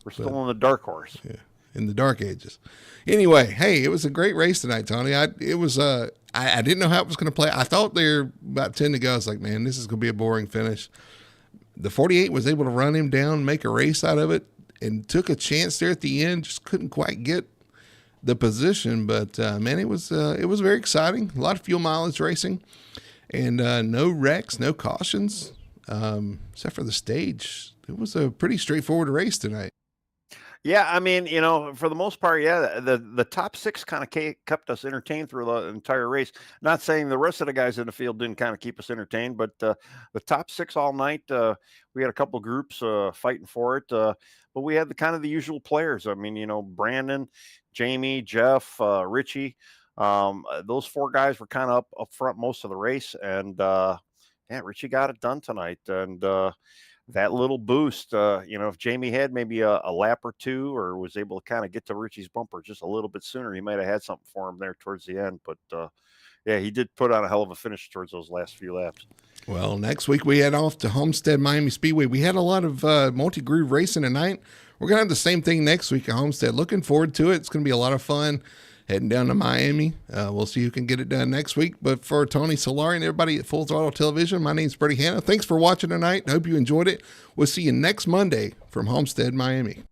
We're still on the Dark Horse. Yeah, in the dark ages. Anyway, hey, it was a great race tonight, Tony. I didn't know how it was going to play. I thought there were about 10 to go. I was like, man, this is going to be a boring finish. The 48 was able to run him down, make a race out of it, and took a chance there at the end. Just couldn't quite get the position, but man, it was very exciting. A lot of fuel mileage racing, and no wrecks, no cautions, except for the stage. It was a pretty straightforward race tonight. Yeah, I mean, for the most part, yeah, the top 6 kind of kept us entertained through the entire race. Not saying the rest of the guys in the field didn't kind of keep us entertained, but the top 6 all night, we had a couple groups fighting for it, but we had the usual players. I mean, Brandon, Jamie, Jeff, Richie, those 4 guys were kind of up front most of the race, and yeah, Richie got it done tonight, and that little boost, if Jamie had maybe a lap or 2 or was able to kind of get to Richie's bumper just a little bit sooner, he might have had something for him there towards the end. But yeah, he did put on a hell of a finish towards those last few laps. Well, next week we head off to Homestead Miami Speedway. We had a lot of multi-groove racing tonight. We're going to have the same thing next week at Homestead. Looking forward to it. It's going to be a lot of fun heading down to Miami. We'll see who can get it done next week. But for Tony Solari and everybody at Full Throttle Television, my name's Freddie Hanna. Thanks for watching tonight. I hope you enjoyed it. We'll see you next Monday from Homestead, Miami.